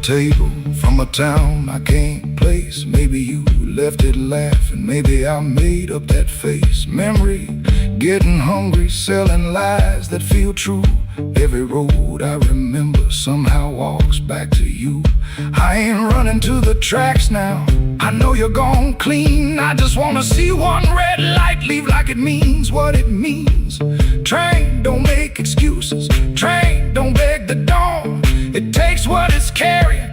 table from a town I can't place. Maybe you left it laughing, maybe I made up that face. Memory, getting hungry, selling lies that feel true. Every road I remember somehow walks back to you. I ain't running to the tracks now, I know you're gone clean. I just wanna see one red light, leave like it means what it means. Train, don't make excuses. Train, don't beg the dawn. It takes what it's carrying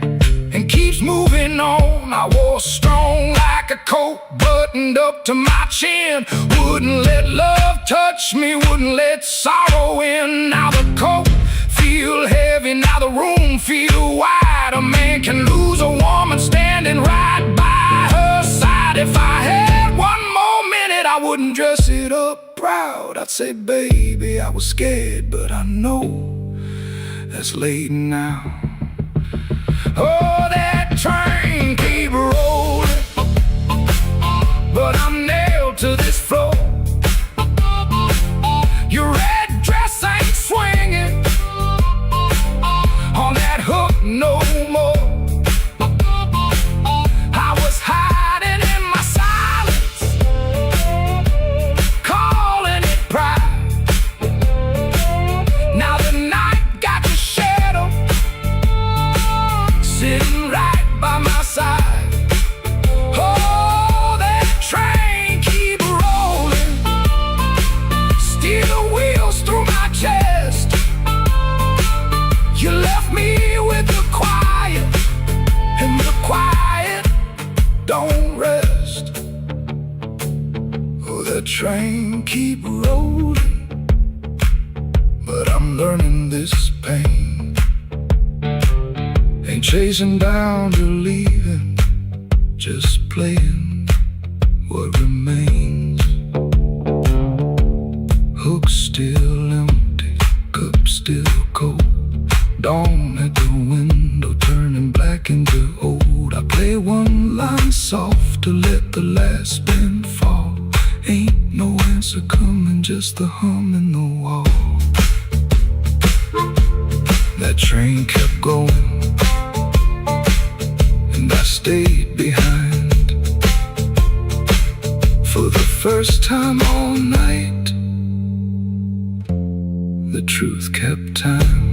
and keeps moving on. I was strong like a coat, buttoned up to my chin. Wouldn't let love touch me, wouldn't let sorrow in. Now the coat feel heavy, now the room feel wide. A man can lose a woman standing right by her side. If I had one more minute, I wouldn't dress it up proud. I'd say, baby, I was scared, but I know that's late now. Oh, that train keep rolling, but I'm nailed to this floor. Your red dress ain't swinging on that hook no more. I was hiding in my silence, calling it pride. Now the night got your shadow sitting right by my side. Oh, that train keep rolling, steel wheels through my chest. You left me with the quiet, and the quiet don't rest. Oh, that train keep rolling, but I'm learning this pain. Ain't chasing down to leaving, just playing what remains. Hook still empty, cup still cold. Dawn at the window turning black into old. I play one line soft to let the last spin fall. Ain't no answer coming, just the hum in the wall. That train kept going, and I stayed behind. For the first time all night, the truth kept time.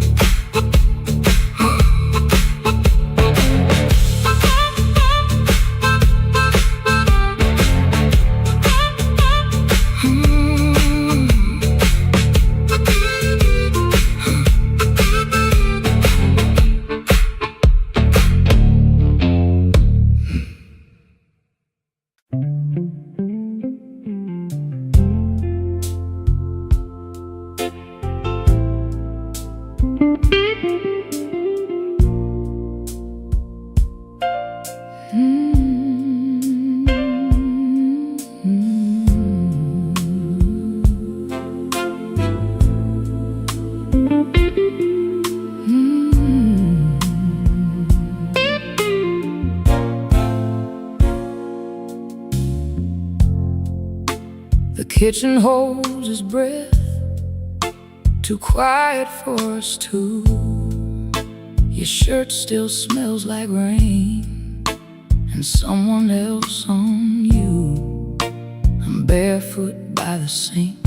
The kitchen holds his breath, too quiet for us two. Your shirt still smells like rain and someone else on you. I'm barefoot by the sink,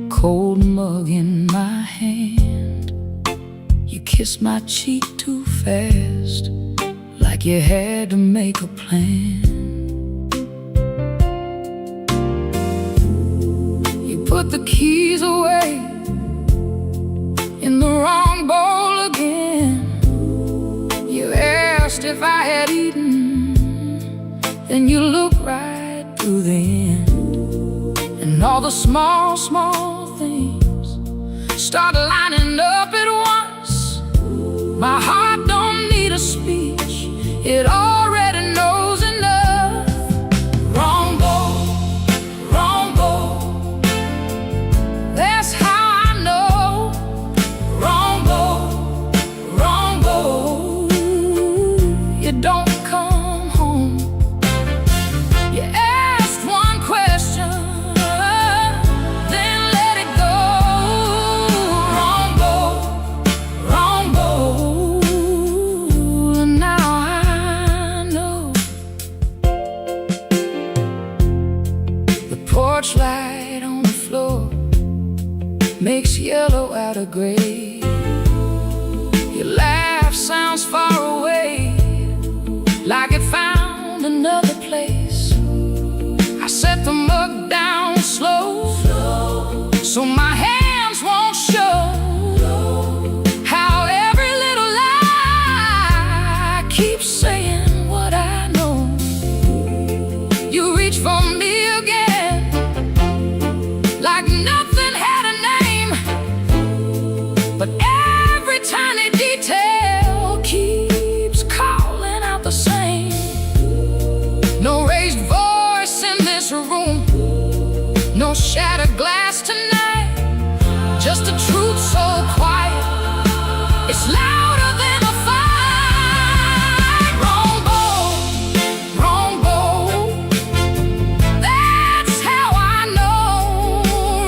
cold mug in my hand. You kissed my cheek too fast, like you had to make a plan. Put the keys away in the wrong bowl again. You asked if I had eaten, then you looked right through the end. And all the small, small things start lining up at once. My heart don't need a speech, it already knows enough. Wrong bowl, wrong bowl, that's how I know. Wrong bowl, wrong bowl, you don't come home. You asked one question, then let it go. Wrong bowl, wrong bowl. yellow out of gray. Your laugh sounds far away, like it found another place. I set the mug down slow, so my hands won't show how every little lie keeps saying what I know. You reach for me again, like nothing had a name, but every tiny detail keeps calling out the same. No raised voice in this room, no shattered glass tonight, just a truth so quiet, it's louder than a fight. Wrong bow, wrong bow, that's how I know.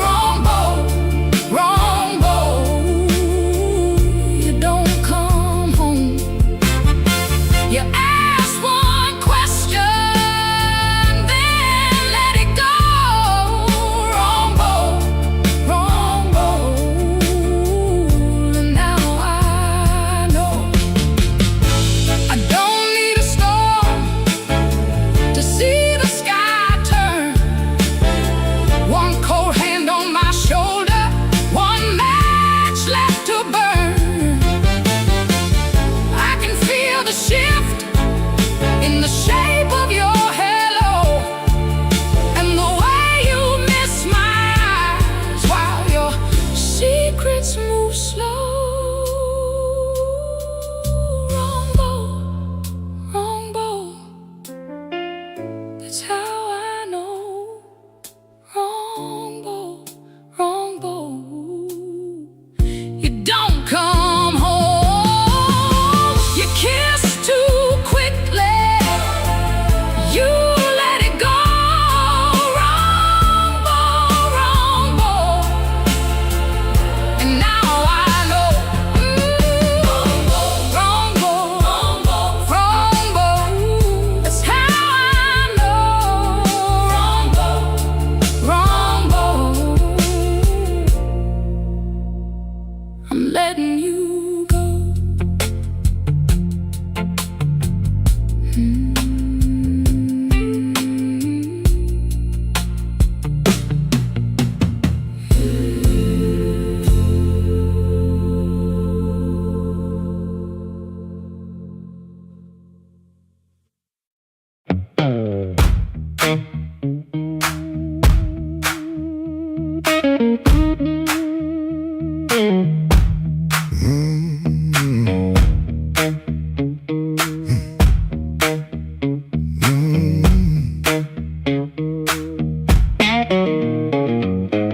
Wrong bow, wrong bow, you don't come home. You ask one question, then let it go. Wrong bow, wrong bow, and now I know. I don't need a storm to see the sky turn. One cold hand on my shoulder, one match left to burn. I can feel the shift in the shape of your halo, and the way you miss my eyes while your secrets move slow. Wrong bow, wrong bow, that's how I know. Wrong bow, wrong bow, you don't come home. You kiss too quickly, you let it go. Wrong bow, and now I know. Wrong bow, that's how I know. Wrong bow, I'm letting you go.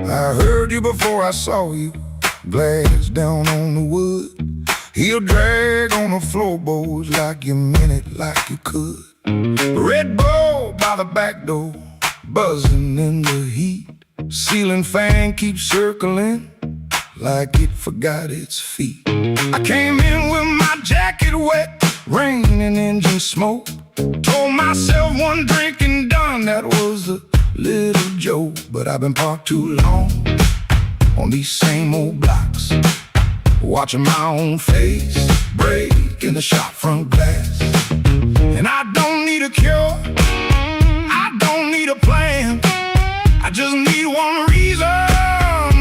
I heard you before I saw you, glass down on the wood. Heel drag on the floorboards like you meant it, like you could. Red Bull by the back door, buzzing in the heat. Ceiling fan keeps circling like it forgot its feet. I came in with my jacket wet, rain and engine smoke. Told myself one drink and done, that was a little joke. But I've been parked too long on these same old blocks, watching my own face break in the shop front glass. And I don't need a cure, I don't need a plan, I just need one reason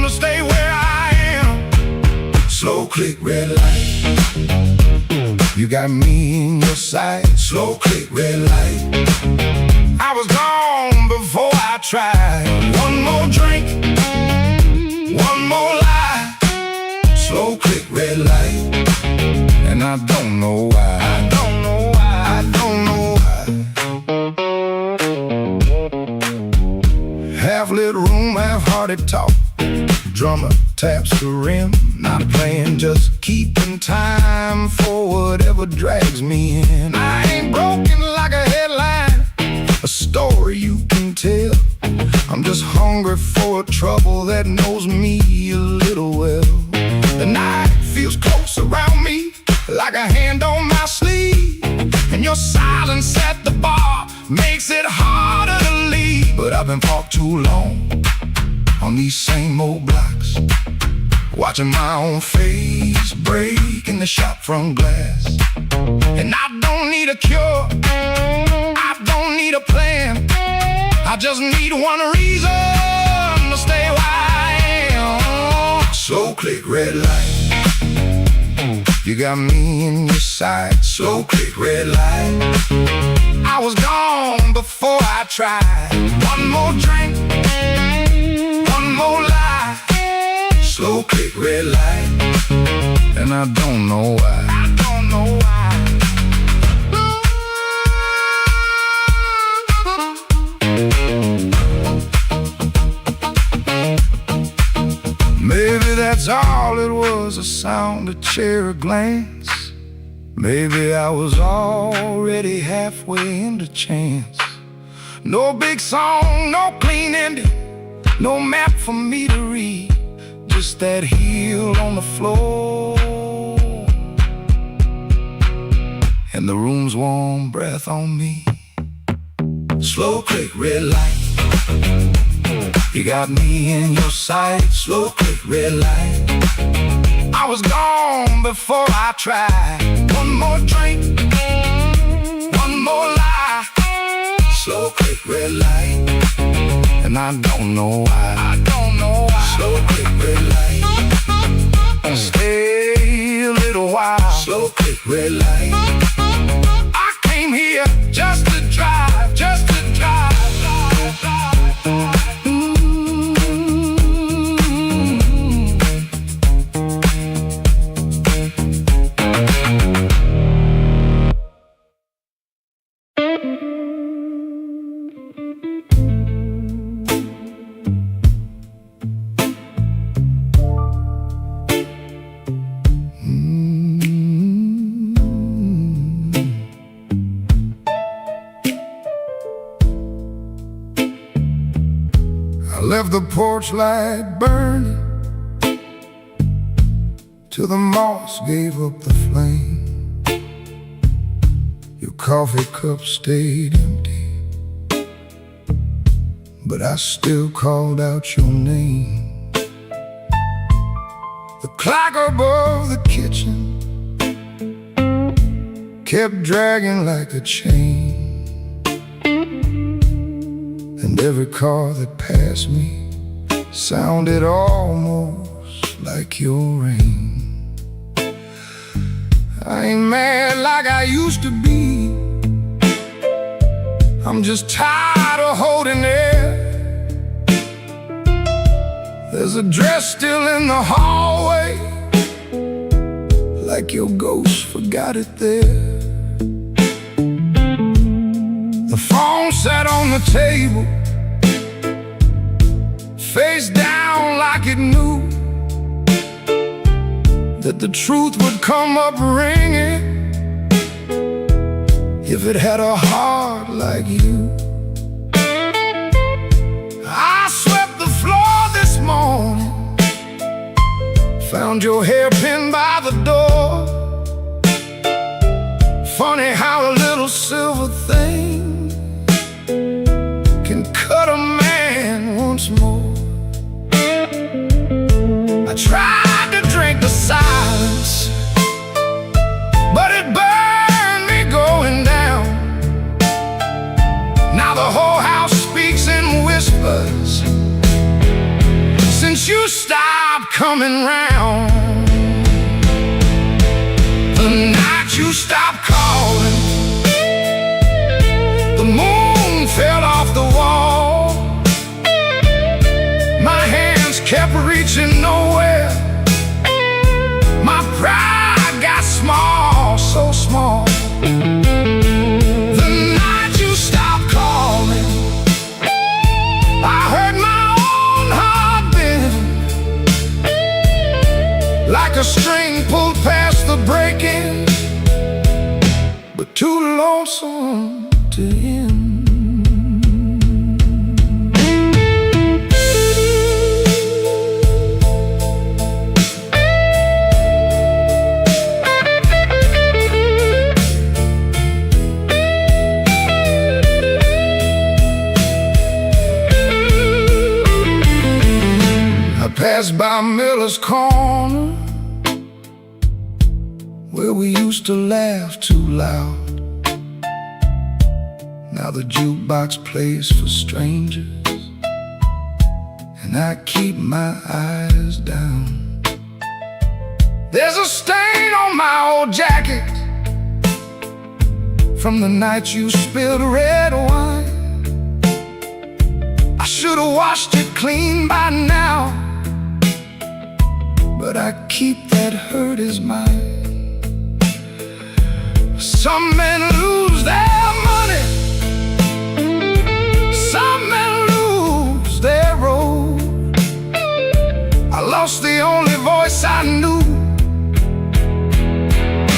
to stay where I am. Slow click, red light, you got me in your sight. Slow click, red light, I was gone before I tried. One more drink, one more lie. Slow click, red light, and I don't know why. I don't know why. I don't know why. Half-lit room, half-hearted talk. Drummer taps the rim, not playing, just keeping time for whatever drags me in. I ain't broken like a headline, a story you can tell. I'm just hungry for trouble that knows me a little well. The night feels close around me, like a hand on my sleeve, and your silence at the bar makes it harder to leave. But I've been parked too long on these same old blocks, watching my own face break in the shop front glass. And I don't need a cure, I don't need a plan, I just need one reason to stay where I am. Slow click, red light, you got me in your sight. Slow click, red light, I was gone before I tried. One more drink, one more lie. Slow click, red light, and I don't know why. I don't know why. Maybe that's all it was, a sound, a chair, a glance. Maybe I was already halfway into chance. No big song, no clean ending, no map for me to read, just that heel on the floor and the room's warm breath on me. Slow click, red light, you got me in your sight. Slow click, red light, I was gone before I tried. One more drink, one more lie. Slow click, red light, and I don't know why. I don't know why. Slow click, red light, stay a little while. Slow click, red light, I came here just to drive, just to drive. Left the porch light burning till the moss gave up the flame. Your coffee cup stayed empty, but I still called out your name. The clock above the kitchen kept dragging like a chain, and every car that passed me sounded almost like your rain. I ain't mad like I used to be, I'm just tired of holding it. There's a dress still in the hallway, like your ghost forgot it there. The phone sat on the table, face down like it knew that the truth would come up ringing if it had a heart like you. I swept the floor this morning, found your hairpin by the door. Funny how a little silver thing can cut a man once more. I tried to drink the silence, but it burned me going down. Now the whole house speaks in whispers since you stopped coming round. The night you stopped calling, the moon fell off the wall. My hands kept reaching nowhere, my pride got small, so small. The night you stopped calling, I heard my own heart bend, like a string pulled past the breaking, but too lonesome to end. Passed by Miller's Corner, where we used to laugh too loud. Now the jukebox plays for strangers, and I keep my eyes down. There's a stain on my old jacket from the night you spilled red wine. I should've washed it clean by now, but I keep that hurt as mine. Some men lose their money, some men lose their road. I lost the only voice I knew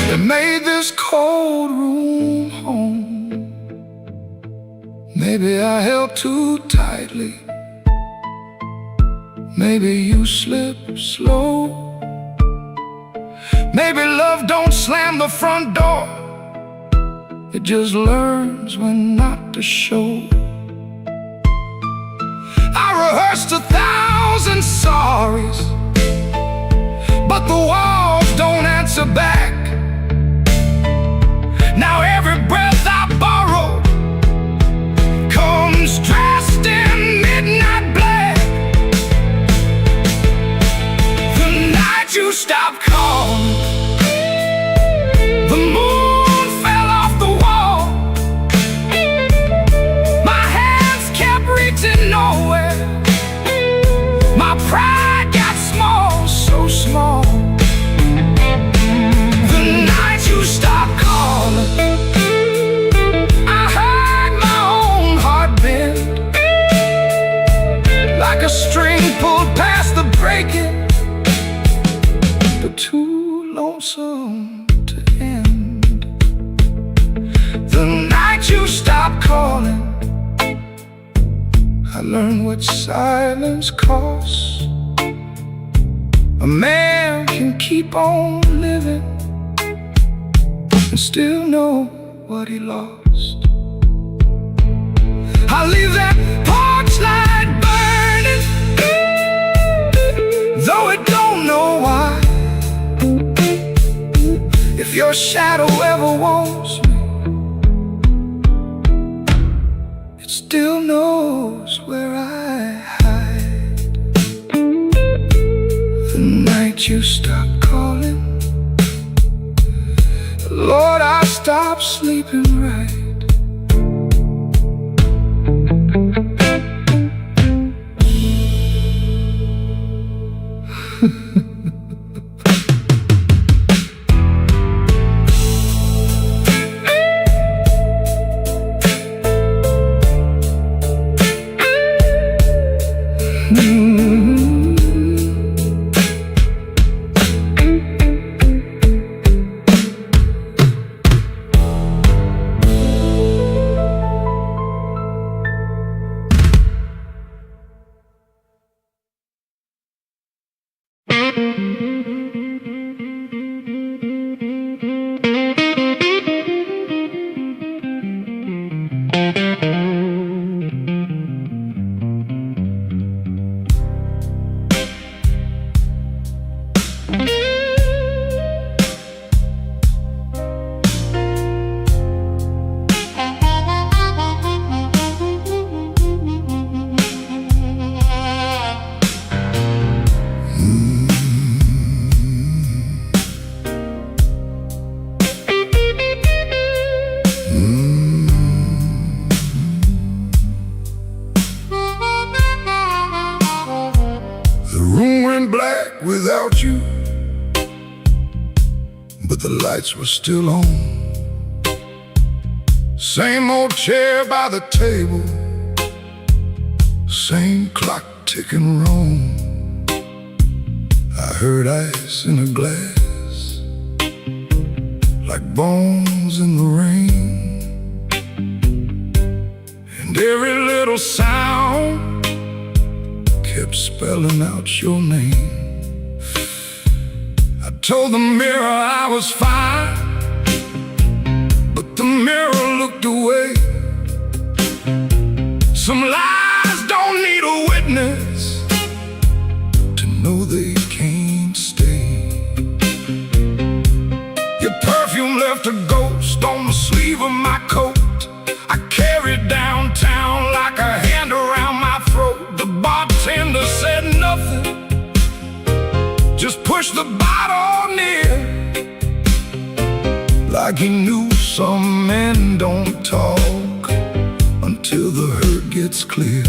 that made this cold room home. Maybe I held too tightly, maybe you slip slow. Maybe love don't slam the front door, it just learns when not to show. I rehearsed 1,000 sorries, but the walls don't answer back. Now every breath I borrow comes dressed in midnight black. The night you stopped calling, the moon fell off the wall. My hands kept reaching nowhere, my pride got small, so small. The night you stopped calling, I heard my own heart bend, like a string pulled past the breaking, but too lonesome to end. The night you stopped calling, I learned what silence costs. A man can keep on living and still know what he lost. I leave that porch light burning, though it don't know why. If your shadow ever wants me, it still knows where I hide. The night you stopped calling, Lord, I stopped sleeping right. Without you, but the lights were still on. Same old chair by the table, same clock ticking wrong. I heard ice in a glass, like bones in the rain, and every little sound kept spelling out your name. I told the mirror I was fine, but the mirror looked away. Some lies don't need a witness to know pushed the bottle near, like he knew some men don't talk until the hurt gets clear.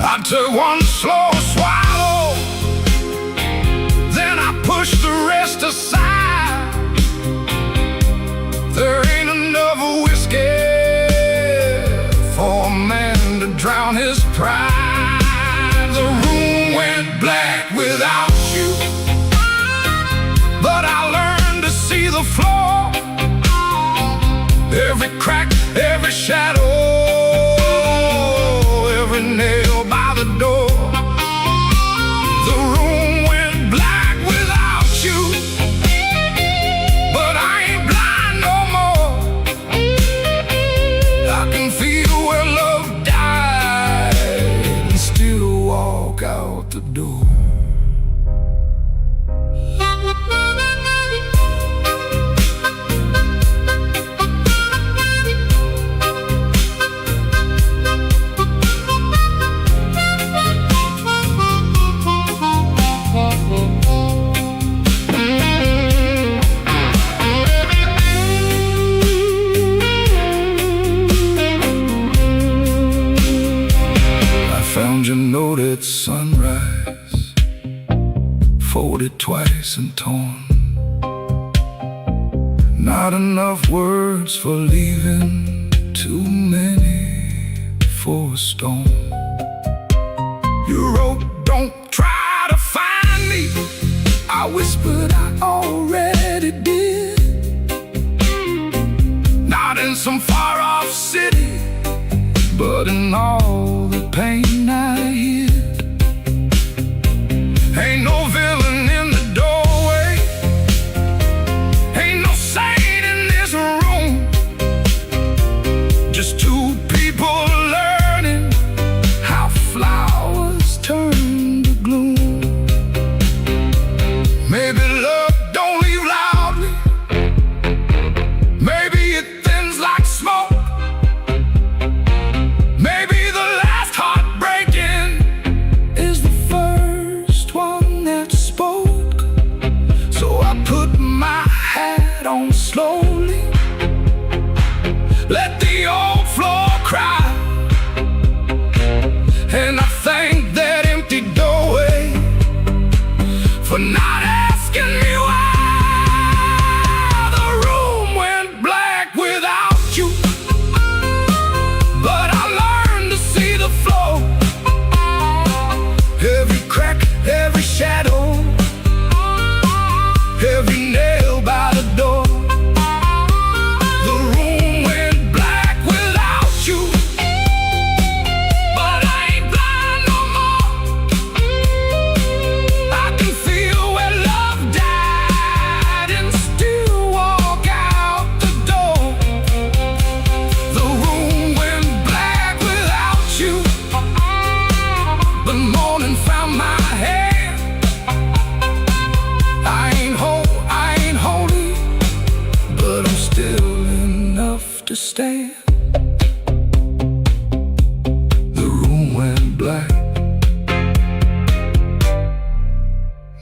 I took one slow swallow, then I pushed the rest aside. There ain't enough whiskey for a man to drown his pride. The room went black without you, but I learned to see the floor, every crack, every shadow, every nail by the door. The room went black without you, but I ain't blind no more. I can feel where love died and still walk out the door. Found your note at sunrise, folded twice and torn. Not enough words for leaving, too many for a storm. You wrote, don't try to find me. I whispered, I already did. Not in some far-off city, but in all the pain I hid. Ain't no villain in the doorway, ain't no saint in this room. Just two people learning how flowers turn to gloom. Maybe love don't leave loudly, maybe it thins like smoke. Maybe the last heartbreaking is the first one that spoke. So I put my hat on slowly, let the old floor cry, and I thank that empty doorway for not asking me why. The room went black without you, but I learned to see the flow, every crack, every shadow, every nail by the door. The room went black without you, but I ain't blind no more. I can feel where love died and still walk out the door. The room went black without you. The morning found my hand. I ain't holy, but I'm still enough to stand. The room went black,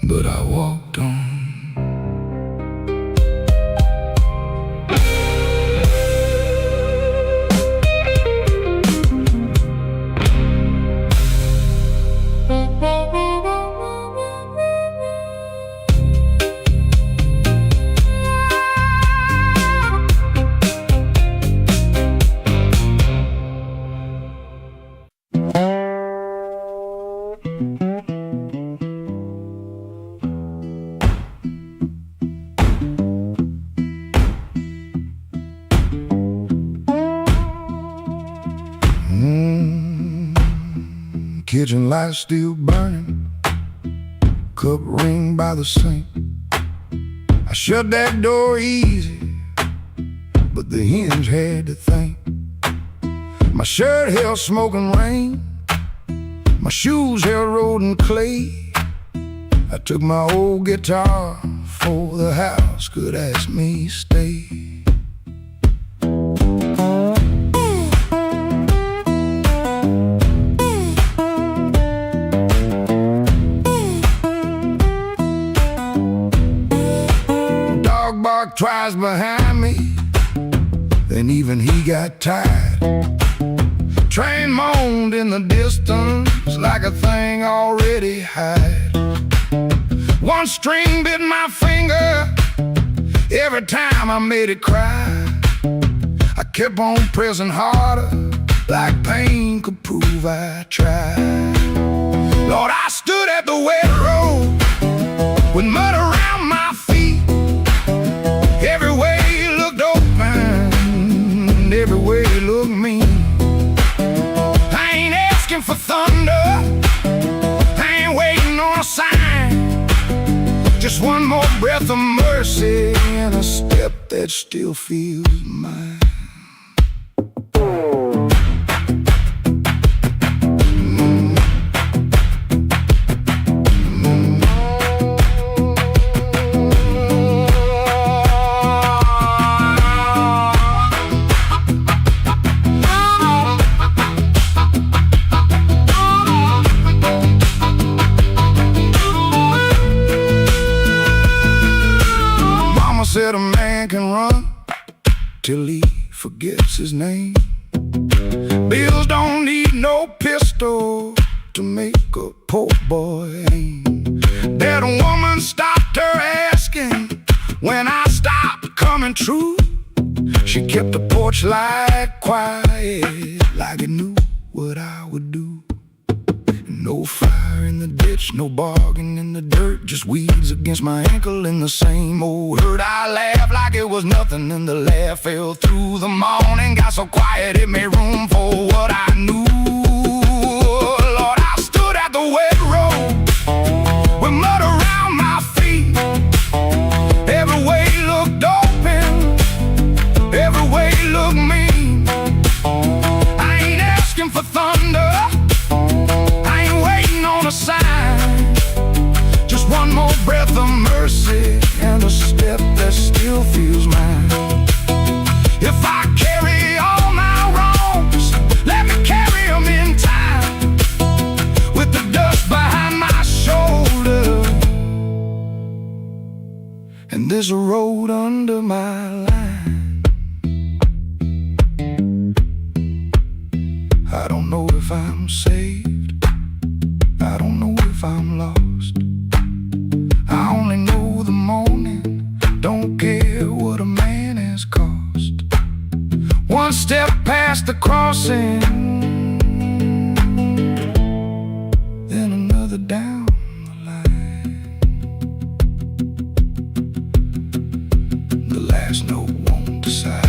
but I walked on. Kitchen light still burning, cup ring by the sink. I shut that door easy, but the hinge had to think. My shirt held smoking rain, my shoes held road and clay. I took my old guitar for the house could ask me stay. got tired. Train moaned in the distance like a thing already had. One string bit my finger every time I made it cry. I kept on pressing harder, like pain could prove I tried. Lord, I stood at the wet road with mud around my feet. Every way looked open, every way looked mean. I ain't asking for thunder, I ain't waiting on a sign. Just one more breath of mercy and a step that still feels mine. Said a man can run till he forgets his name. Bills don't need no pistol to make a poor boy aim. That woman stopped her asking when I stopped coming true. She kept the porch light quiet, like it knew what I would do. No fire in the ditch, no bargain in the dirt, just weeds against my ankle in the same old hurt. I laughed like it was nothing, and the laugh fell through the morning. Got so quiet it made room for what I knew. Lord, I stood at the wet road with mud around my feet. Every way looked open, every way looked mean. I ain't asking for thunder, sign. Just one more breath of mercy and a step that still feels mine. If I carry all my wrongs, let me carry them in time, with the dust behind my shoulder and there's a road under my line. I don't know if I'm saved, I don't know if I'm lost. I only know the morning, don't care what a man has cost. One step past the crossing, then another down the line. The last note won't decide.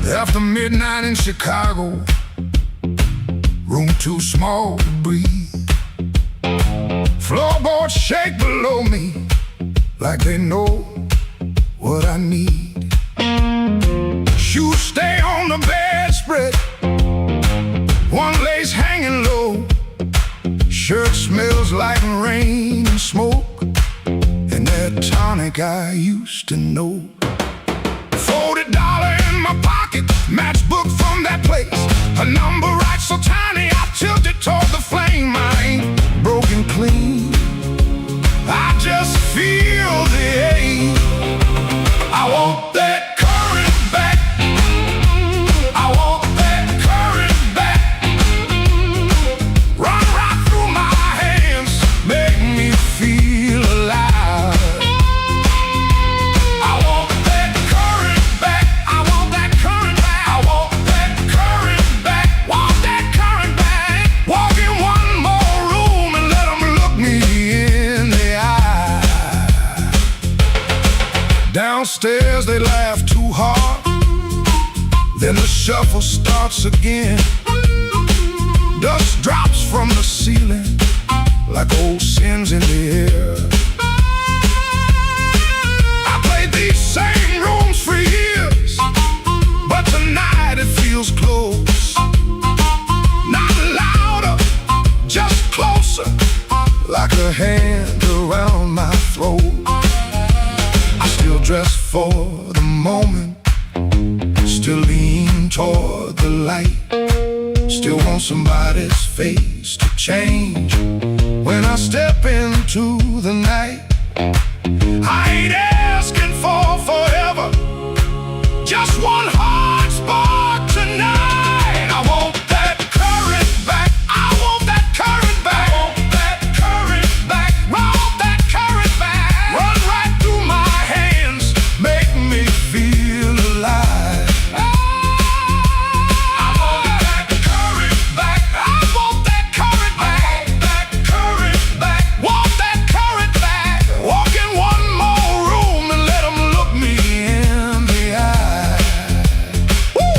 After midnight in Chicago, room too small to breathe. Floorboards shake below me like they know what I need. Shoes stay on the bedspread, one lace hanging low. Shirt smells like rain and smoke, and that tonic I used to know. $40 in my pocket, matchbook from that place. A number right so tiny, I tilt it toward the flame. I ain't broken clean, I just feel the ache. I want that current back, I want that current back. Run right through my hands, Downstairs they laugh too hard, then the shuffle starts again. Dust drops from the ceiling like old sins in the air. I played these same rooms for years, but tonight it feels close. Not louder, just closer, like a hand around my throat. I still dress for the moment, still lean toward the light, still want somebody's face to change when I step into the night. I ain't asking for forever, just one hard spark tonight. I want that current back, I want that current back, I want that current back, I want that current back. Run right through my hands, make me feel alive. I want that current back, I want that current back, that current back, want that current back. Walk in one more room and let them look me in the eye. Woo!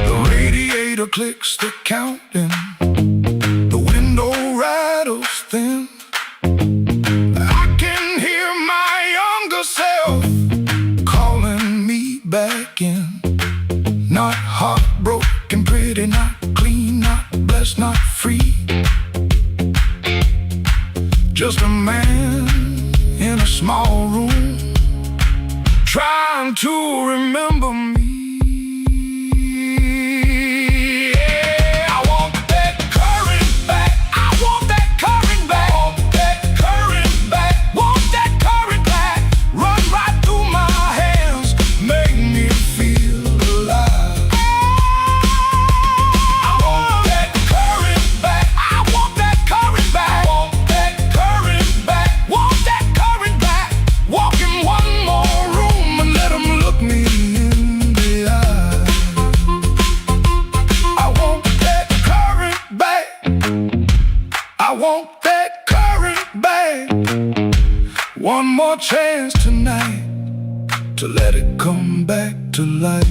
The radiator clicks the counting, the window rattles thin. I can hear my younger self calling me back in. Not heartbroken, pretty, not clean, not blessed, not free. Just a man in a small room trying to remember me. Yeah, I want that current back, I want that current back, want that current back, want that current back. Run right through my hands, make me feel alive. I want that current back, I want that current back, want that current back, want that current back. Walk in one more room and let them look me in the eye. I want that current back, I want that current back. One more chance tonight to let it come back to life.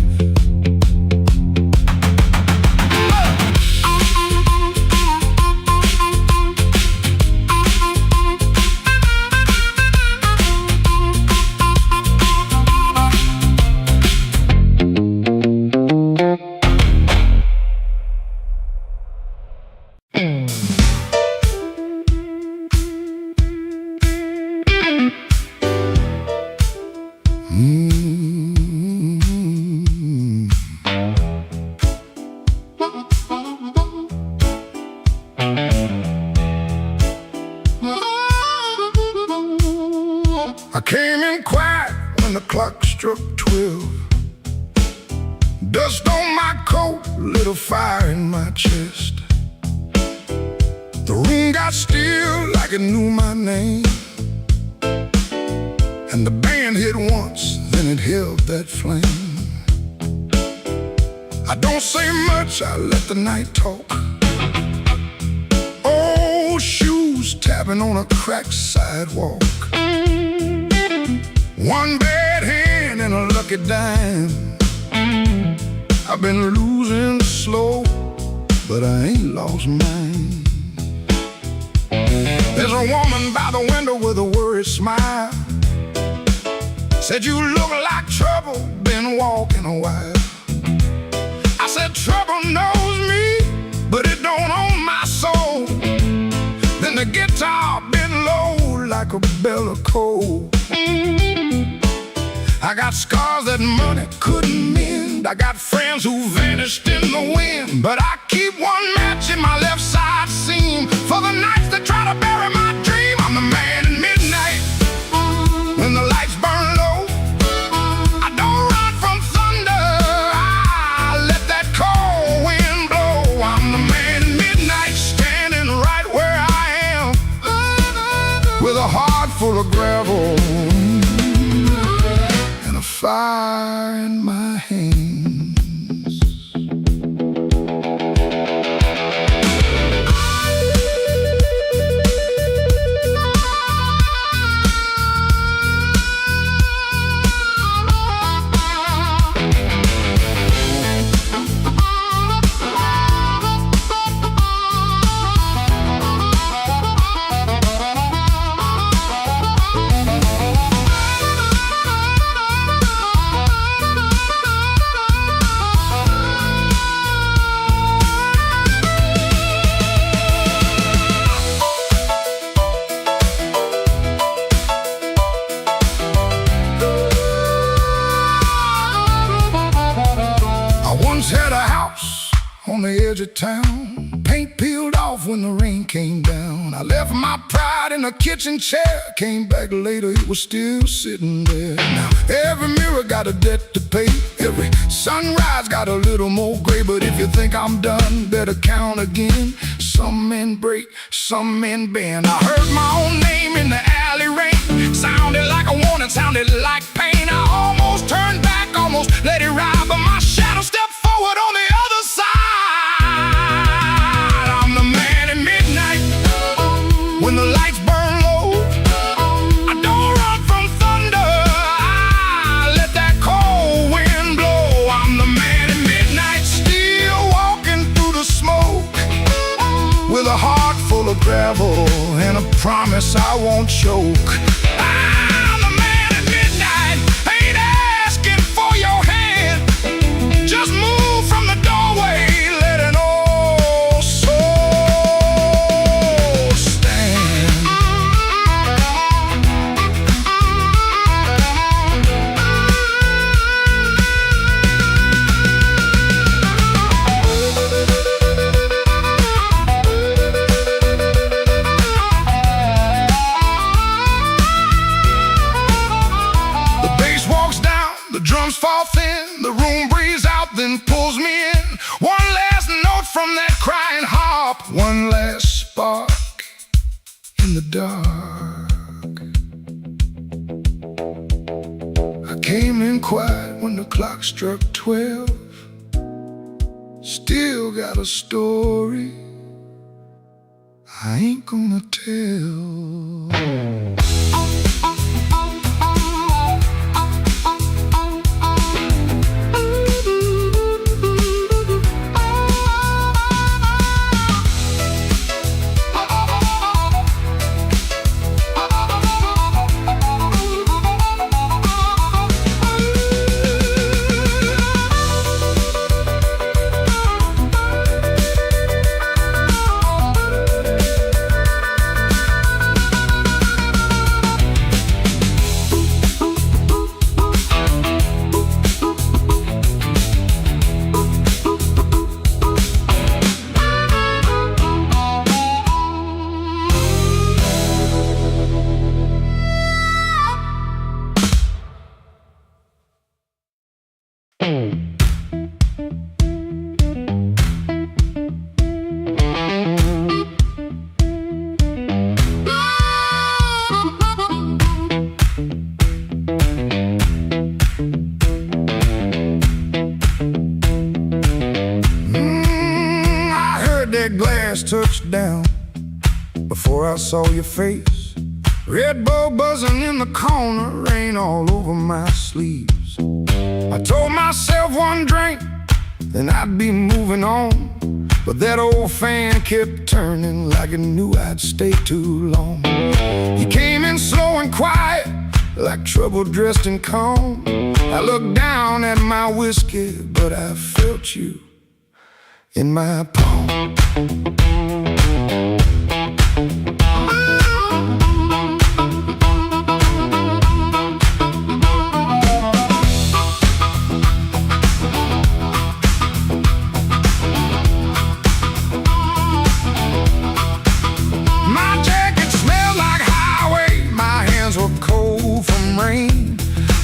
I came in quiet when the clock struck 12. Dust on my coat, lit a fire in my chest. The room got still like it knew my name, and the band hit once, then it held that flame. I don't say much, I let the night talk. Old shoes tapping on a cracked sidewalk. One bad hand and a lucky dime. I've been losing slow, but I ain't lost mine. There's a woman by the window with a worried smile. Said, you look like trouble, been walking a while. I said, trouble knows me, but it don't own my soul. Then the guitar bent low like a bell of coal. I got scars that money couldn't mend. I got friends who vanished in the wind, but I keep one match in my left side seam for the nights that try to bury my dream. I'm the man in midnight when the lights burn low. I don't run from thunder, I let that cold wind blow. I'm the man in midnight, standing right where I am, with a heart full of gravel and a fire in my hands. once had a house on the edge of town. Paint peeled off when the rain came down. I left my pride in a kitchen chair. Came back later, it was still sitting there. Now every mirror got a debt to pay. Every sunrise got a little more gray. But if you think I'm done, better count again. Some men break, some men bend. I heard my own name in the alley rain. Sounded like a warning, sounded like pain. I almost turned back, almost let it ride, but my shadow stepped forward on the other side. I'm the man at midnight, when the lights burn low. I don't run from thunder, I let that cold wind blow. I'm the man at midnight, still walking through the smoke, with a heart full of gravel and a promise I won't choke. I'm the man at midnight, ain't asking for your hand. Just move from the doorway, let an old soul stand. The bass walks down, the drums fall thin, the room breathes out, then pulls me in. One last note from that crying harp, one last spark in the dark. I came in quiet when the clock struck 12. Still got a story I ain't gonna tell. Glass touched down before I saw your face. Red Bull buzzing in the corner, rain all over my sleeves. I told myself one drink, then I'd be moving on. But that old fan kept turning like it knew I'd stay too long. You came in slow and quiet, like trouble dressed in calm. I looked down at my whiskey, but I felt you in my palm. My jacket smelled like highway, my hands were cold from rain.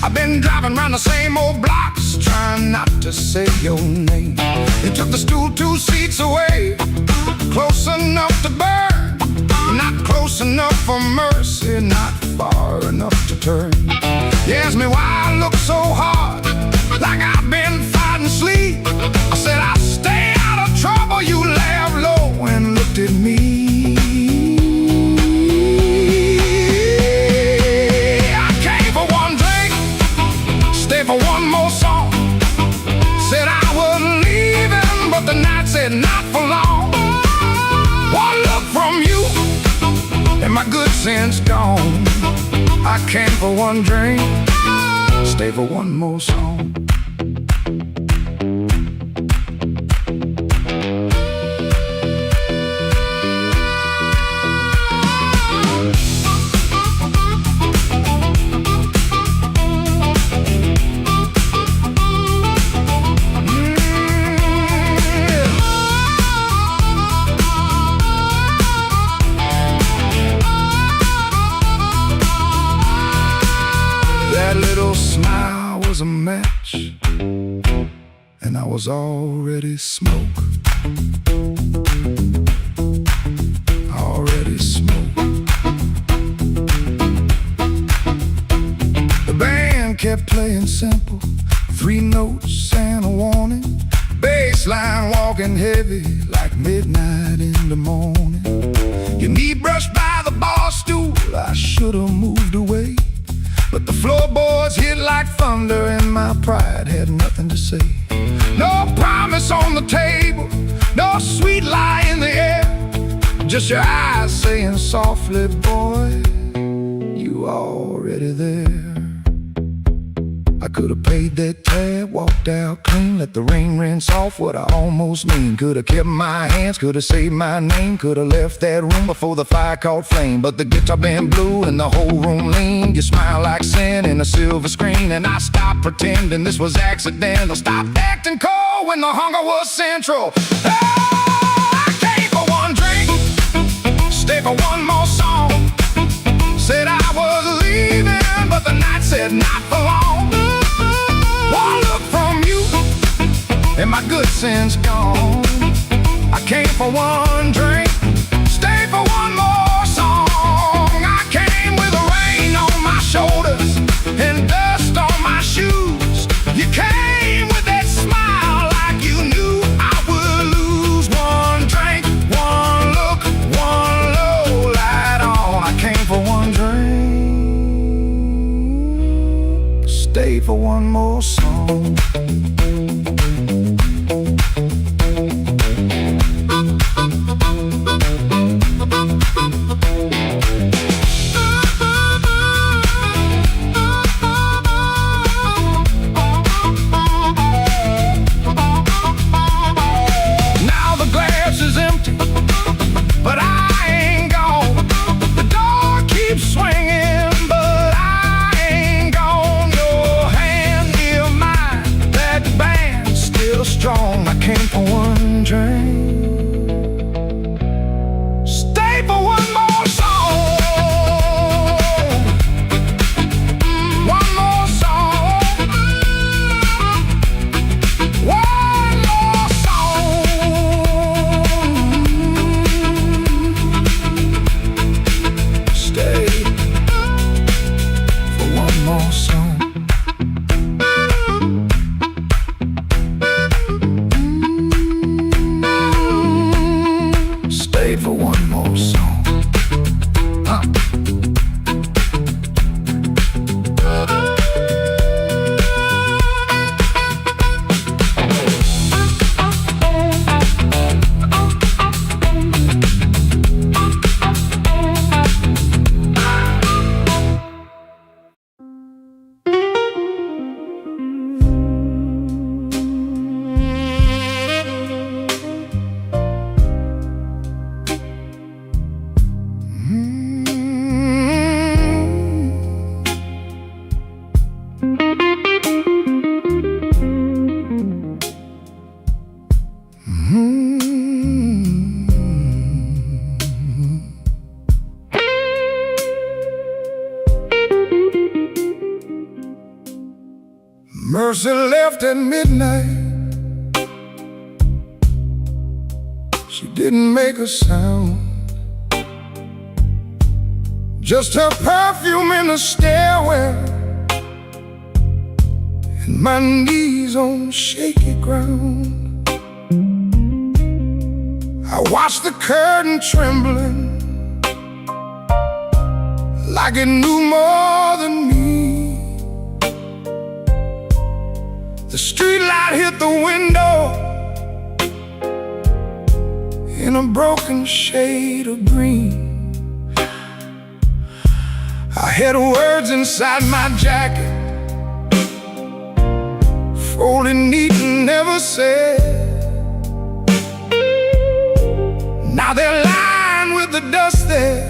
I've been driving around the same old blocks, trying not to say your name. They took the stool 2 seats away, close enough to burn, not close enough for mercy, not far enough to turn. You asked me why I look so hard, like I've been fighting sleep. I said I'll stay out of trouble. You laughed low and looked at me. I came for one drink, stay for one more song. Said I was leaving, but the night said not for long. One look from you, and my good sense gone. I came for one drink, stay for one more song. and I was already smoke. Already smoke. The band kept playing simple, 3 notes and a warning. Bass line walking heavy like midnight in the morning. Your knee brushed by the bar stool, I should've moved away, but the floorboards hit like thunder and my pride had nothing to say. No promise on the table, no sweet lie in the air, just your eyes saying softly, boy, you already there. I could've paid that tab, walked out clean, let the rain rinse off what I almost mean. Could've kept my hands, could've saved my name, could've left that room before the fire caught flame. But the guitar band blew and the whole room leaned. You smile like sin in a silver screen, and I stopped pretending this was accidental. Stopped acting cold when the hunger was central. Oh, I came for one drink, stay for one more song. Said I was leaving, but the night said not for long. One look from you, and my good sense gone. I came for one drink, stay for one more song. I came with the rain on my shoulders and dust on my shoes. You came with that smile like you knew I would lose. One drink, one look, one low light on. I came for one drink, stay for one more song. Now the glass is empty, but I ain't gone. The door keeps swinging, but I ain't gone. Your hand near mine, that band's still strong. I came for one drink, stay for one more song. One more song. One more song. Stay for one more song. Stay for one more song. Mercy left at midnight. She didn't make a sound, just her perfume in the stairwell and my knees on shaky ground. I watched the curtain trembling like it knew more than me. The streetlight hit the window in a broken shade of green. I had words inside my jacket, folded neat and never said. Now they're lying with the dust there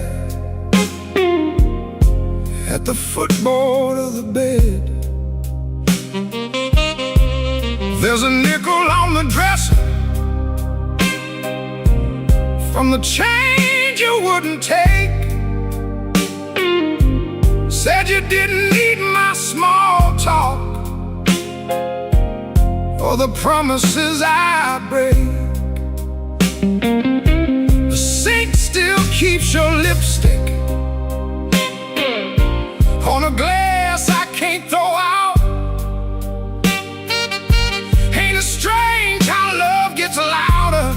at the footboard of the bed. There's a nickel on the dresser from the change you wouldn't take. Said you didn't need my small talk or for the promises I break. The sink still keeps your lipstick on a glass I can't throw out. Ain't it strange how love gets louder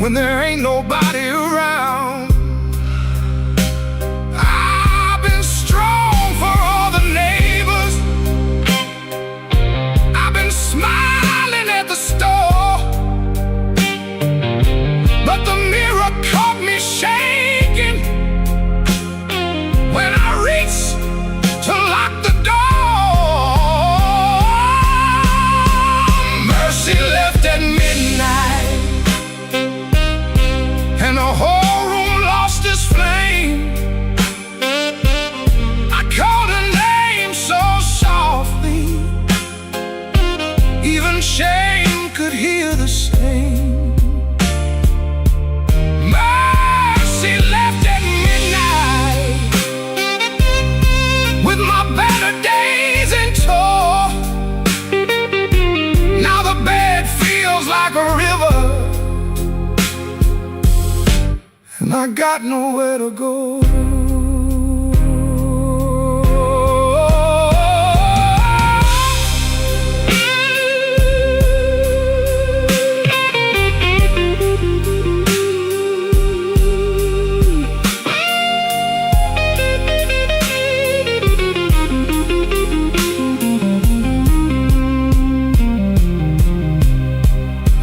when there ain't nobody around? I've been strong for all the neighbors, I've been smiling at the store, but the mirror caught me shaking when I reached to lock the door. Mercy left at midnight, and the whole room lost its flame. I called her name so softly, even shame could hear the same. Mercy left at midnight, with my better days in tow. Now the bed feels like a river, and I got nowhere to go.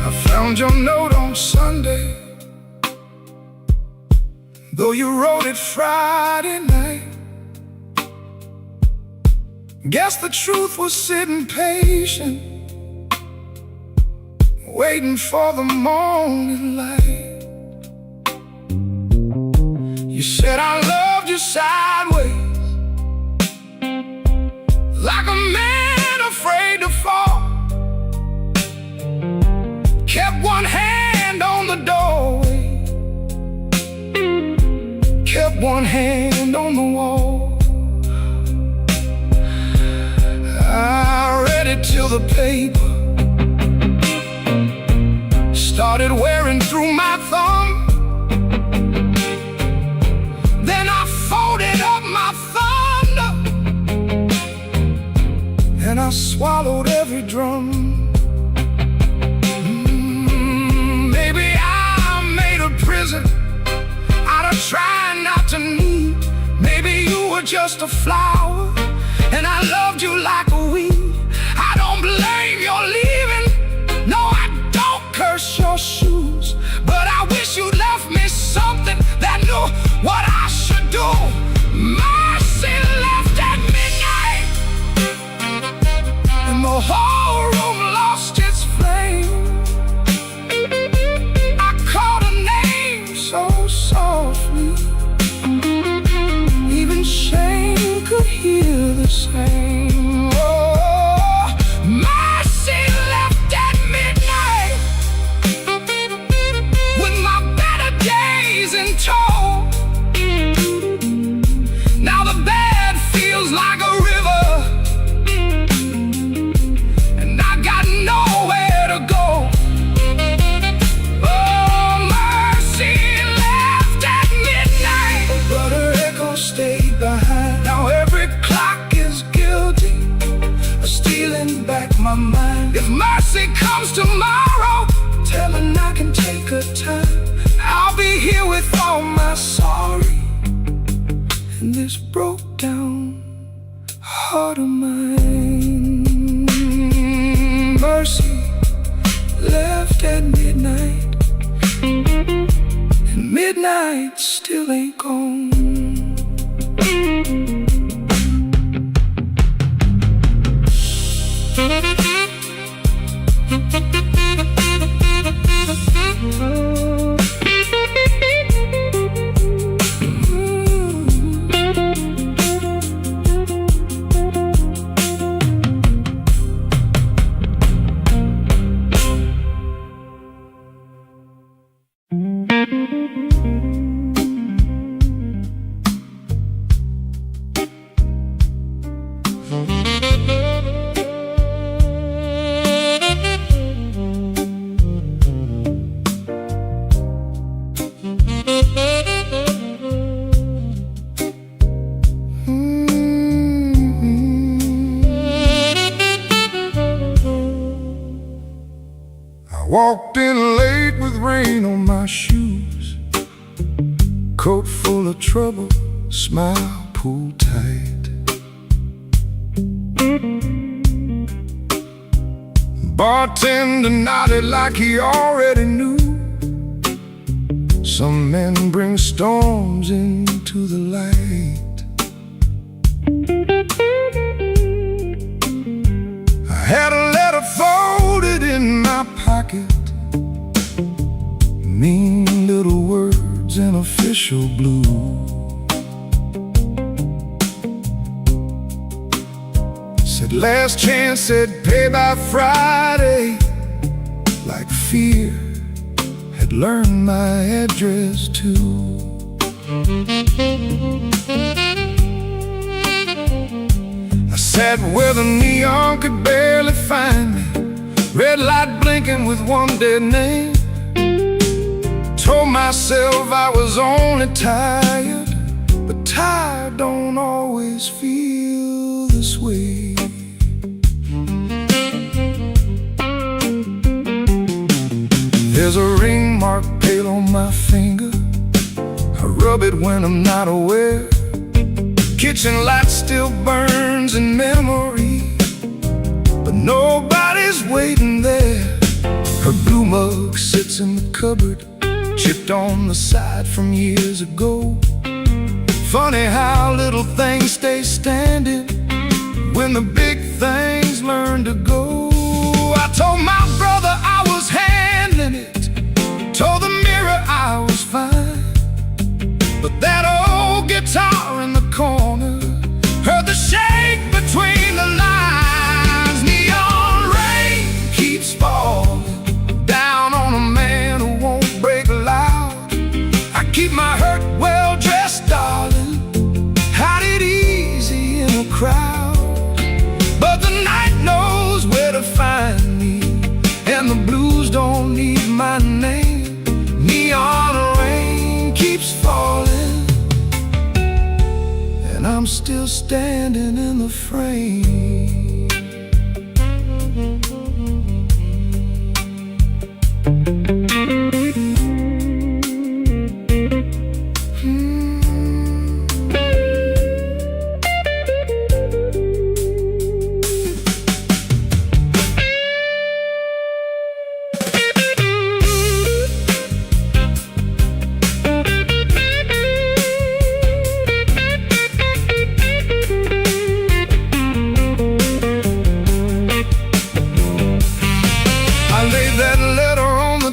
I found your note on Sunday, though you wrote it Friday night. Guess the truth was sitting patient, waiting for the morning light. You said I loved you sideways, like a man afraid to fall. Kept one hand on the doorway, kept one hand on the wall. I read it till the paper started wearing through my thumb. Then I folded up my thunder, and I swallowed every drum. Maybe I made a prison out of trying not to need. Maybe you were just a flower, and I loved you like a weed. I don't blame your leaving, no, I don't curse your shoes, but I wish you left me something that knew what I should do. Mercy left at midnight, and the whole room lost its flame. I called her name so softly, even shame could hear the same. Oh, mercy left at midnight, with my better days in tow. Now the bed feels like a river, and I got nowhere to go. Oh, mercy left at midnight, but her echo stayed behind. Now every clock is guilty of stealing back my mind. If mercy comes tomorrow, tell her I can take her time. I'll be here with all my sorry, and this broke down heart of mine. Mercy left at midnight, and midnight still ain't gone. Walked in late with rain on my shoes, coat full of trouble, smile pulled tight. Bartender nodded like he already knew. Some men bring storms into the light. I had a letter folded in my pocket, mean little words in official blue. Said last chance, said pay by Friday. Like fear had learned my address too. I sat where the neon could barely find me, red light blinking with one dead name. Told myself I was only tired, but tired don't always feel this way. There's a ring mark pale on my finger, I rub it when I'm not aware. Kitchen light still burns in memory, but nobody's waiting there. Her blue mug sits in the cupboard, chipped on the side from years ago. Funny how little things stay standing when the big things learn to go. I told my brother I was handling it, told the mirror I was fine, but that old guitar in the corner heard the shake between the lines. Neon rain keeps falling down on a man who won't break loud. I keep my hurt well dressed, darling, hide it easy in a crowd. But the night knows where to find me, and the blues don't need my name. Neon rain keeps falling, and I'm still standing in the frame.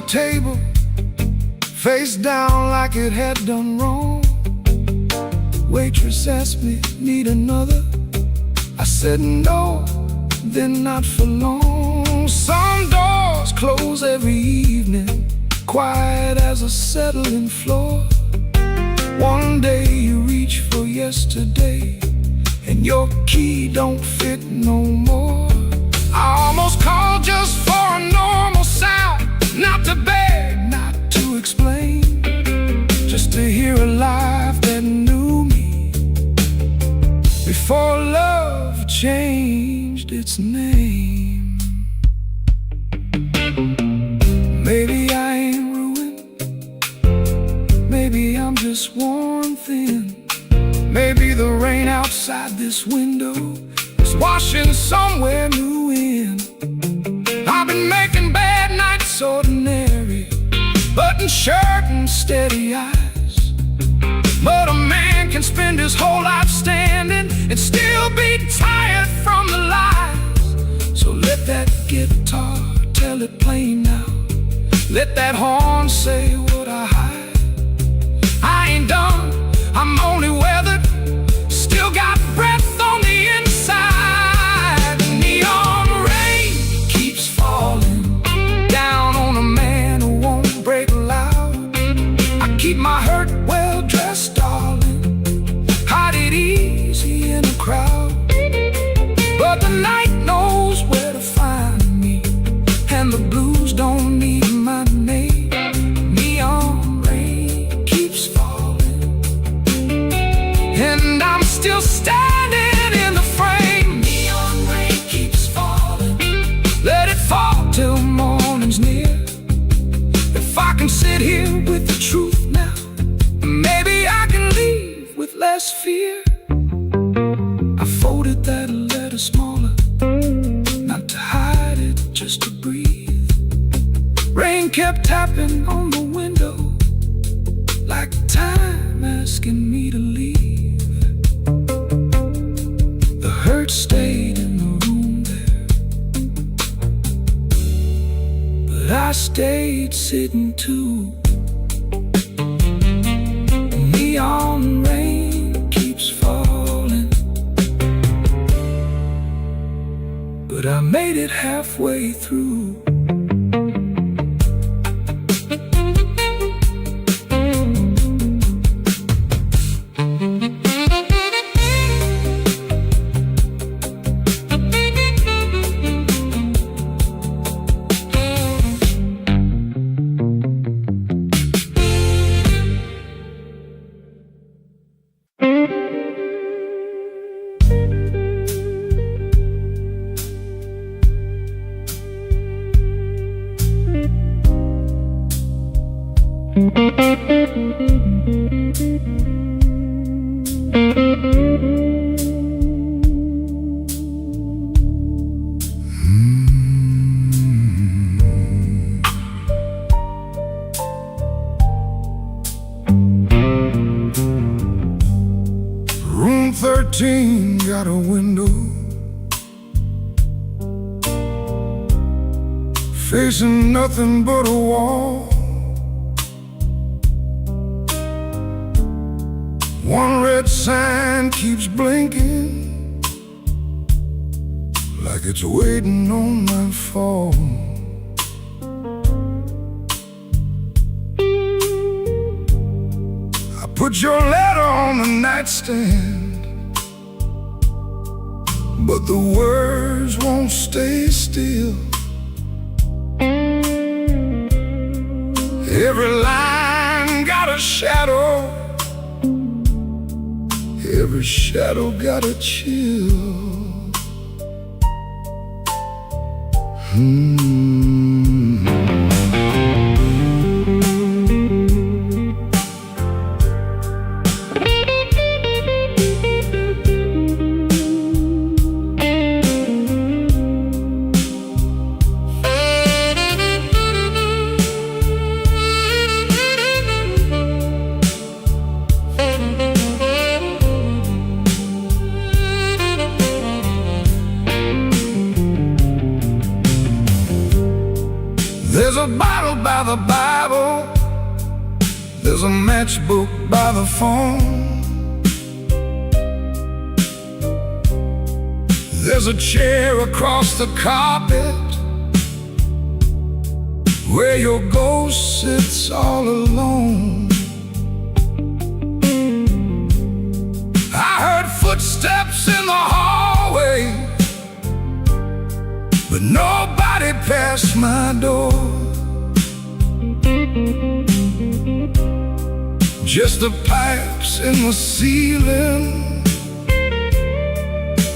Table, face down like it had done wrong. Waitress asked me, need another? I said no, then not for long. Some doors close every evening, quiet as a settling floor. One day you reach for yesterday, and your key don't fit no more. I almost called just for a normal sound, not to beg, not to explain, just to hear a life that knew me before love changed its name. Maybe I ain't ruined, maybe I'm just worn thin. Maybe the rain outside this window is washing somewhere new in. I've been making bad nights ordinary, button shirt and steady eyes. But a man can spend his whole life standing and still be tired from the lies. So let that guitar tell it plain now, let that horn say what I hide. I ain't done, I'm only weathered, still got breath on the inside. The neon rain keeps falling down on a man who won't break loud. I keep my hurt well dressed, darling, hide it easy in a crowd. But the night knows where to find me, and the blues don't need my name. Neon rain keeps falling, and I'm still standing in the frame. Neon rain keeps falling, let it fall till morning's near. rain kept tapping on the window, like time asking me to leave. The hurt stayed in the room there, but I stayed sitting too. Neon rain keeps falling, but I made it halfway through. Room 13 got a window facing nothing but a wall. One red sign keeps blinking, like it's waiting on my fall. I put your letter on the nightstand, but the words won't stay still. Every line got a shadow, every shadow got a chill. There's a bottle by the Bible, there's a matchbook by the phone, there's a chair across the carpet where your ghost sits all alone. I heard footsteps in the hallway, but nobody passed my door. Just the pipes in the ceiling,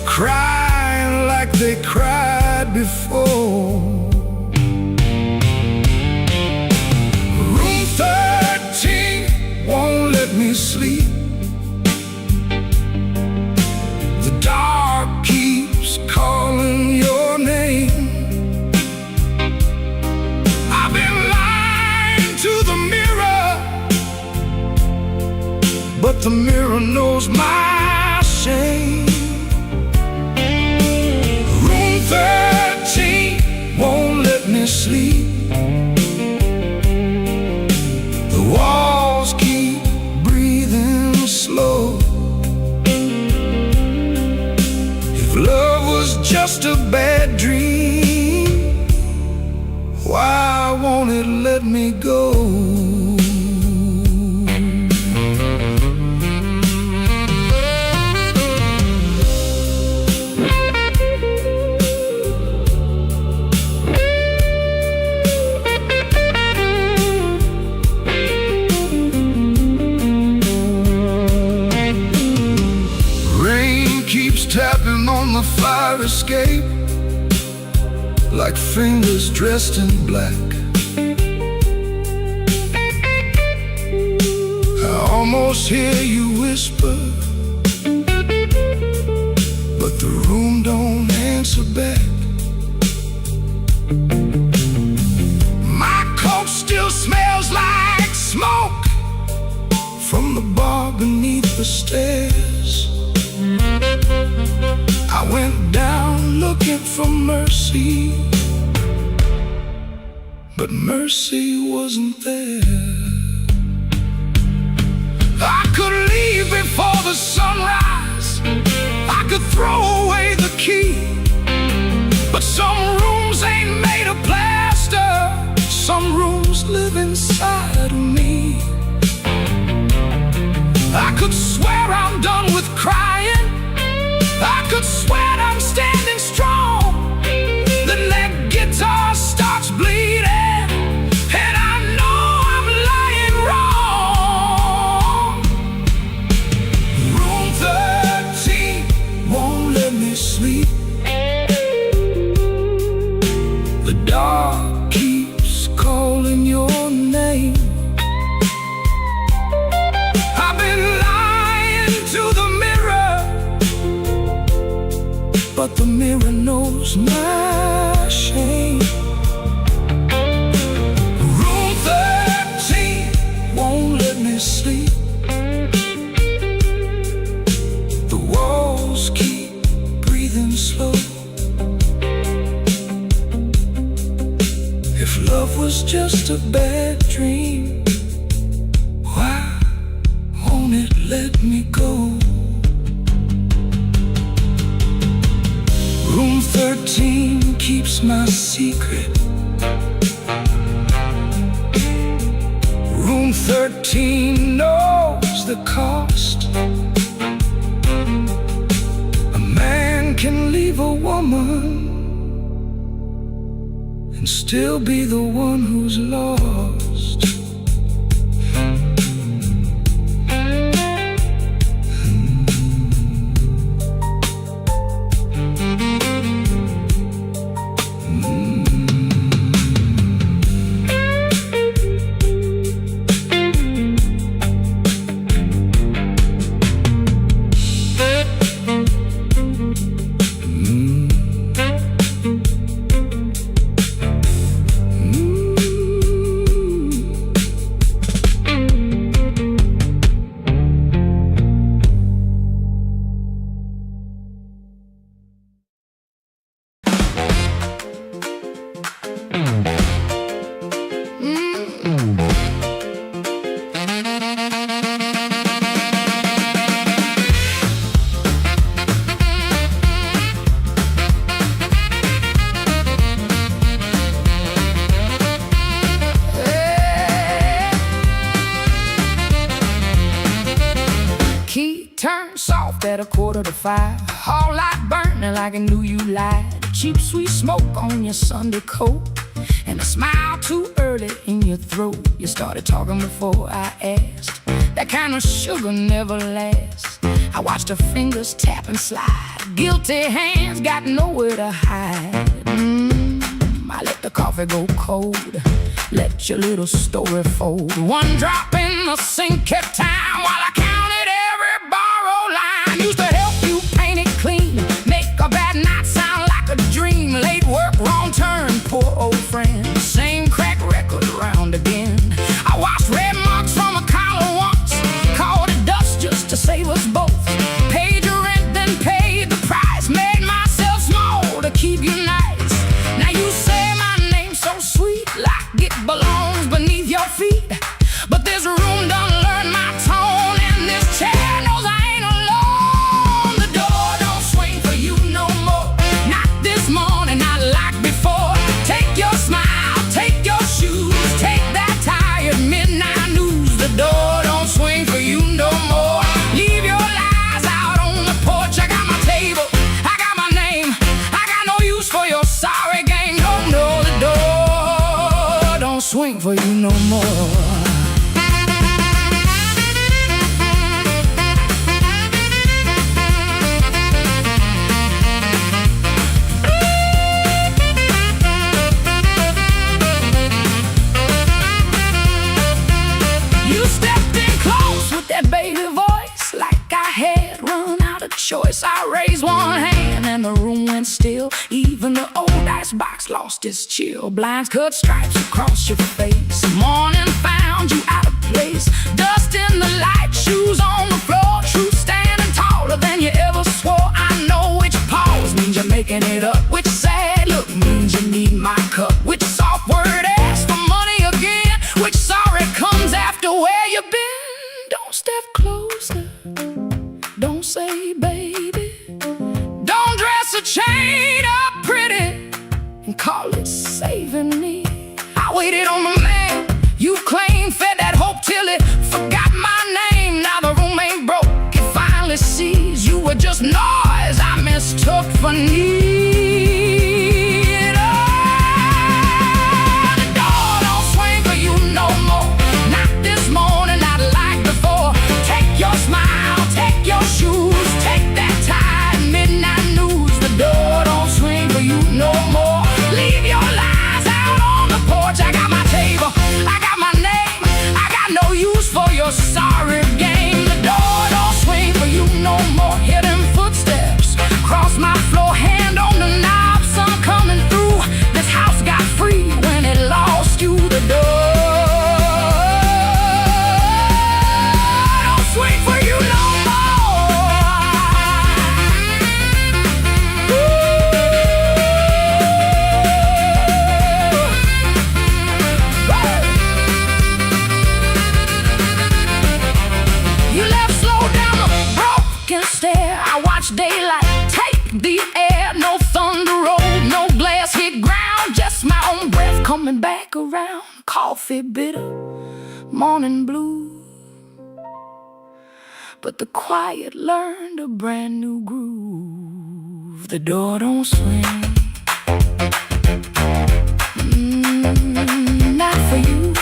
crying like they cried before. Room 13 won't let me sleep. The dark keeps calling your name. I've been lying to the mirror, but the mirror knows my shame. Room 13 won't let me sleep. The walls keep breathing slow. If love was just a bad dream, why won't it let me go? Tapping on the fire escape like fingers dressed in black. I almost hear you whisper, but the room don't answer back. My coat desperate for mercy, but mercy wasn't there. I could leave before the sunrise, I could throw away the key, but some rooms ain't made of plaster, some rooms live inside of me. I could swear I'm done with crying, I could swear I'm standing strong. Then that guitar starts bleeding, and I know I'm lying wrong. Room 13 won't let me sleep. The dark keeps calling your name. I've been lying to the mirror, but the mirror knows my shame. Room 13 won't let me sleep. The walls keep breathing slow. If love was just a bad dream, why won't it let me go? Room 13 keeps my secret. Room 13 knows the cost. A man can leave a woman and still be the one who's lost. Turn soft at 4:45. Hall light burning like I knew you lied. Cheap sweet smoke on your Sunday coat, and a smile too early in your throat. You started talking before I asked. That kind of sugar never lasts. I watched her fingers tap and slide. Guilty hands got nowhere to hide. I let the coffee go cold, let your little story fold. One drop in the sink kept time while I counted every borrowed line. Used to help you paint it clean, make a bad night sound like a dream. Late work, wrong turn, poor old friend. Same crack record around again. I washed red marks from a collar once, called it dust just to save us both. Paid your rent, then paid the price. Made myself small to keep you nice. Now you say my name's so sweet, like it belongs beneath your feet. But this room done learn my tone, and this chair knows I ain't alone. The door don't swing for you no more, not this morning, not like before. Take your smile, take your shoes, take that tired midnight news. The door don't swing for you no more. Leave your lies out on the porch. I got my table, I got my name, I got no use for your sorry game. No, no, the door don't swing for you no more. Baby voice, like I had run out of choice. I raised one hand and the room went still. Even the old icebox lost its chill. Blinds cut stripes across your face. Morning found you out of place. Dust in the light, shoes on the floor. Truth standing taller than you ever swore. I know which pause means you're making it up. Which sad look means you need my cup. Which soft word asks for money again. Which sorry comes after where you've been. Don't step closer, don't say baby. Don't dress a chain up pretty and call it saving me. I waited on the man you claimed, fed that hope till it forgot my name. Now the room ain't broke, it finally sees you were just noise I mistook for need. Oh, the door don't swing for you no more. Not this morning, not like before. Take your smile, take your shoes, take that tie, midnight news. The door don't swing for you no more. Leave your lies out on the porch. I got my table, I got my name, I got no use for your sorry game. The door don't swing for you no more. Hear them footsteps cross my floor, hand on the knob, sun coming through. This house got free when it lost you. The door don't swing for you no more. You left slow down the broken stair. I watched daylight take the air. No thunder roll, no glass hit ground. Just my own breath coming back around. Coffee bitter, morning blue. But the quiet learned a brand new groove. The door don't swing, not for you.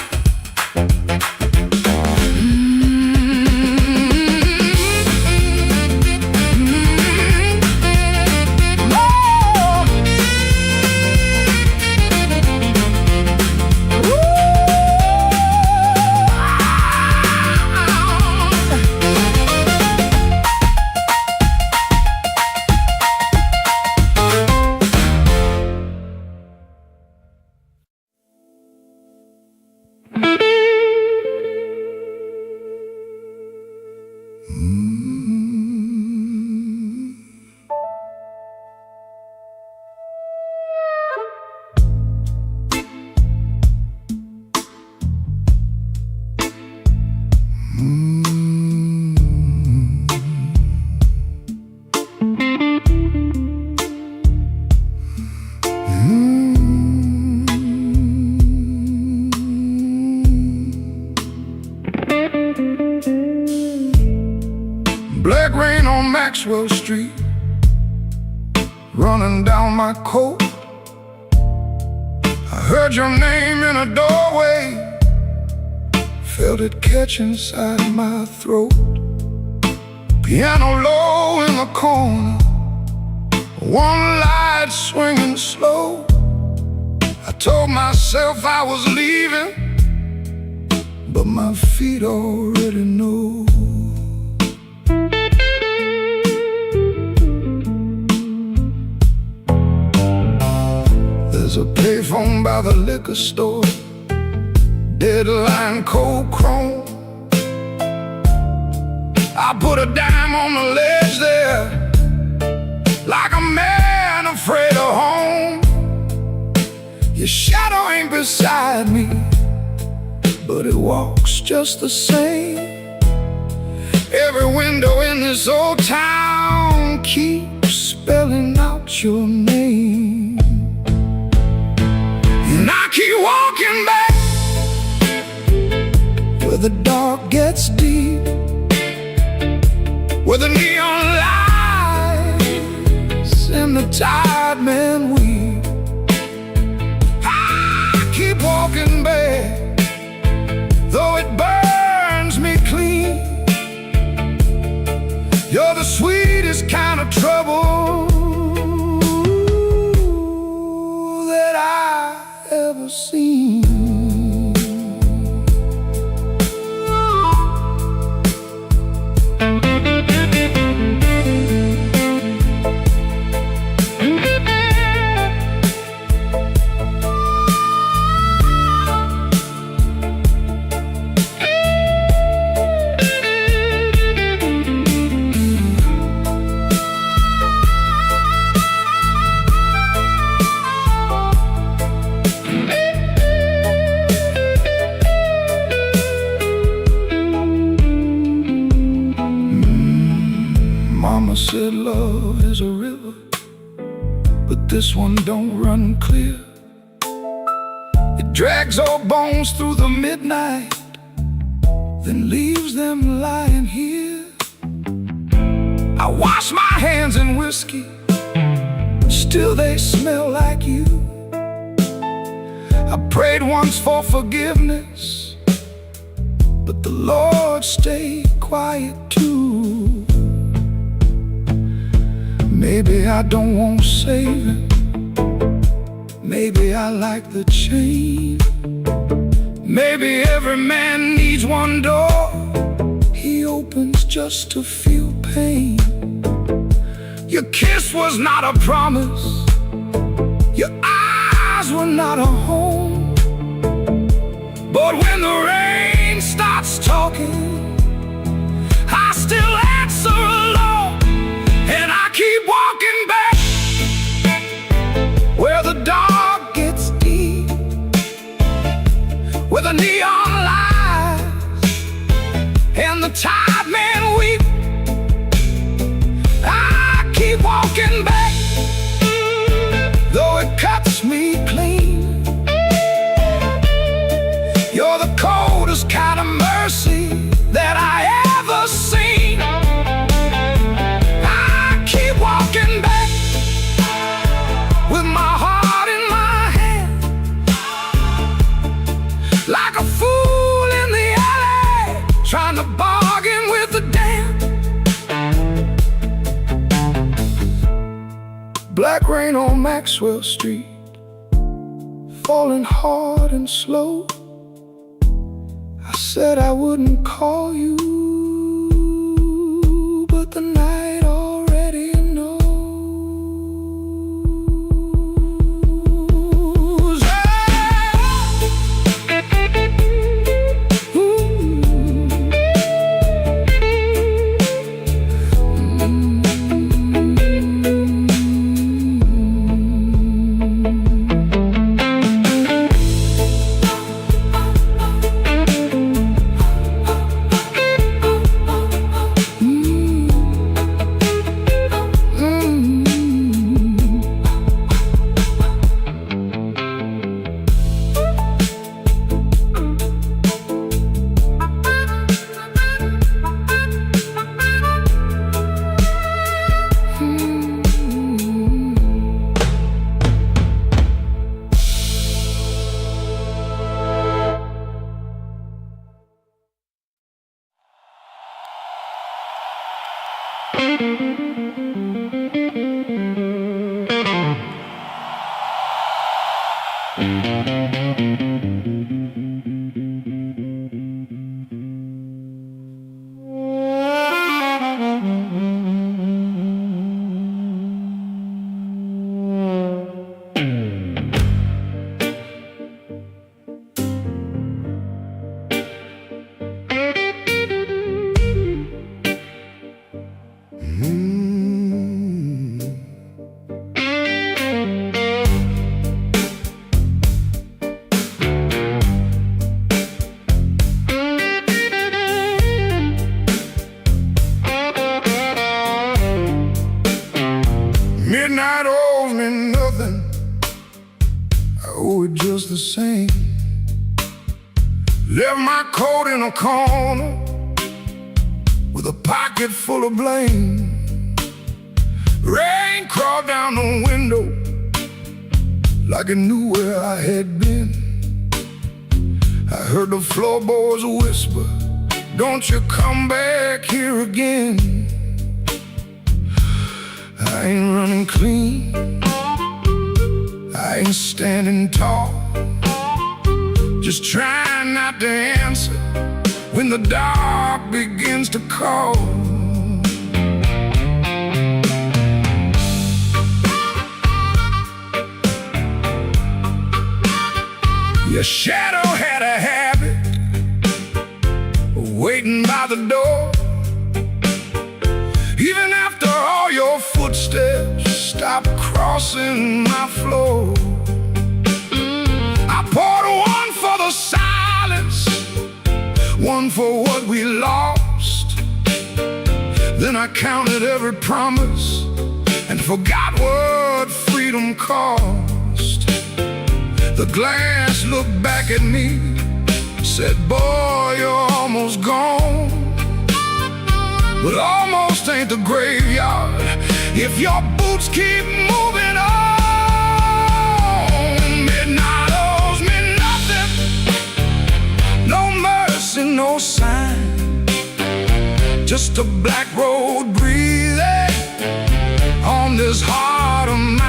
Black rain on Maxwell Street, running down my coat. I heard your name in a doorway, felt it catch inside my throat. Piano low in the corner, one light swinging slow. I told myself I was leaving, but my feet already know. There's a payphone by the liquor store, deadline cold chrome. I put a dime on the ledge there, like a man afraid of home. Your shadow ain't beside me, but it walks just the same. Every window in this old town keeps spelling out your name. And I keep walking back where the dark gets deep, where the neon lights and the tired men weep. I keep walking back, though it burns me clean. You're the sweetest kind of trouble that I ever seen. It drags old bones through the midnight, then leaves them lying here. I wash my hands in whiskey, still they smell like you. I prayed once for forgiveness, but the Lord stayed quiet too. Maybe I don't want saving, maybe I like the chain. Maybe every man needs one door he opens just to feel pain. Your kiss was not a promise, your eyes were not a home. But when the rain starts talking, I still answer alone. And I keep walking back where the dark gets deep, where the neon lies and the tired men weep. I keep walking back, though it cuts me clean. You're the coldest kind of mercy that I ever seen. I keep walking back with my heart in my hand, like a fool in the alley, trying to bargain with the damned. Black rain on Maxwell Street, falling hard and slow. I said I wouldn't call you, but the night already knows. Midnight owes me nothing, I owe it just the same. Left my coat in a corner with a pocket full of blame. Rain crawled down the window like it knew where I had been. I heard the floorboards whisper, don't you come back here again. I ain't running clean, I ain't standing tall, just trying not to answer when the dark begins to call. Your shadow had a habit of waiting by the door. Even after all your footsteps stopped crossing my floor, I poured one for the silence, one for what we lost. Then I counted every promise and forgot what freedom cost. The glass looked back at me, said, boy, you're almost gone. But almost ain't the graveyard if your boots keep moving on. Midnight owes me nothing, no mercy, no sign, just a black road breathing on this heart of mine.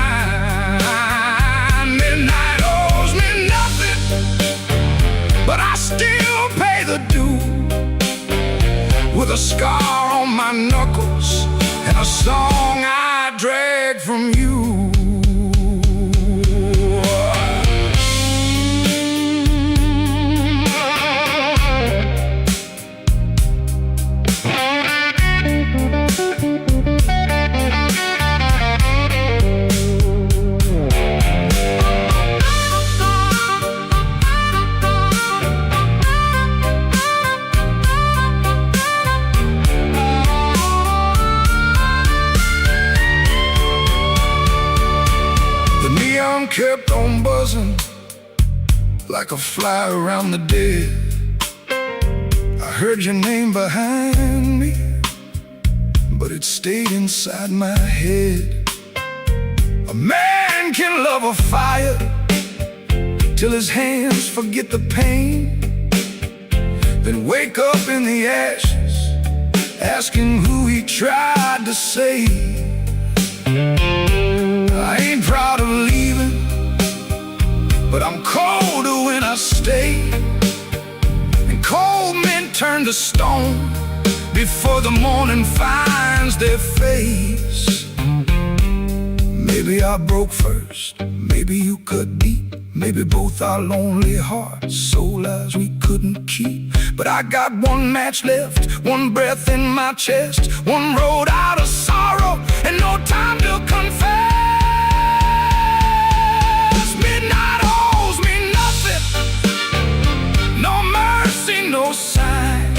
Midnight owes me nothing, but I still pay the due, with a scar on my knuckles and a song I drag from you. Kept on buzzing like a fly around the dead. I heard your name behind me, but it stayed inside my head. A man can love a fire till his hands forget the pain, then wake up in the ashes asking who he tried to save. I ain't proud of leaving, but I'm colder when I stay. And cold men turn to stone before the morning finds their face. Maybe I broke first, maybe you cut deep, maybe both our lonely hearts, soul lives we couldn't keep. But I got one match left, one breath in my chest, one road out of sorrow, and no time to confess. Midnight owes me nothing, no mercy, no sign,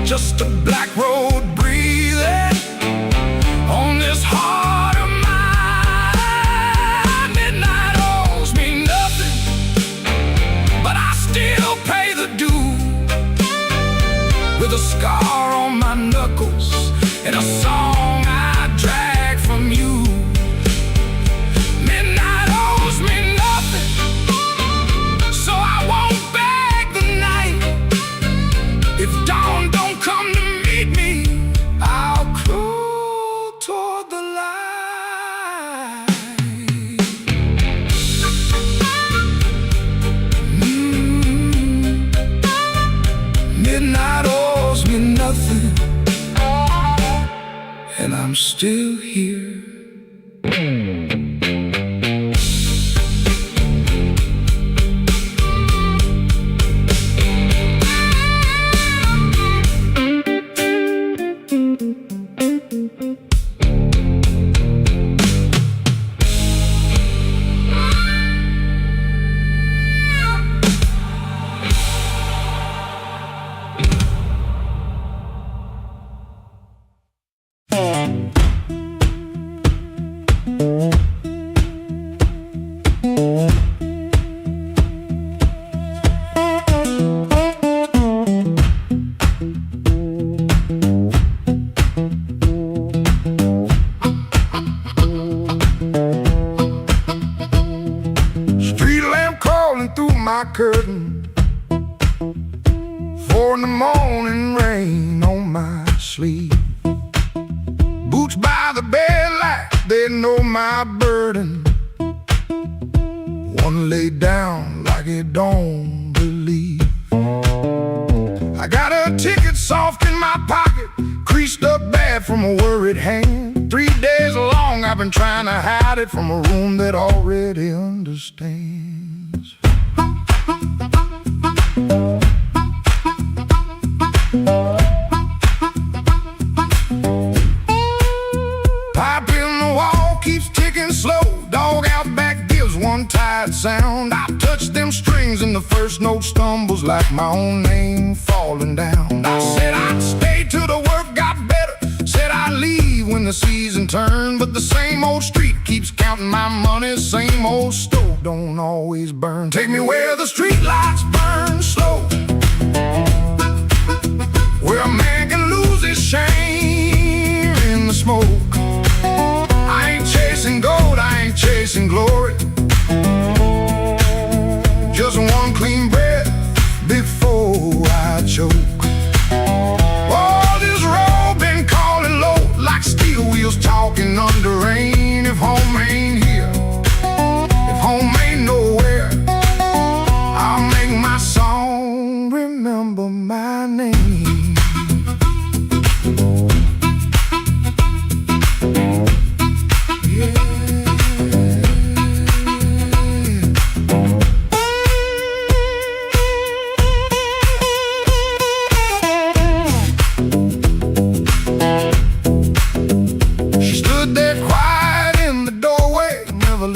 just a black road breathing on this heart of mine. Midnight owes me nothing, but I still pay the due, with a scar on my knuckles and a song I drag from you. If dawn don't come to meet me, I'll crawl toward the light. Midnight owes me nothing, and I'm still here. My curtain, 4 in the morning, rain on my sleeve. Boots by the bed like they know my burden. One laid down like it don't believe. I got a ticket soft in my pocket, creased up bad from a worried hand. 3 days long I've been trying to hide it from a room that already understands. Pipe in the wall keeps ticking slow. Dog out back gives one tired sound. I touch them strings and the first note stumbles like my own name falling down. I said I'd stay till the work got better, said I'd leave when the the season turn, but the same old street keeps counting my money. Same old stove don't always burn. Take me where the street lights burn slow, where a man can lose his shame in the smoke. I ain't chasing gold, I ain't chasing glory, just one clean breath before I choke. Oh, this road been calling low like steel wheels talking under rain. If home ain't here, if home ain't nowhere, I'll make my song remember my name.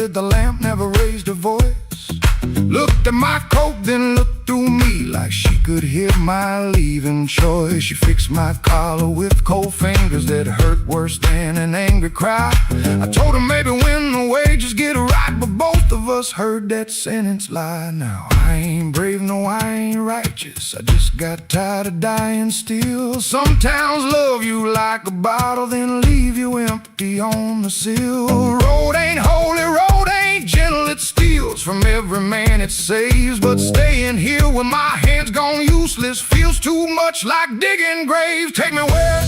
The lamp, never raised her voice, looked at my coat, then looked through me like she could hear my leaving choice. She fixed my collar with cold fingers that hurt worse than an angry cry. I told her maybe when the wages get right, but both of us heard that sentence lie. Now I ain't brave, no I ain't righteous, I just got tired of dying still. Some towns love you like a bottle, then leave you empty on the sill. Road ain't holy, road ain't gentle, it steals from every man it saves. But staying here with my hands gone useless feels too much like digging graves. Take me where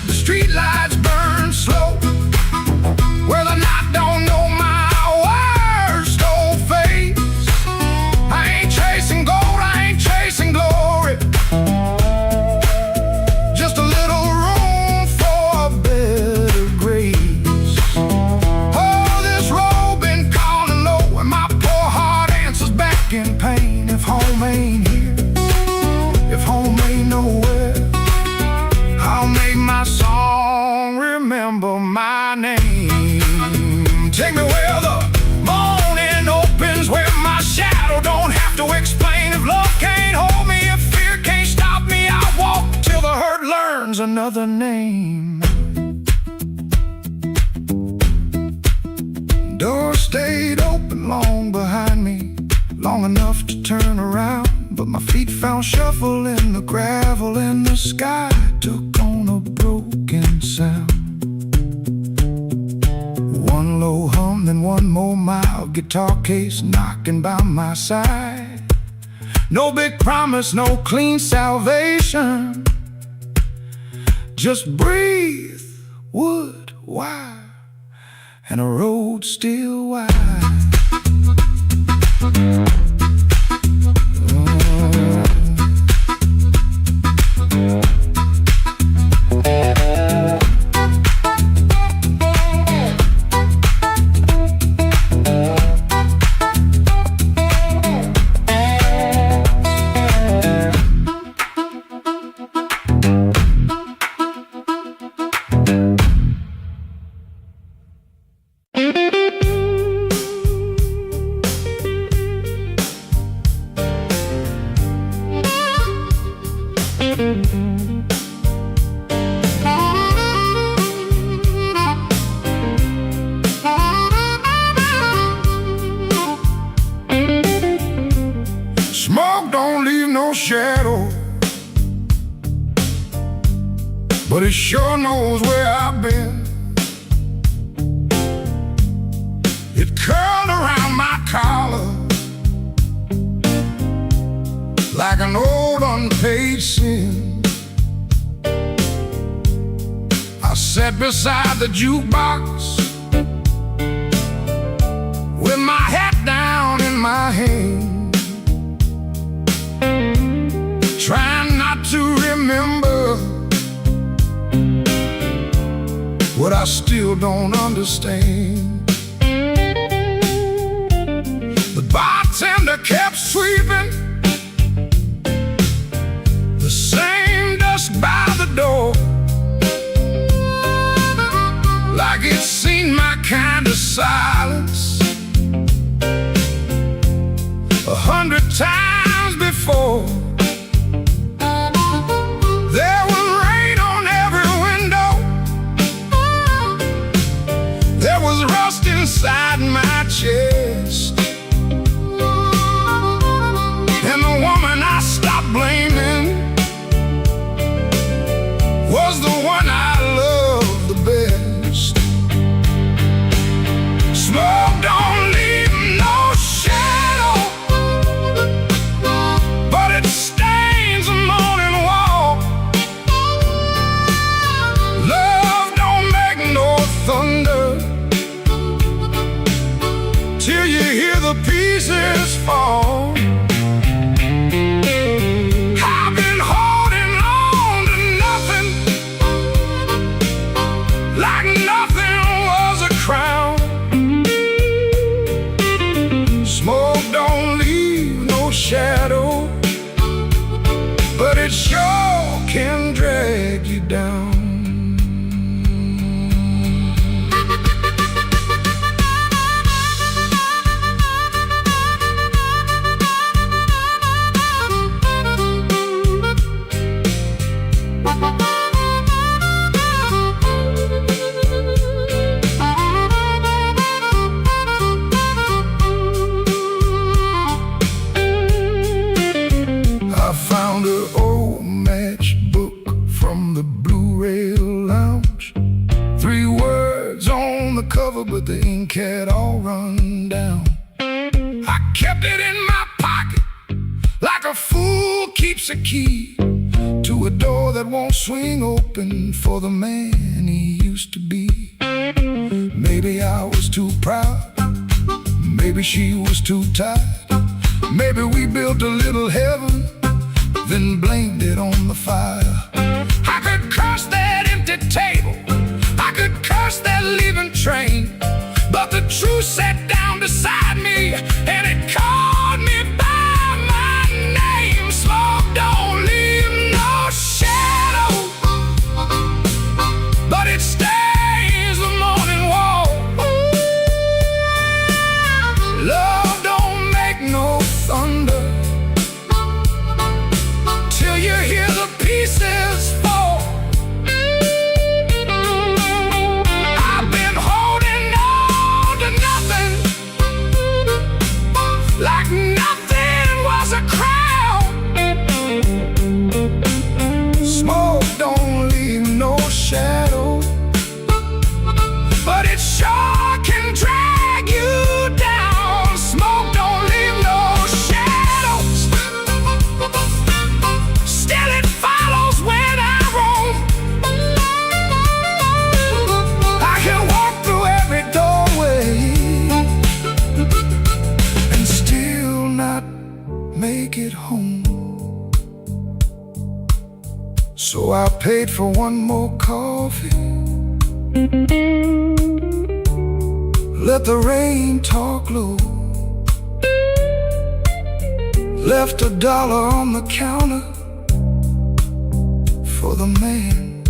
the street lights burn slow, where the night don't know my worst old face. I ain't chasing gold, I ain't chasing glory, just a little room for a better grace. Oh, this road been calling low, and my poor heart answers back in pain. If home ain't here, if home ain't nowhere, I'll make my song remember my name. Take me where the morning opens, where my shadow don't have to explain. If love can't hold me, if fear can't stop me, I'll walk till the hurt learns another name. Door stayed open long behind me, long enough to turn around, but my feet found shuffle in the gravel, and the sky took on a broken sound. One low hum, then one more mild guitar case knocking by my side. No big promise, no clean salvation, just breathe, wood, wire, and a road still wide. Smoke don't leave no shadow, but it sure knows where I've been. It curled around my collar like an old unpaid sin. I sat beside the jukebox with my hat down in my hand, trying not to remember what I still don't understand. The bartender kept sweeping the same dust by the door, like it's seen my kind of silence 100 times before. There was rain on every window, but the ink had all run down. I kept it in my pocket, like a fool keeps a key to a door that won't swing open for the man he used to be. Maybe I was too proud, maybe she was too tired. Maybe we built a little heaven, then blamed it on the fire. I could curse that empty table, I could curse that leaving train, but the truth sat down beside me and it called me by my name. Smoke don't leave no shadow, but it stays the morning wall. Love don't make no thunder till you hear the pieces fall. I've been holding on to nothing, like nothing was a crown. Smoke don't leave no shadow, but it sure can drag you down. Smoke don't leave no shadows, still it follows when I roam. I can walk through every doorway and still not make it home. So I paid for one more coffee, let the rain talk low, left $1 on the counter for the man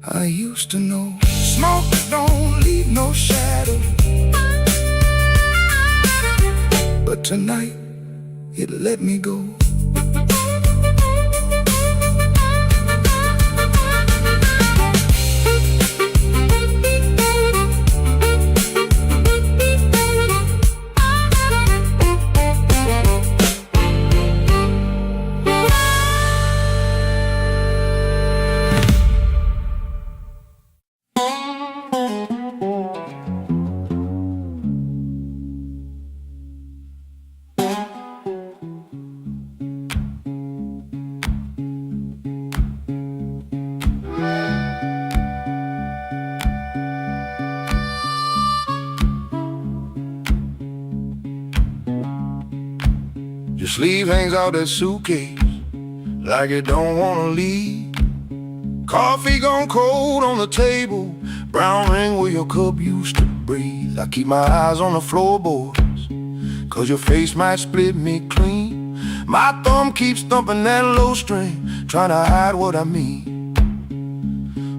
I used to know. Smoke don't leave no shadow, but tonight it let me go. Your sleeve hangs out that suitcase like it don't wanna leave. Coffee gone cold on the table, brown ring where your cup used to breathe. I keep my eyes on the floorboards, cause your face might split me clean. My thumb keeps thumping that low string, trying to hide what I mean.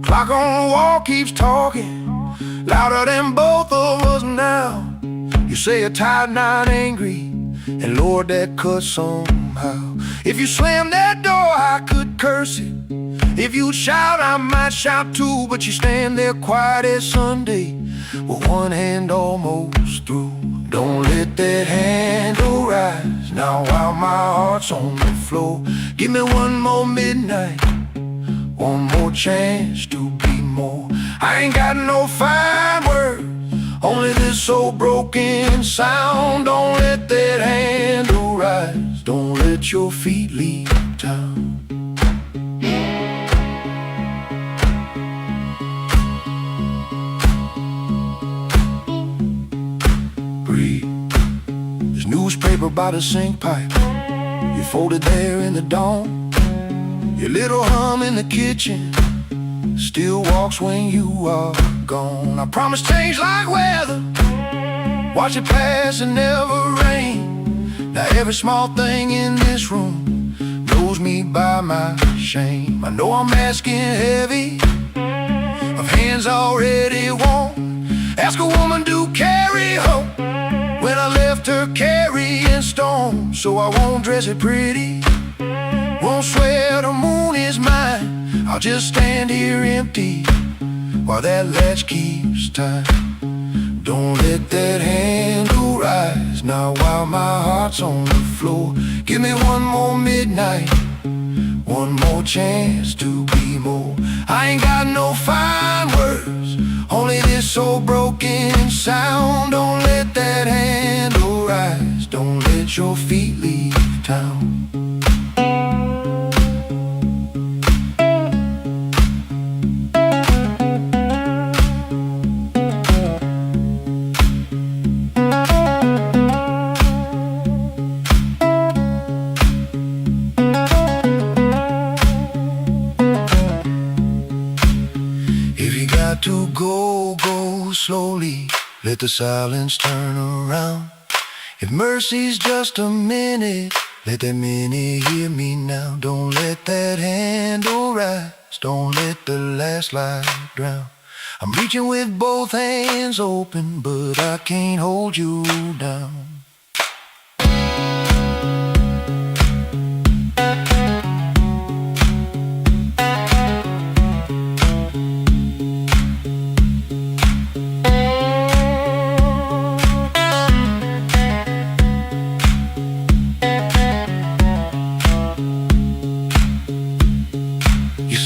Clock on the wall keeps talking, louder than both of us now. You say you're tired, not angry, and Lord, that cuts somehow. If you slam that door, I could curse it. If you'd shout, I might shout too. But you stand there quiet as Sunday, with one hand almost through. Don't let that handle rise now while my heart's on the floor. Give me one more midnight, one more chance to be more. I ain't got no fine words, only this old broken sound. Don't let that handle rise, don't let your feet leave town. Breathe. There's newspaper by the sink pipe, you folded there in the dawn. Your little hum in the kitchen still walks when you are gone. I promise change like weather, watch it pass and never rain. Now every small thing in this room knows me by my shame. I know I'm asking heavy of hands already warm. Ask a woman to carry her when I left her carrying storm. So I won't dress it pretty, won't swear the moon is mine. I'll just stand here empty while that latch keeps time. Don't let that handle rise now while my heart's on the floor. Give me one more midnight, one more chance to be more. I ain't got no fine words, only this so broken sound. Don't let that handle rise. Don't let your feet leave town. To go, go slowly. Let the silence turn around. If mercy's just a minute, let that minute hear me now. Don't let that handle rise. Don't let the last light drown. I'm reaching with both hands open, but I can't hold you down.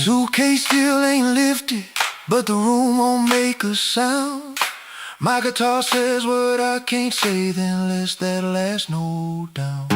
Suitcase still ain't lifted, but the room won't make a sound. My guitar says what I can't say, then let's that last note down.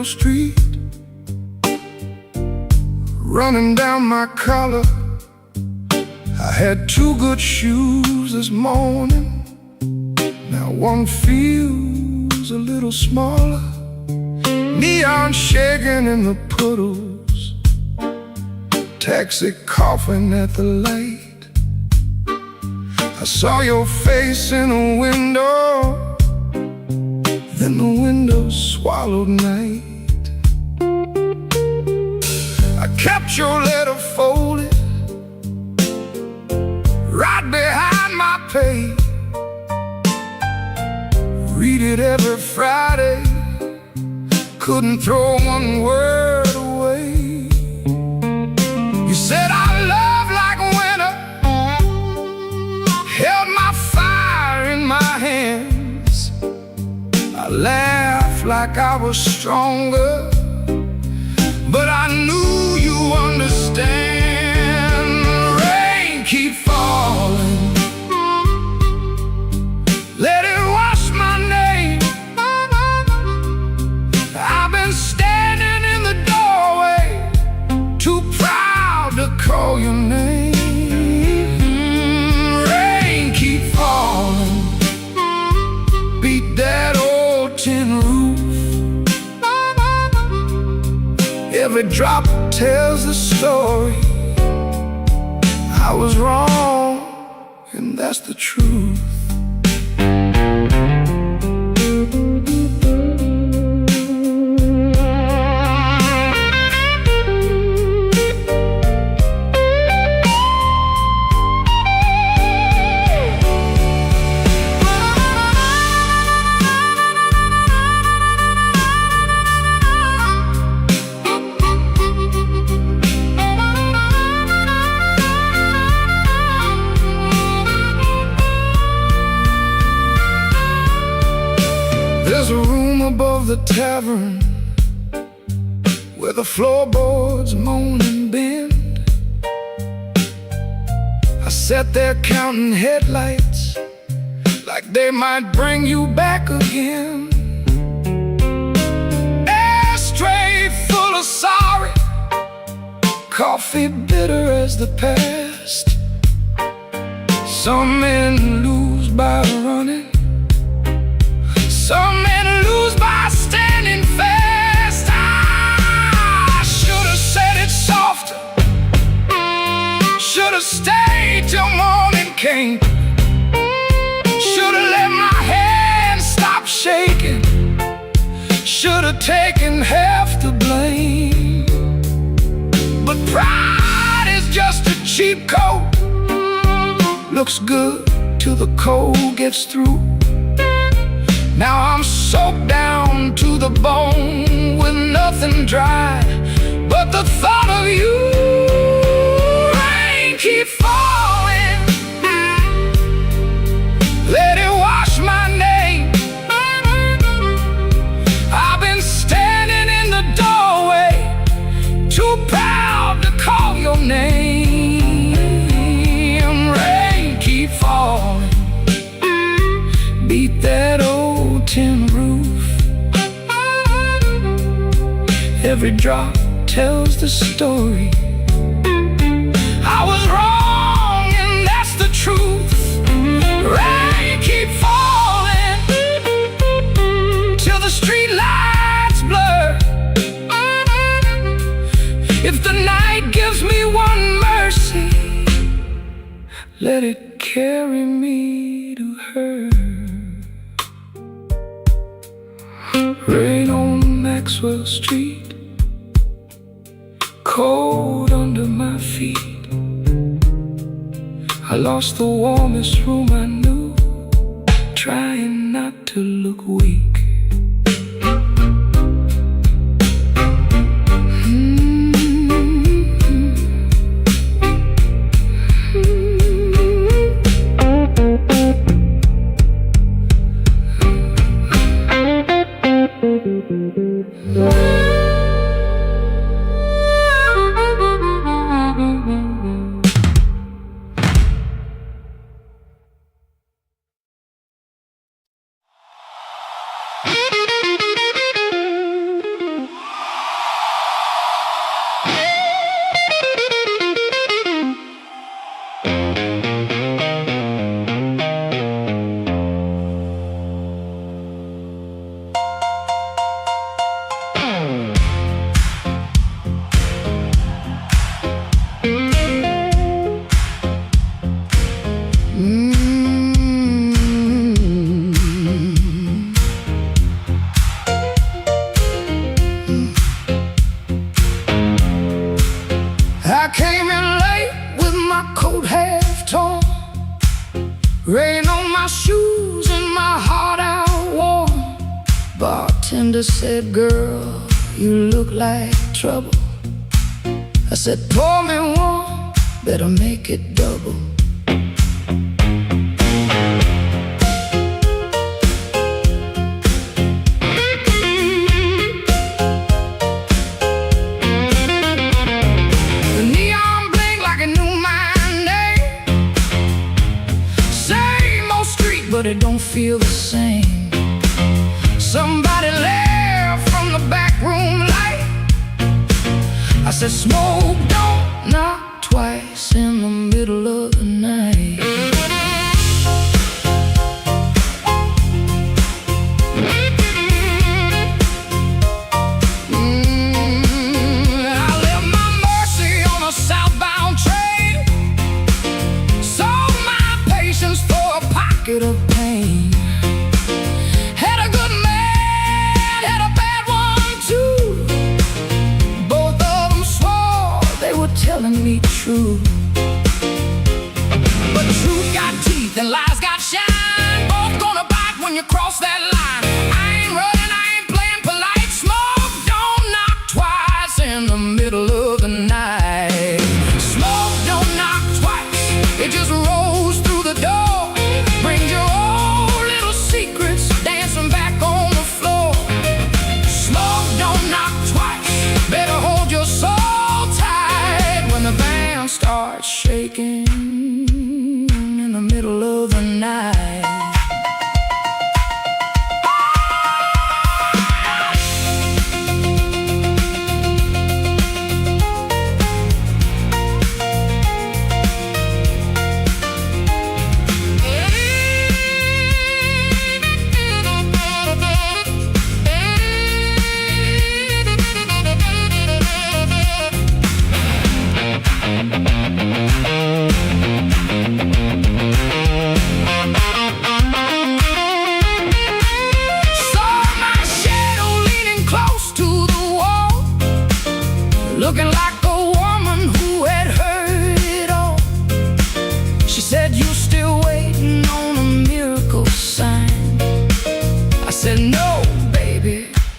Street, running down my collar. I had two good shoes this morning. Now one feels a little smaller. Neon shaking in the puddles, taxi coughing at the light. I saw your face in a window, then the window swallowed night. I kept your letter folded right behind my page. Read it every Friday, couldn't throw one word away. You said our love like winter held my fire in my hands. I laughed like I was stronger, but I knew you understand. Rain keep falling, let it wash my name. I've been standing in the doorway, too proud to call your name. Rain keep falling, beat that old tin roof. Every drop tells the story. I was wrong, and that's the truth. There's a room above the tavern where the floorboards moan and bend. I sat there counting headlights like they might bring you back again. Ashtray full of sorry, coffee bitter as the past. Some men lose by running, some men lose by standing fast. I should have said it softer, should have stayed till morning came, should have let my hands stop shaking, should have taken half the blame. But pride is just a cheap coat, looks good till the cold gets through. Now I'm soaked down to the bone with nothing dry but the thought of you. Rain keep falling, let it wash my name. I've been standing in the doorway, too proud to call your name. Rain keep falling, beat that old tin roof. Every drop tells the story. I was wrong and that's the truth. Rain keep falling till the street lights blur. If the night gives me one mercy, let it carry me to her. Rain on Maxwell Street, cold under my feet. I lost the warmest room I knew, trying not to look weak. I came in late with my coat half torn, rain on my shoes and my heart out warm. Bartender said, girl, you look like trouble. I said, pour me one, better make it double. But it don't feel the same. Somebody left from the back room light. I said, smoke, don't knock twice in the middle of the night. I left my Mercy on a southbound train, sold my patience for a pocket of pain. Had a good man, had a bad one too. Both of them swore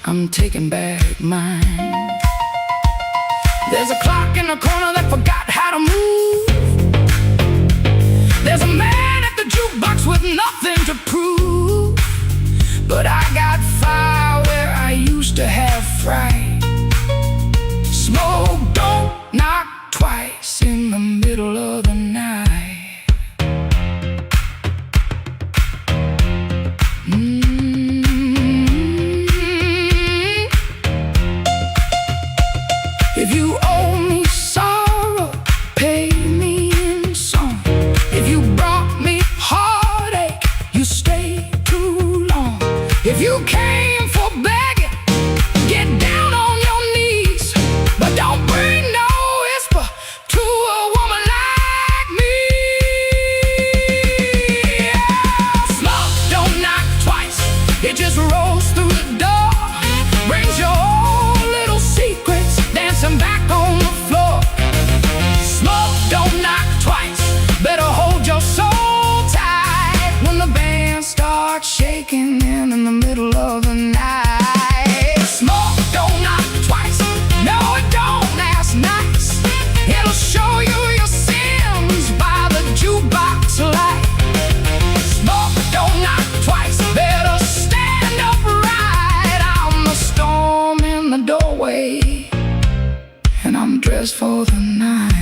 I'm taking back mine. There's a clock in the corner that forgot how to move. There's a man at the jukebox with nothing to prove. But I got fire where I used to have fright. Smoke don't knock twice in the middle of the night. If you owe me sorrow, pay me in song. If you brought me heartache, you stayed too long. If you came for begging, get down on your knees. But don't bring no whisper to a woman like me. Smoke don't knock twice, it just rolls through the door. Brings your old little secrets dancing back on the floor. Smoke don't knock twice, better hold your soul tight when the band starts shaking in the middle of the night. Smoke don't knock twice, no it don't last nice. It'll show you your sins by the jukebox light. Smoke don't knock twice, better stand upright. I'm the storm in the doorway, and I'm dressed for the night.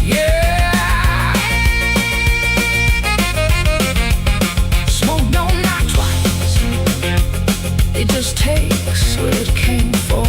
Yeah. Smoke don't knock twice, it just takes what it came for.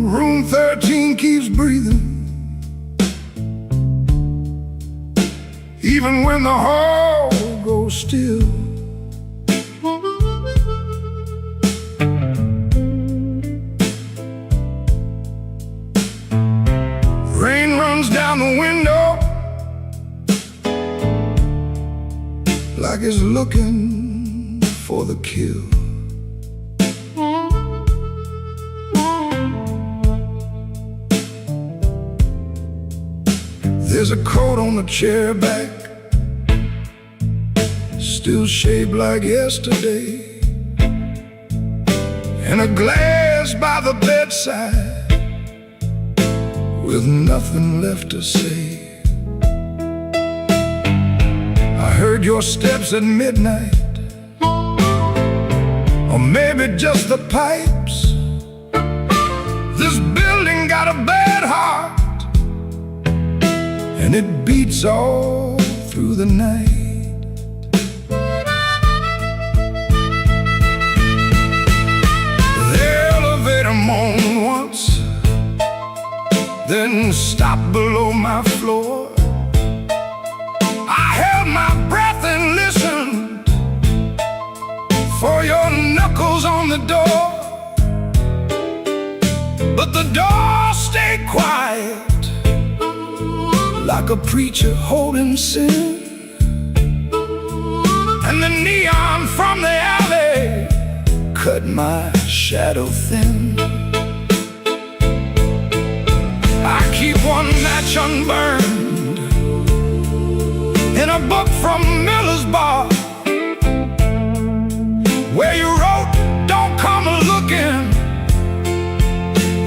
Room 13 keeps breathing, even when the hall goes still. Rain runs down the window like it's looking for the kill. There's a coat on the chair back, still shaped like yesterday, and a glass by the bedside with nothing left to say. I heard your steps at midnight, or maybe just the pipes. This building got a bad heart, and it beats all through the night. The elevator moaned once, then stopped below my floor. I held my breath and listened for your knuckles on the door. But the door stayed quiet, like a preacher holding sin. And the neon from the alley cut my shadow thin. I keep one match unburned in a book from Miller's Bar, where you wrote, "Don't come looking,"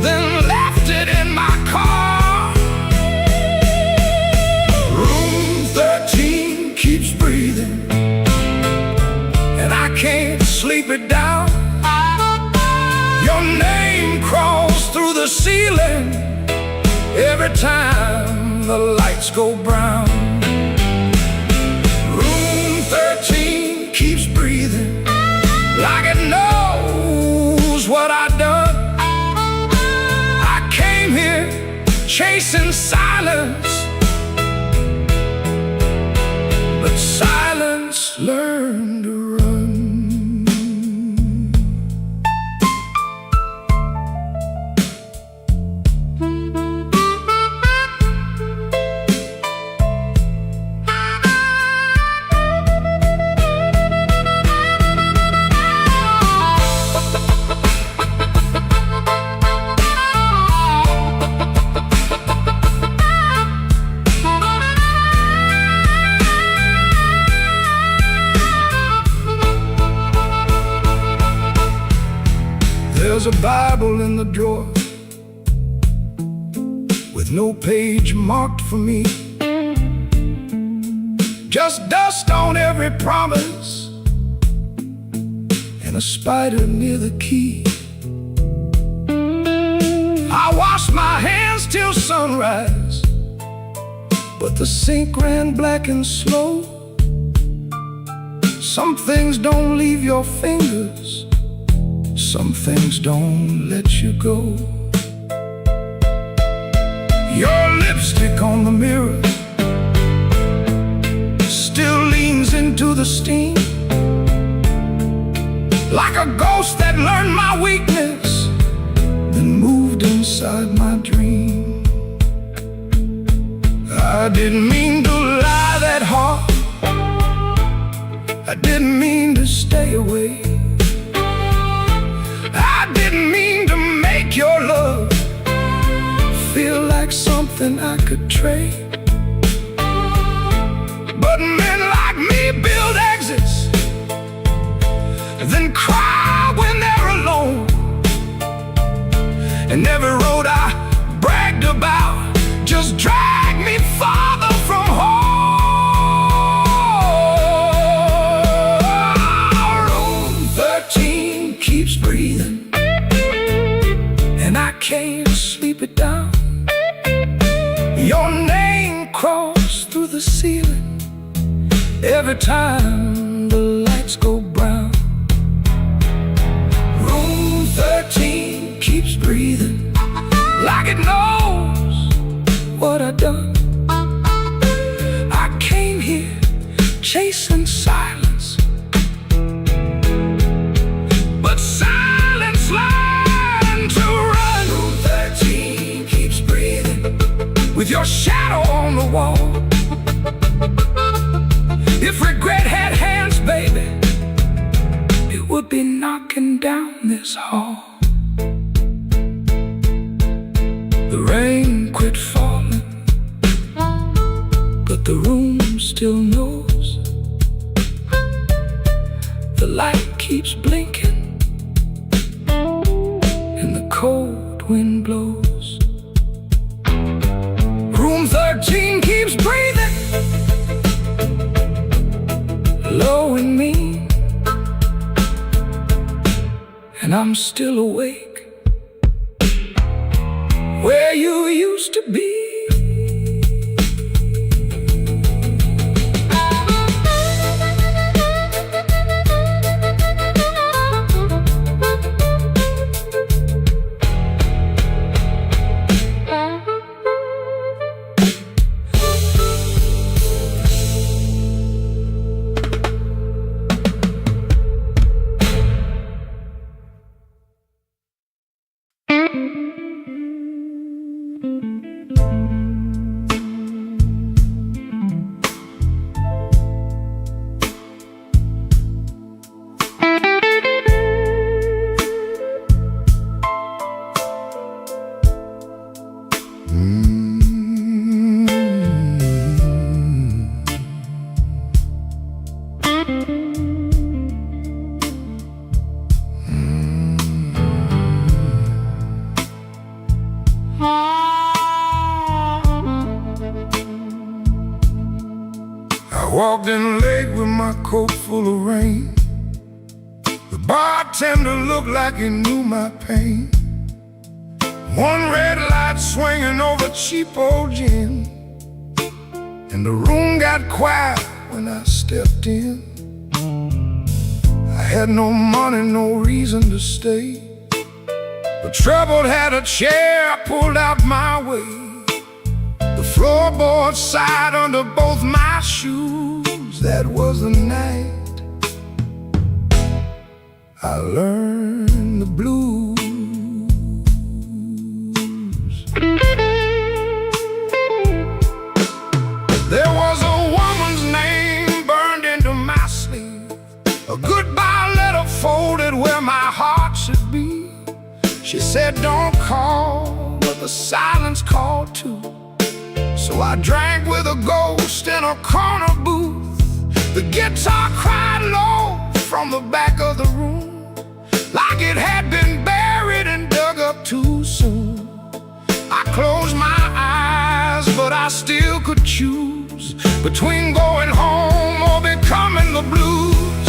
then left it in my car. Room 13 keeps breathing, and I can't sleep it down. Your name crawls through the ceiling every time the lights go brown. Room 13 keeps breathing like it knows chasing silence, but silence learned to run. There's a Bible in the drawer with no page marked for me, just dust on every promise and a spider near the key. I washed my hands till sunrise, but the sink ran black and slow. Some things don't leave your fingers, some things don't let you go. Your lipstick on the mirror still leans into the steam, like a ghost that learned my weakness, then moved inside my dream. I didn't mean to lie that hard, I didn't mean to stay away, I didn't mean to make your love feel like something I could trade. But men like me build exits, then cry when they're alone. And every road I bragged about just dragged me farther from home. Room 13 keeps breathing, and I can't sleep it down. Your name crawls through the ceiling every time the lights go brown. Room 13 keeps breathing, like it knows what I've done. I came here chasing silence, but silence learned to run. Room 13 keeps breathing, with your shadow on the wall. If regret had hands, baby, it would be knocking down this hall. The rain quit falling, but the room still knows. The light keeps blinking, and the cold wind blows. Room 13 keeps breathing, low and mean, and I'm still awake where you used to be. I walked in late with my coat full of rain. The bartender looked like he knew my pain. One red light swinging over cheap old gin, and the room got quiet when I stepped in. I had no money, no reason to stay. The troubled had a chair pulled out my way. floorboard side under both my shoes. That was the night I learned the blues. There was a woman's name burned into my sleeve, a goodbye letter folded where my heart should be. She said, don't call, but the silence called too. So I drank with a ghost in a corner booth. The guitar cried low from the back of the room, like it had been buried and dug up too soon. I closed my eyes, but I still could choose between going home or becoming the blues.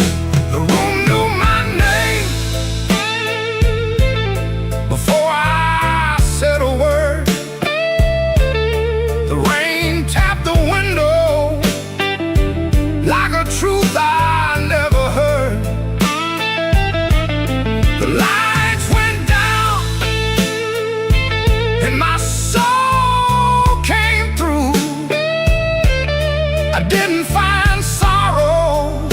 The room knew my name before I said a word. The rain tapped the window like a truth I never heard. The lights went down and my soul came through. I didn't find sorrow,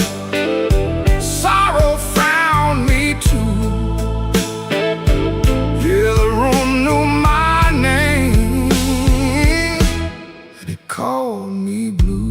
sorrow found me too. Yeah, the room knew my name, and it called me blues.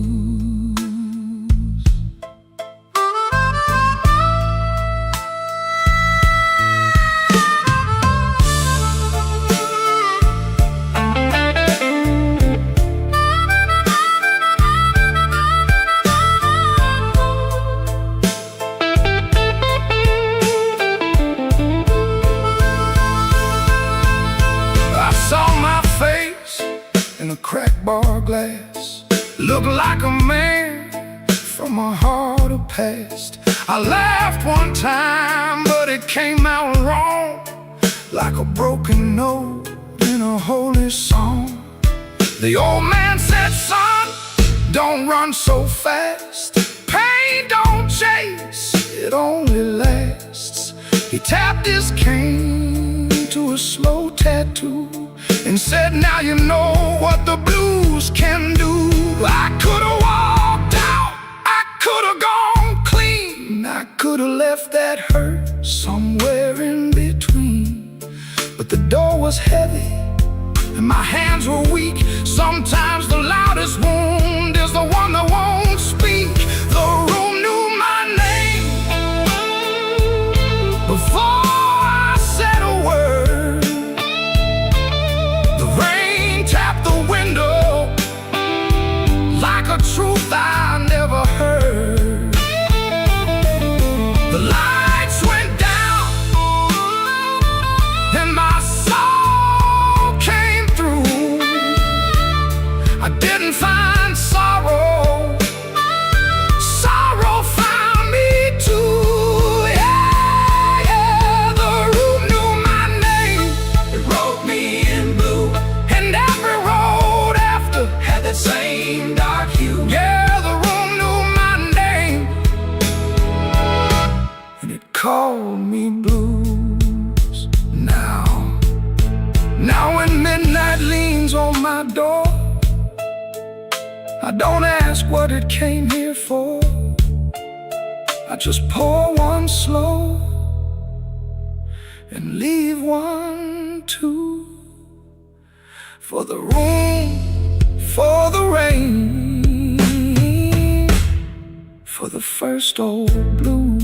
I saw my face in a cracked bar glass, looked like a man from a harder past. I laughed one time, but it came out wrong, like a broken note in a holy song. The old man said, son, don't run so fast. Pain don't chase, it only lasts. He tapped his cane to a slow tattoo and said, now you know what the blues can do. I could've walked out, I could've gone clean, I could've left that hurt somewhere in between. But the door was heavy and my hands were weak. Sometimes the loudest wound is the one that won't speak. The room knew my name before I said a word. The rain tapped the window like a truth I never heard. The lights went down and my soul came through. I didn't find sorrow, sorrow found me too. Yeah, yeah, the room knew my name, it wrote me in blue, and every road after had that same dark hue. Yeah, the room knew my name, and it called me blues. Now when midnight leans on my door, I don't ask what it came here for. I just pour one slow and leave one too. For the room, for the rain, for the first old blues.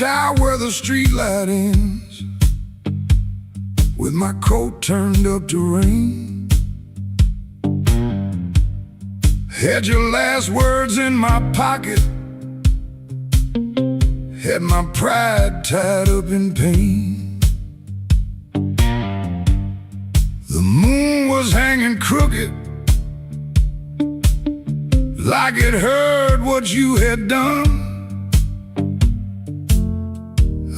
walked out where the streetlight ends, with my coat turned up to rain. Had your last words in my pocket, had my pride tied up in pain. The moon was hanging crooked, like it heard what you had done.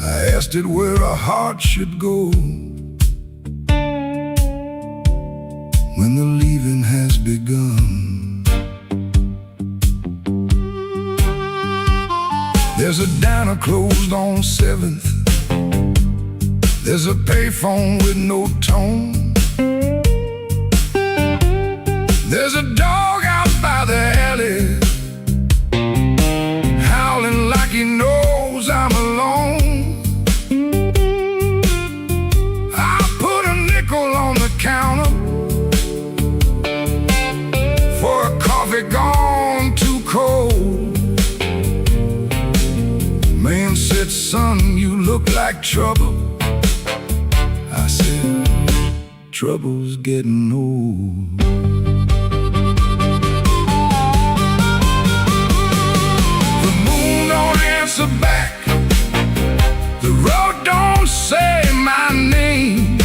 I asked it where a heart should go when the leaving has begun. There's a diner closed on 7th. There's a payphone with no tone. There's a dog out by the alley, howling like he knows I'm alone. I put a nickel on the counter for a coffee gone too cold. Man said, son, you look like trouble. I said, trouble's getting old. Answer back. The road don't say my name.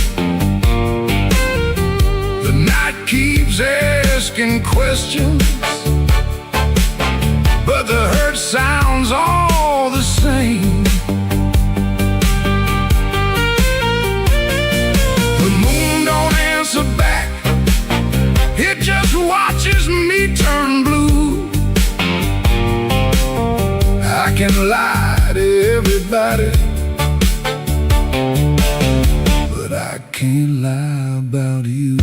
The night keeps asking questions, but the hurt sounds all the same. The moon don't answer back. It just watches me turn blue. I can lie to everybody, but I can't lie about you.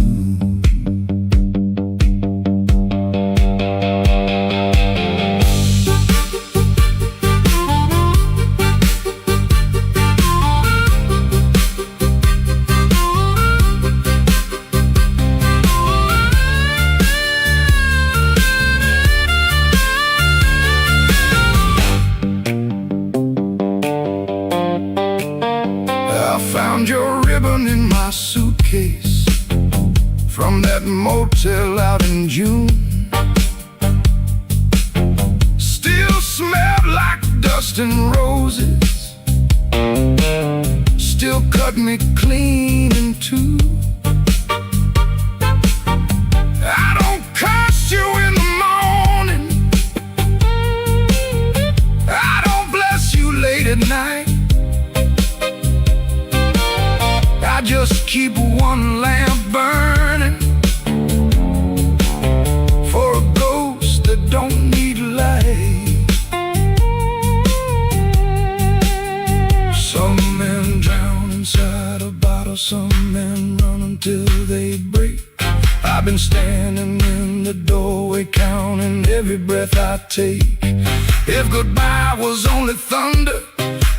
Found your ribbon in my suitcase from that motel out in June. Still smelled like dust and roses, still cut me clean in two. I don't curse you in the morning, I don't bless you late at night. I just keep one lamp burning for a ghost that don't need light. Some men drown inside a bottle, some men run until they break. I've been standing in the doorway counting every breath I take. If goodbye was only thunder,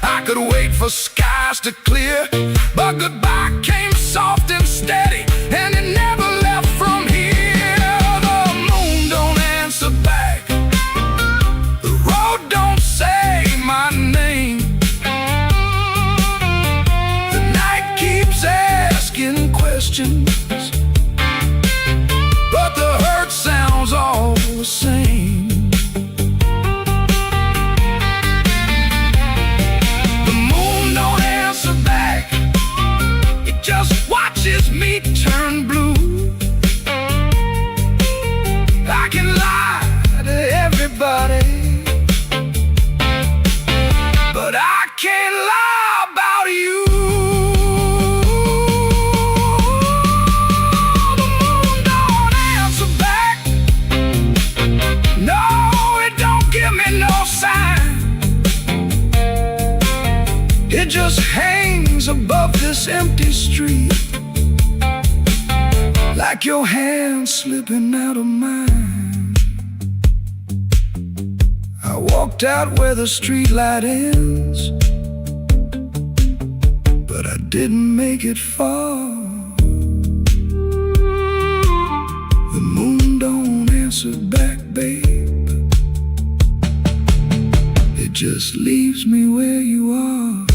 I could wait for skies to clear, but goodbye came soft and steady, and it never left from here. The moon don't answer back, the road don't say my name. The night keeps asking questions, but the hurt sounds all the same. Just watches me turn blue. I can lie to everybody, but I can't lie about you. The moon don't answer back. No, it don't give me no sign. It just hangs above this empty street, like your hand slipping out of mine. I walked out where the streetlight ends, but I didn't make it far. The moon don't answer back, babe. It just leaves me where you are.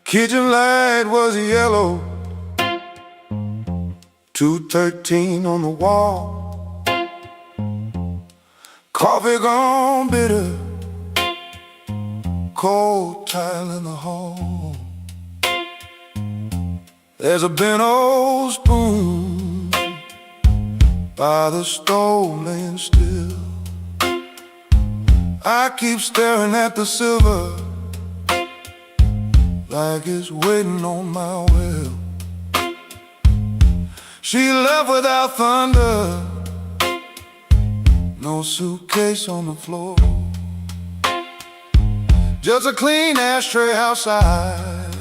Kitchen light was yellow, 213 on the wall. Coffee gone bitter, cold tile in the hall. There's a bent old spoon by the stove laying still. I keep staring at the silver like it's waiting on my will. She left without thunder, no suitcase on the floor, just a clean ashtray outside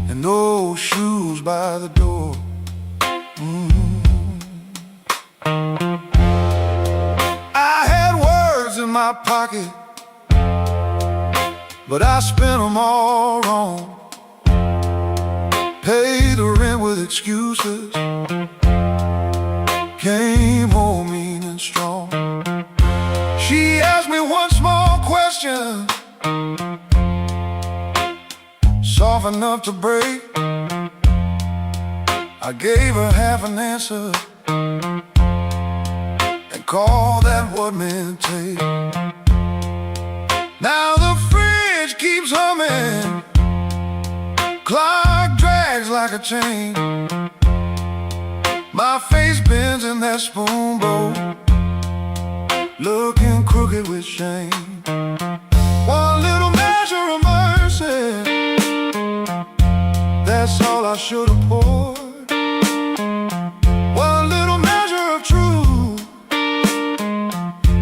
and no shoes by the door. I had words in my pocket, but I spent them all wrong. Paid the rent with excuses, came home mean and strong. She asked me one small question, soft enough to break. I gave her half an answer and called that what men take. Now the fridge keeps humming, clock drags like a chain. My face bends in that spoon bowl, looking crooked with shame. One little measure of mercy, that's all I should have poured. One little measure of truth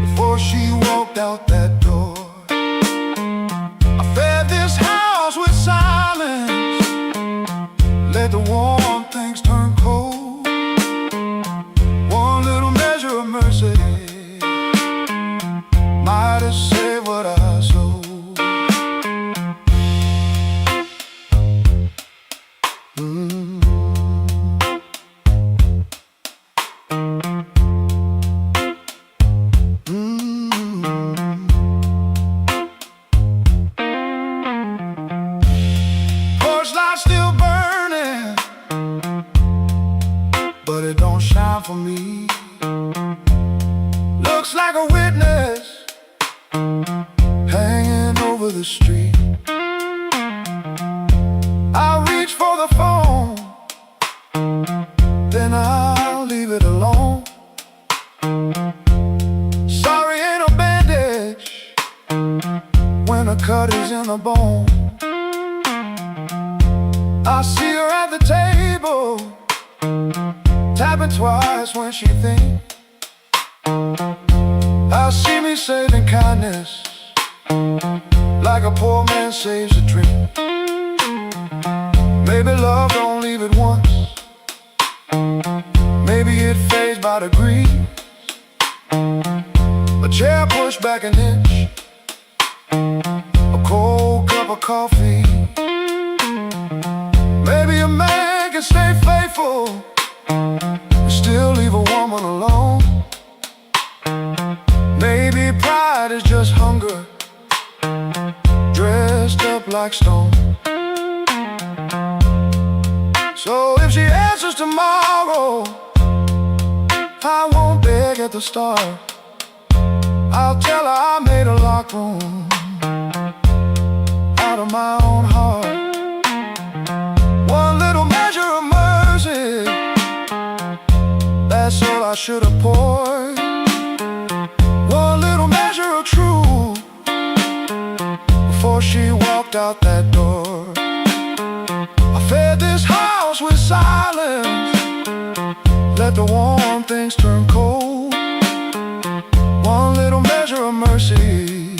before she walked out that door. I fed this house with silence, let the warm things turn cold. One little measure of mercy might have saved what I sold. Porch light still burning, but it don't shine for me. Looks like a witness hanging over the street. I reach for the phone, then I'll leave it alone. Sorry ain't a bandage when a cut is in the bone. I see her at the table, tapping twice when she thinks. I see me saving kindness like a poor man saves a drink. Maybe love don't leave it once, maybe it fades by degrees. A chair pushed back an inch, a cold cup of coffee. Maybe a man can stay faithful and still leave a woman alone. Maybe pride is just hunger dressed up like stone. So if she answers tomorrow, I won't beg at the start. I'll tell her I made a locked room out of my own heart. One little measure of mercy, that's all I should have poured. One little measure of truth before she walked out that door. I this house with silence. Let the warm things turn cold. One little measure of mercy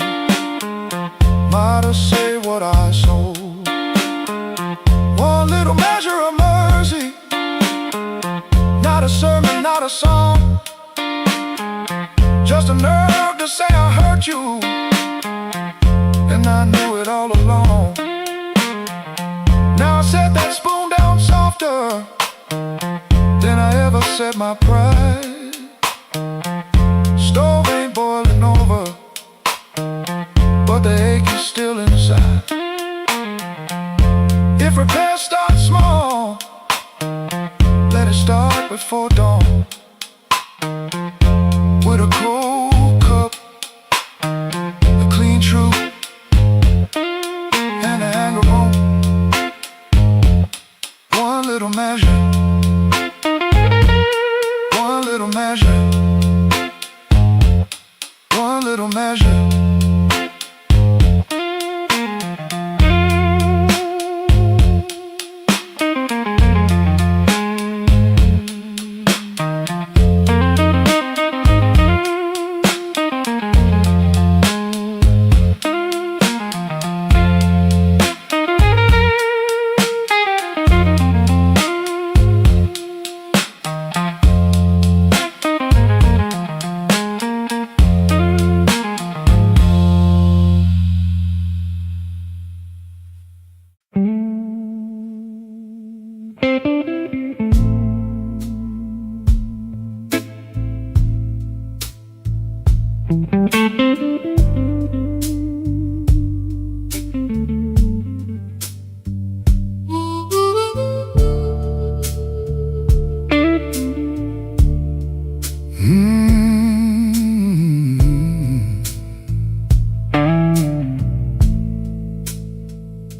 might have saved what I sold. One little measure of mercy, not a sermon, not a song, just a nerve to say I hurt you, and I knew it all along. Now I set that spoon down softer than I ever set my pride. Stove ain't boiling over, but the ache is still inside. If repairs start small, let it start before dawn. With a cold cup, a clean truth, and an anger bone. One little measure, one little measure, one little measure.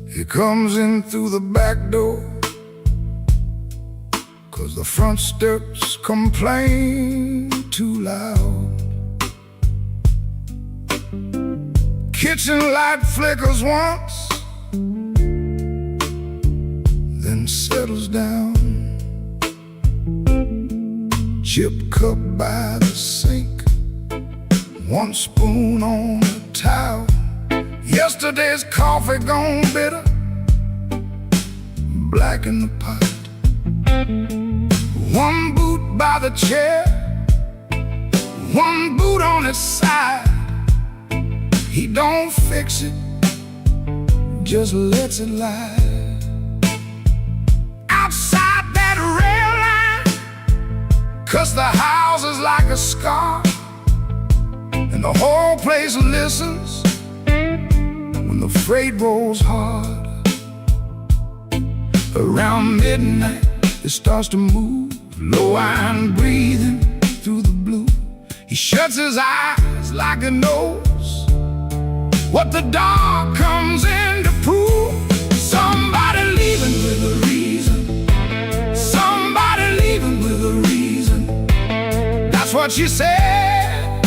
He comes in through the back door, 'cause the front steps complain too loud. Kitchen light flickers once, then settles down. Chip cup by the sink, one spoon on the towel. Yesterday's coffee gone bitter, black in the pot. One boot by the chair, one boot on its side. He don't fix it, just lets it lie. Outside that rail line, 'cause the house is like a scar, and the whole place listens when the freight rolls hard. Around midnight it starts to move, low iron breathing through the blue. He shuts his eyes like he knows what the dark comes in to prove. Somebody leaving with a reason, somebody leaving with a reason. That's what she said,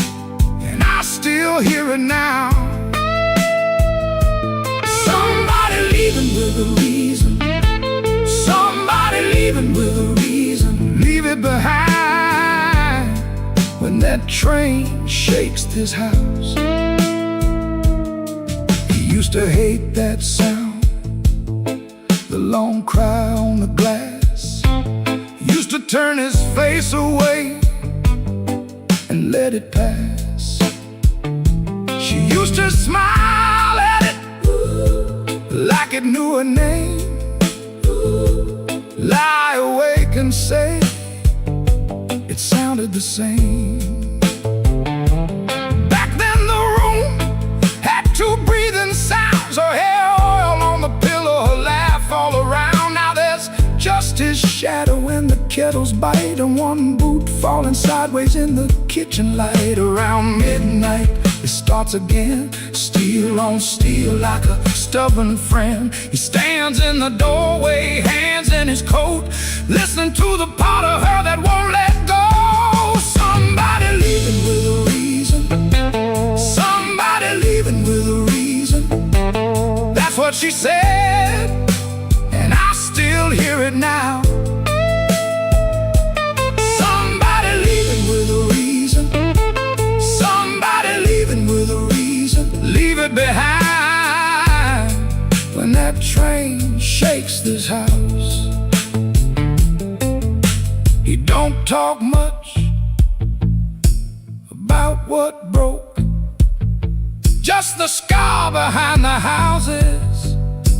and I still hear it now. Somebody leaving with a reason, somebody leaving with a reason. Leave it behind when that train shakes this house. He used to hate that sound, the long cry on the glass. Used to turn his face away and let it pass. She used to smile at it like it knew her name. Lie awake and say it sounded the same. Back then the room had two breathing sounds, her hair oil on the pillow, her laugh all around. Now there's just his shadow when the kettles bite, and one boot falling sideways in the kitchen light. Around midnight it starts again, steel on steel like a stubborn friend. He stands in the doorway, hands in his coat, listening to the part of her that won't let go. Somebody leaving with a reason, somebody leaving with a reason. That's what she said, and I still still hear it now. Somebody leaving with a reason. Somebody leaving with a reason. Leave it behind when that train shakes this house. He don't talk much about what broke, just the scar behind the houses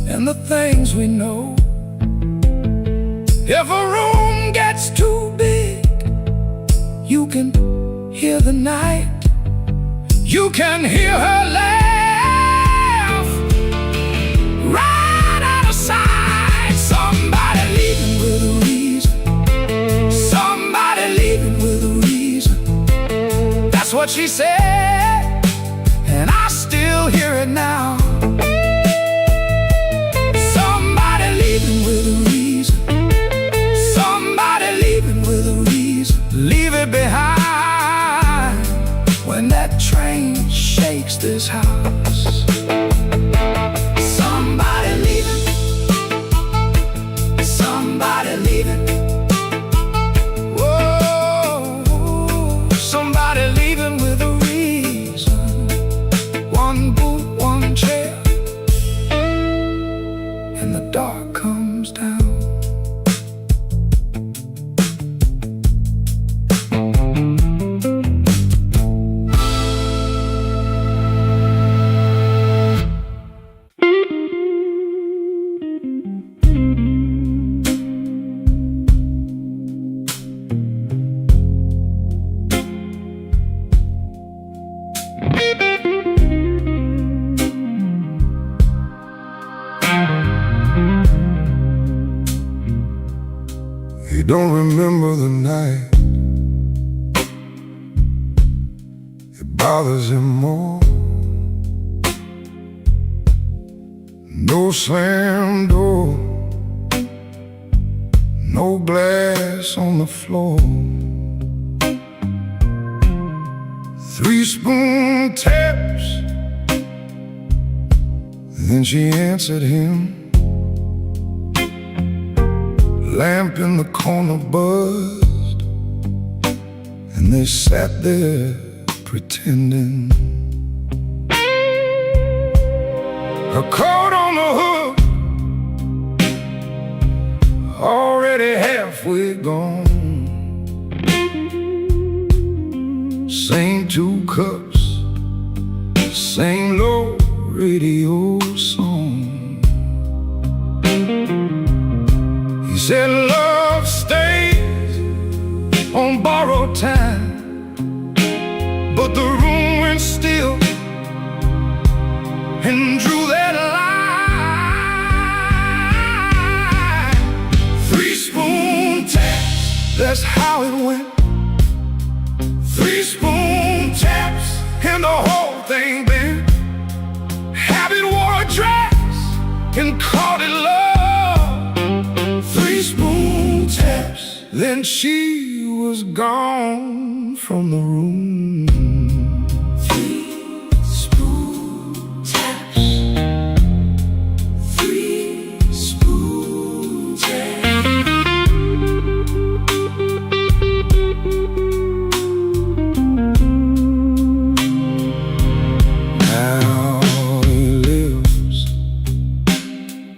and the things we know. If a room gets too big, you can hear the night. You can hear her laugh right out of sight. Somebody leaving with a reason. Somebody leaving with a reason. That's what she said, and I still hear it now. Somebody leaving with a reason. Somebody leaving with a reason. Leave it behind when that train shakes this house. Somebody leaving. Somebody leaving. Whoa, somebody leaving with a reason. One boot, one chair, and the dark comes down. He don't remember the night. It bothers him more. No slam door, no glass on the floor. 3-spoon taps. Then she answered him. Lamp in the corner buzzed, and they sat there pretending. Her coat on the hook, already halfway gone. Same 2 cups, same low radio song. He said love stays on borrowed time, but the room went still and drew that line. 3-spoon taps, that's how it went. 3-spoon taps, and the whole thing bent. Habit wore a dress and called it love. 3-spoon taps, then she was gone from the room. 3-spoon taps. 3-spoon taps. Now he lives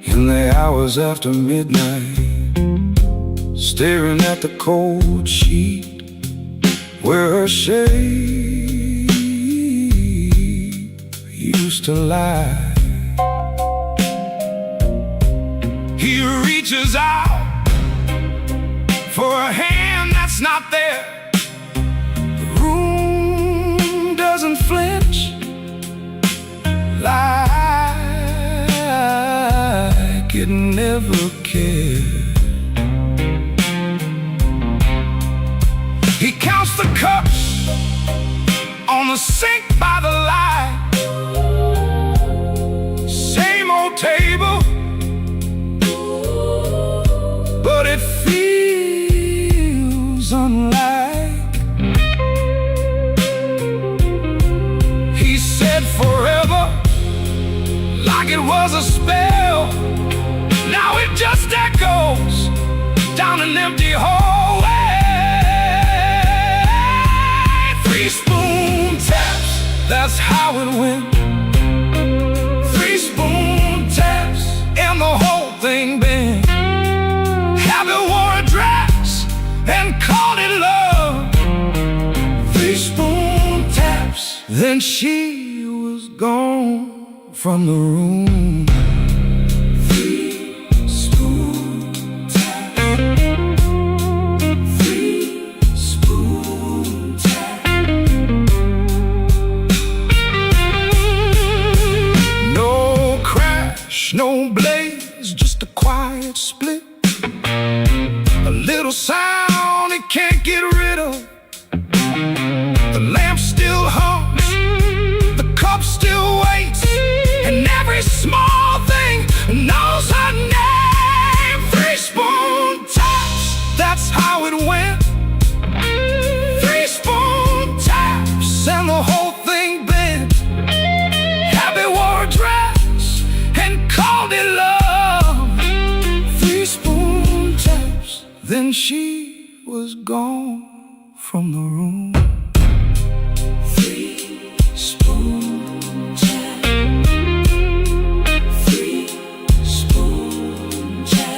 in the hours after midnight, staring at the cold sheet where her shape used to lie. He reaches out for a hand that's not there. The room doesn't flinch like it never cared. He counts the cups on the sink by the light. Same old table, but it feels unlike. He said forever, like it was a spell. Now it just echoes down an empty hallway. 3 spoon taps, that's how it went. 3 spoon taps, and the whole thing bent. Happy wore a dress and called it love. 3 spoon taps, then she was gone from the room. 3 spoon taps. 3 spoon taps. No crash, no blaze, just a quiet split. A little sound it can't get rid of. The lamp still hums, the cup still waits, and every small thing knows her name. 3 spoon taps, that's how it went. 3 spoon taps, and the whole thing bent. Happy wore a dress and called it love. 3 spoon taps, then she was gone from the room. 3 spoon taps. 3 spoon taps.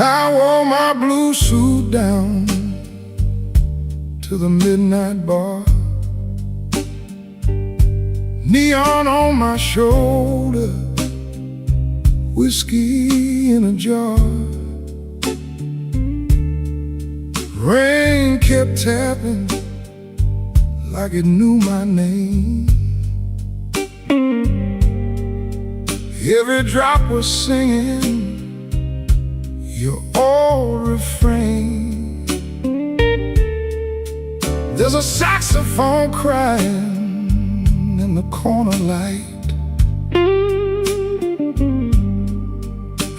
I wore my blue suit down to the midnight bar. Neon on my shoulder, whiskey in a jar. Rain kept tapping like it knew my name. Every drop was singing your old refrain. There's a saxophone crying in the corner light,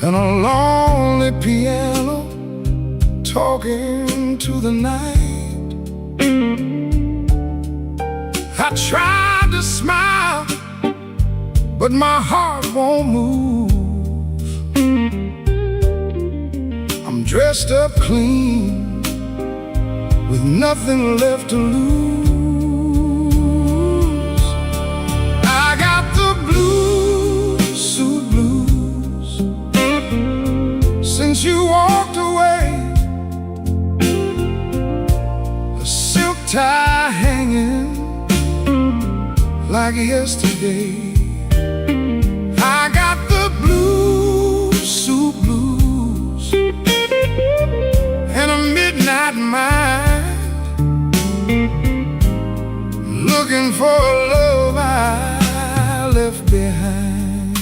and a lonely piano talking to the night. I tried to smile, but my heart won't move. I'm dressed up clean, with nothing left to lose. I got the blues, suit blues, since you walked away. A silk tie hanging like yesterday. I got the blues, suit blues, and a midnight mind, looking for a love I left behind.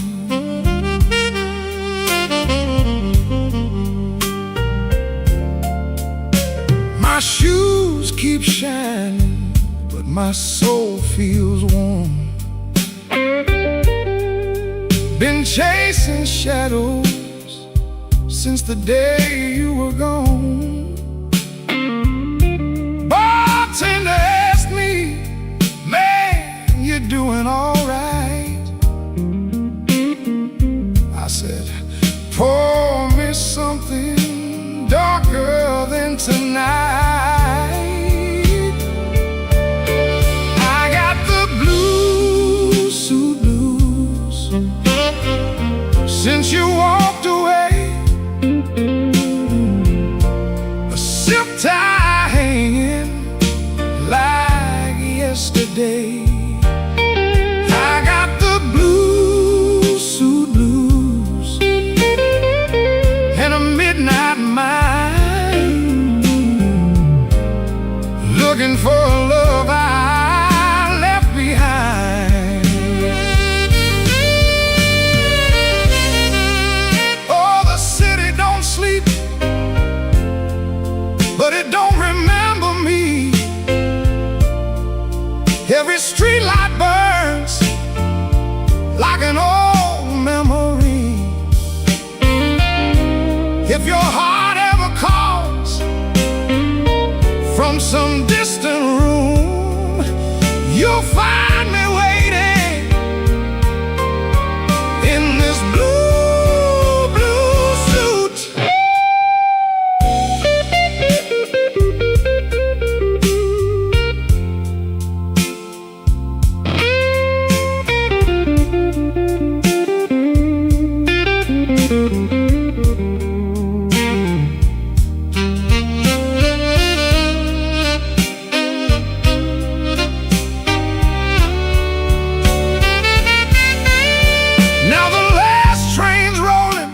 My shoes keep shining, but my soul feels warm. Been chasing shadows since the day you were gone. Bartender asked me, man, you doing all right? I said, pour me something darker than tonight. I got the blues, yesterday. I got the blue suit blues and a midnight mind, looking for a love I left behind. Oh, the city don't sleep, but it don't remember me. Every street light burns like an old memory. If your heart ever calls from some distant room, you'll find me waiting in this blue, blue suit. Now the last train's rolling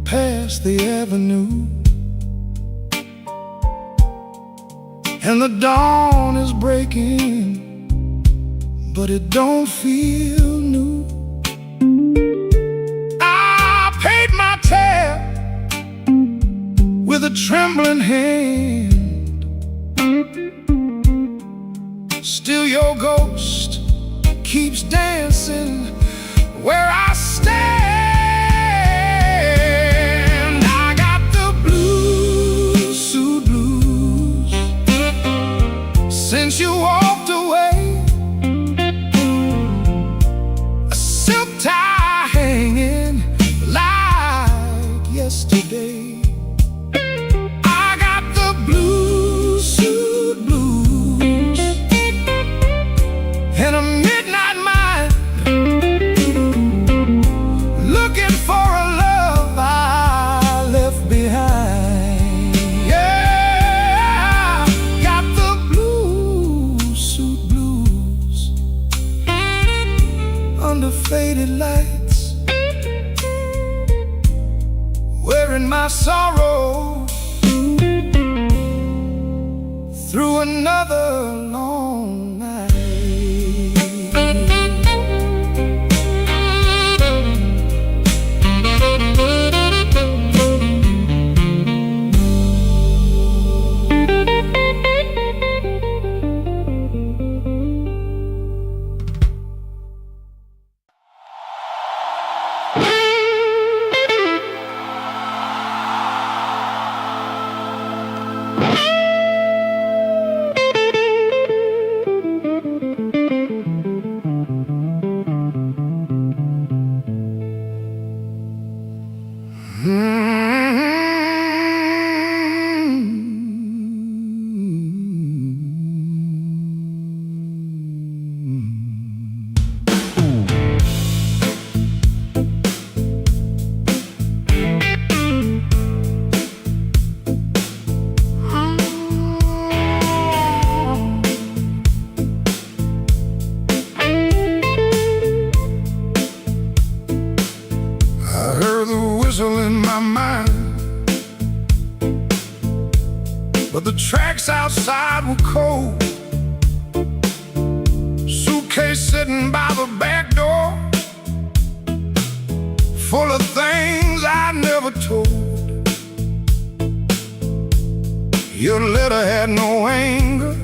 past the avenue, and the dawn is breaking, but it don't feel new. I paid my tab with a trembling hand. Still your ghost keeps dancing where I stand. I got the blue suit blues since you walked away. A silk tie hanging like yesterday. I got the blue suit blues and a midnight mind, looking for a love I left behind. Yeah, got the blue suit blues under faded lights, wearing my sorrow through another long night. In my mind, but the tracks outside were cold. Suitcase sitting by the back door, full of things I never told. Your letter had no anger,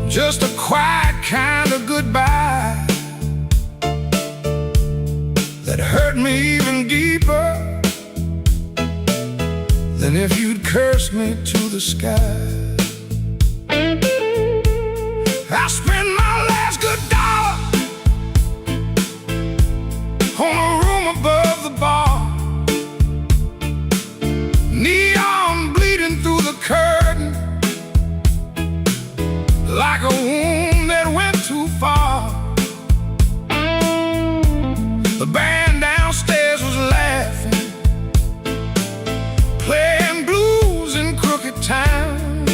just a quiet kind of goodbye that hurt me even deeper than if you'd cursed me to the sky. I spent my last good dollar on a room above the bar, neon bleeding through the curtain like a wound that went too far. The band downstairs was laughing, playing blues in crooked time.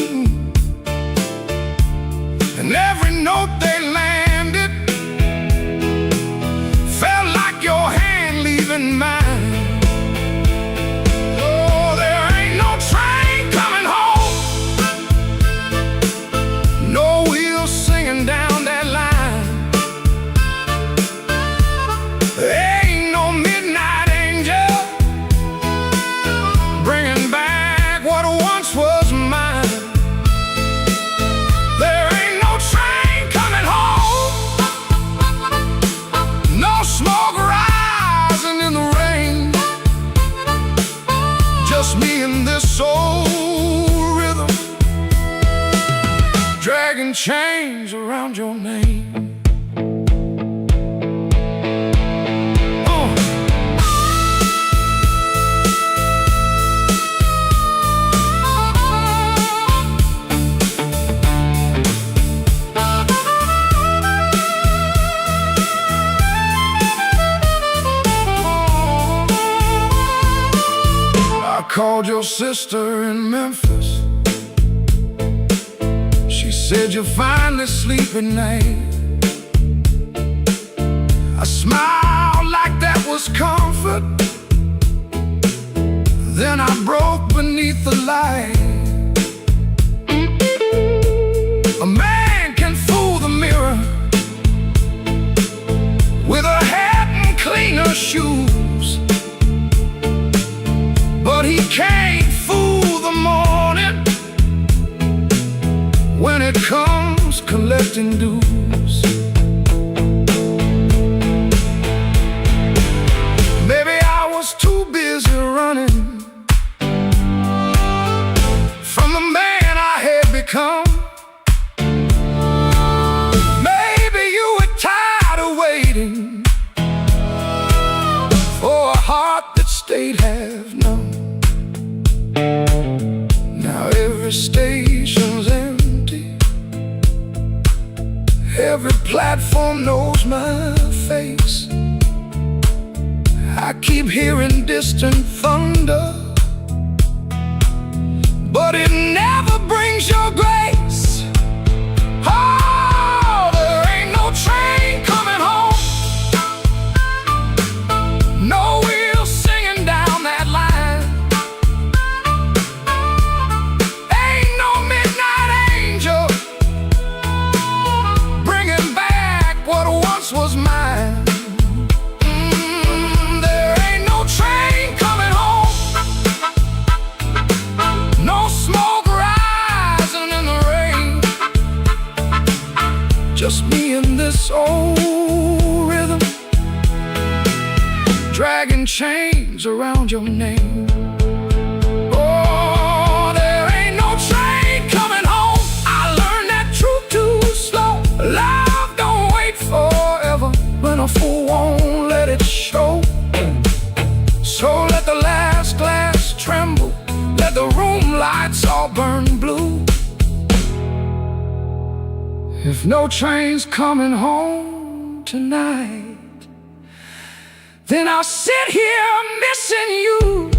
note they landed felt like your hand leaving mine. Oh, there ain't no train coming home, no wheels singing down that line. There ain't no midnight angel bringing back what once was mine. There ain't no train coming home, no smoke rising in the rain. Just me and this soul rhythm, dragging chains around your name. I called your sister in Memphis. She said you're finally sleeping night. I smiled like that was comfort. Then I broke beneath the light. A man can fool the mirror with a hat and cleaner shoes, but he can't fool the morning when it comes collecting dues. Maybe I was too busy running from the man I had become. Maybe you were tired of waiting for a heart that stayed half numb. Now every station's empty, every platform knows my face. I keep hearing distant thunder, but it never brings your grace. Oh, there ain't no train coming home, no wheels singing down that line. Ain't no midnight angel bringing back what once was mine. There ain't no train coming home, no smoke rising in the rain. Just me and this old rhythm, dragging chains around your name. Oh, there ain't no train coming home. I learned that truth too slow. Love don't wait forever when a fool won't let it show. So let the last glass tremble, let the room lights all burn blue. If no train's coming home tonight, then I'll sit here missing you.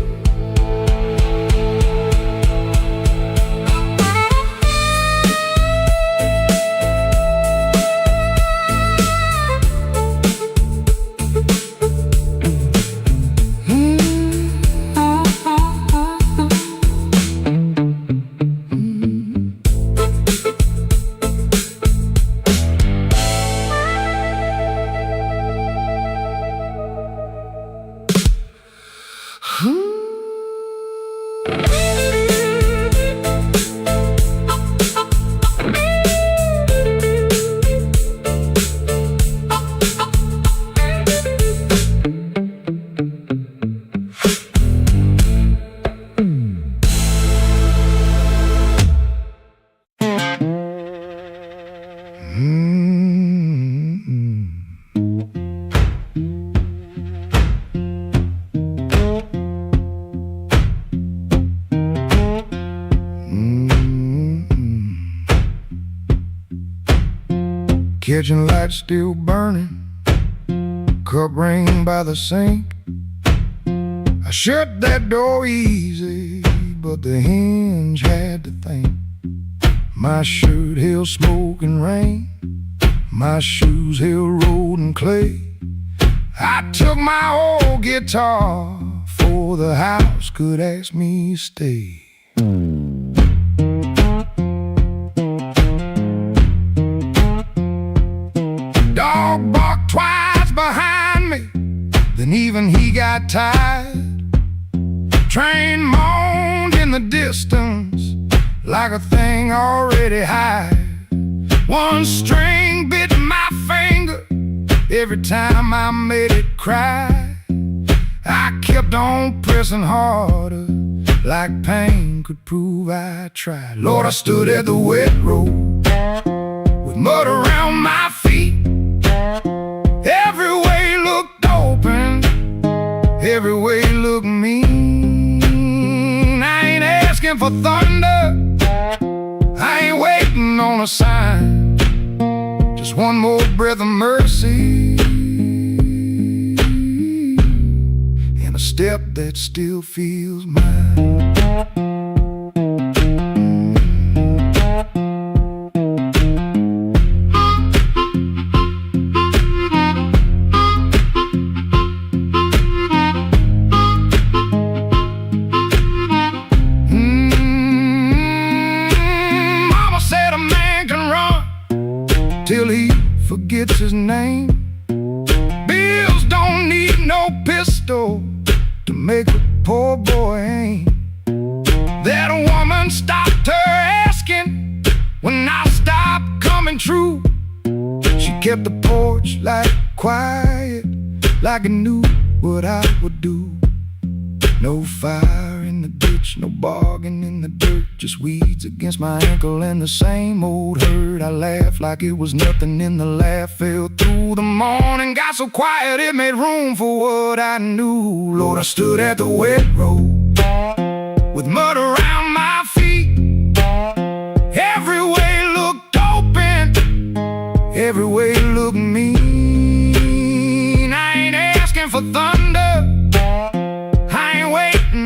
Kitchen light still burning, cup ring by the sink. I shut that door easy, but the hinge had to think. My shirt held smoke and rain, my shoes held road and clay. I took my old guitar before the house could ask me to stay. Dog barked twice behind me, then even he got tired. Train moaned in the distance like a thing already hired. One string bit my finger every time I made it cry. I kept on pressing harder, like pain could prove I tried. Lord, I stood at the wet road with mud around my feet. Every way looked open, every way looked mean. I ain't asking for thunder, I ain't waiting on a sign. Just one more breath of mercy and a step that still feels mine. Till he forgets his name. Bills don't need no pistol to make a poor boy aim. That woman stopped her asking when I stopped coming true. She kept the porch light quiet, like I knew what I would do. No fire in the ditch, no bargain in the dirt, just weeds against my ankle and the same old hurt. I laughed like it was nothing, and the laugh fell through the morning. Got so quiet it made room for what I knew. Lord, I stood at the wet road with mud around my feet. Every way looked open, every way looked mean. I ain't asking for thunder,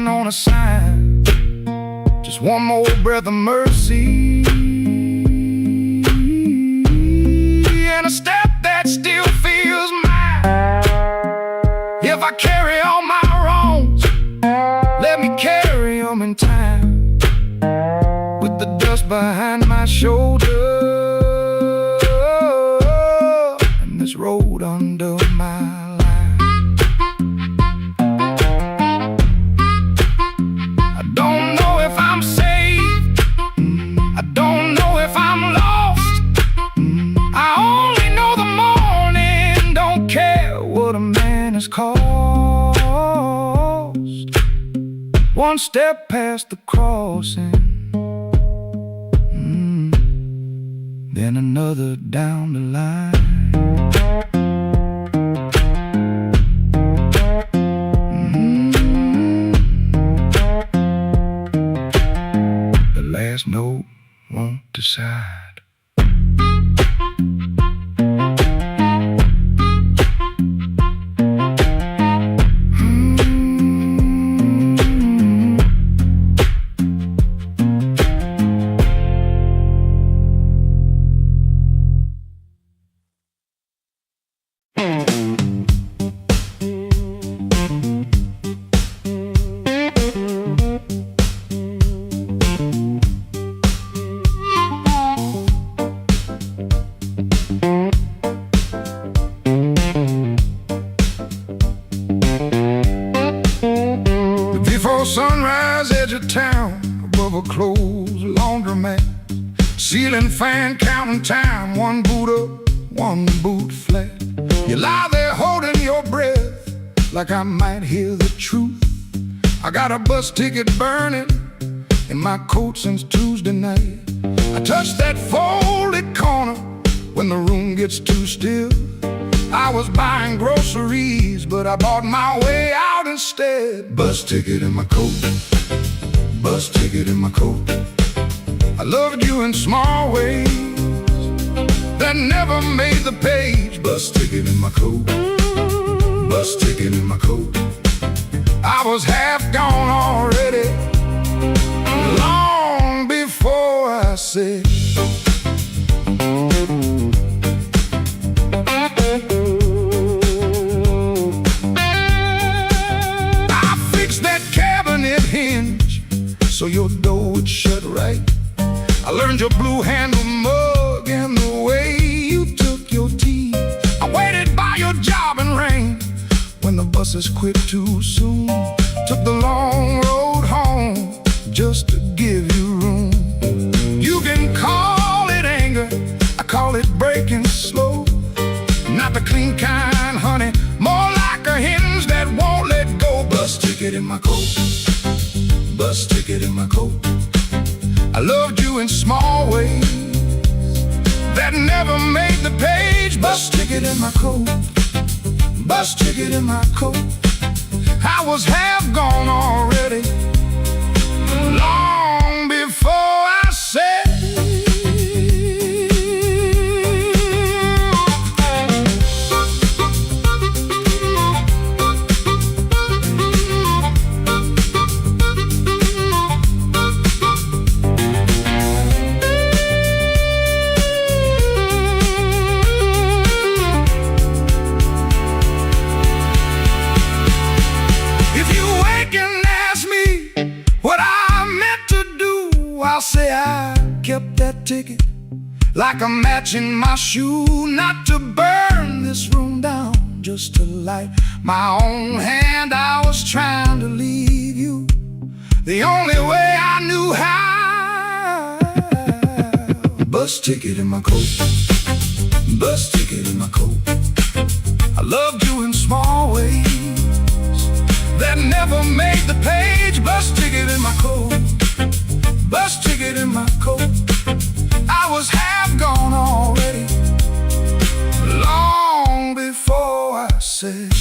on a sign, just one more breath of mercy and a step that still feels mine. If I carry all my wrongs, let me carry them in time, with the dust behind my shoulder and this road under my life. Has cost one step past the crossing, then another down the line. The last note won't decide. Sunrise, edge of town, above a closed laundromat. Ceiling fan counting time, one boot up, one boot flat. You lie there holding your breath, like I might hear the truth. I got a bus ticket burning in my coat since Tuesday night. I touch that folded corner when the room gets too still. I was buying groceries, but I bought my way out instead. Bus ticket in my coat, bus ticket in my coat. I loved you in small ways that never made the page. Bus ticket in my coat, bus ticket in my coat. I was half gone already, long before I said us quit too soon. Took the long road home just to give you room. You can call it anger, I call it breaking slow. Not the clean kind, honey, more like a hinge that won't let go. Bus ticket in my coat, bus ticket in my coat. I loved you in small ways that never made the page. Bus ticket in my coat, bus ticket in my coat. I was half gone already, long before I said. I'll say I kept that ticket like a match in my shoe. Not to burn this room down, just to light my own hand. I was trying to leave you the only way I knew how. Bus ticket in my coat, bus ticket in my coat. I loved you in small ways that never made the page. Bus ticket in my coat, bus ticket in my coat. I was half gone already, long before I said.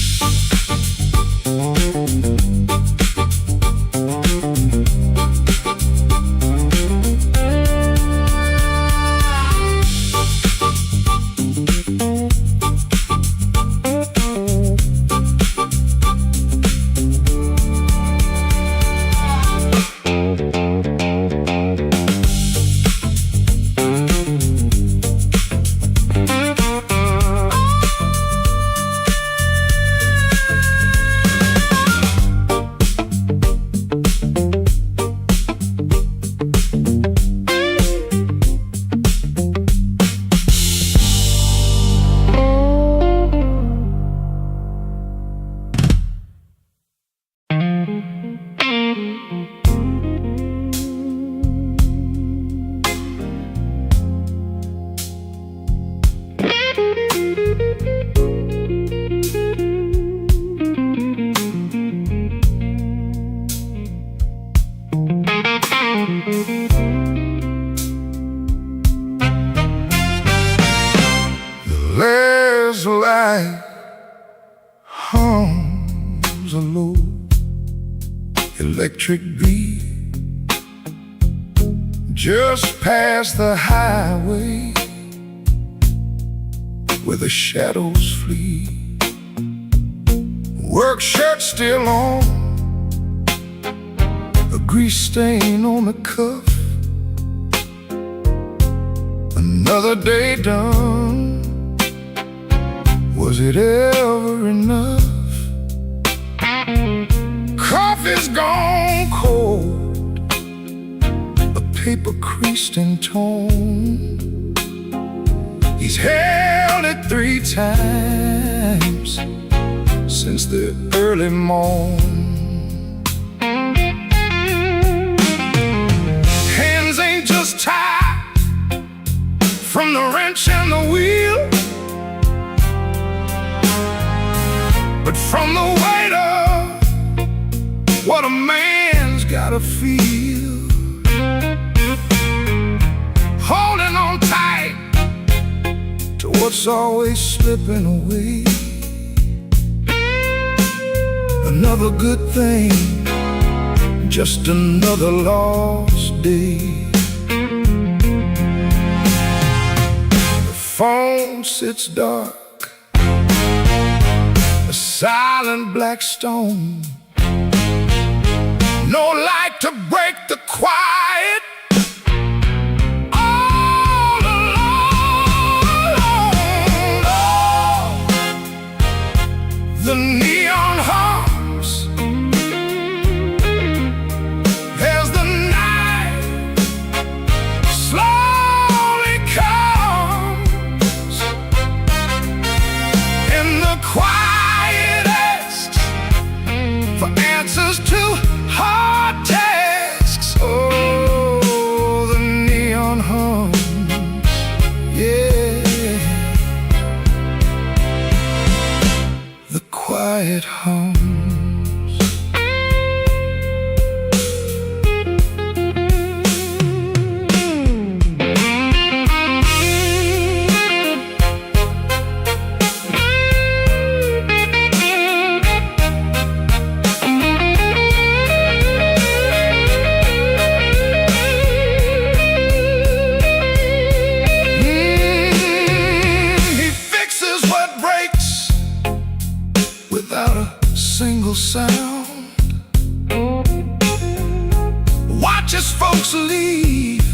There's light hums a low electric beat just past the highway where the shadows flee. Work shirt still on, a grease stain on the cuff. Another day done. Was it ever enough? Coffee's gone cold, a paper creased in tone. He's held it 3 times since the early morn. Hands ain't just tied from the wrench and the wheel, but from the weight of what a man's gotta feel. Holding on tight to what's always slipping away. Another good thing, just another lost day. The phone sits dark, a silent black stone. No light to break the quiet. All alone. Oh, the neon hums as the night slowly comes in the quietest quiet hums. Without a single sound, watches folks leave,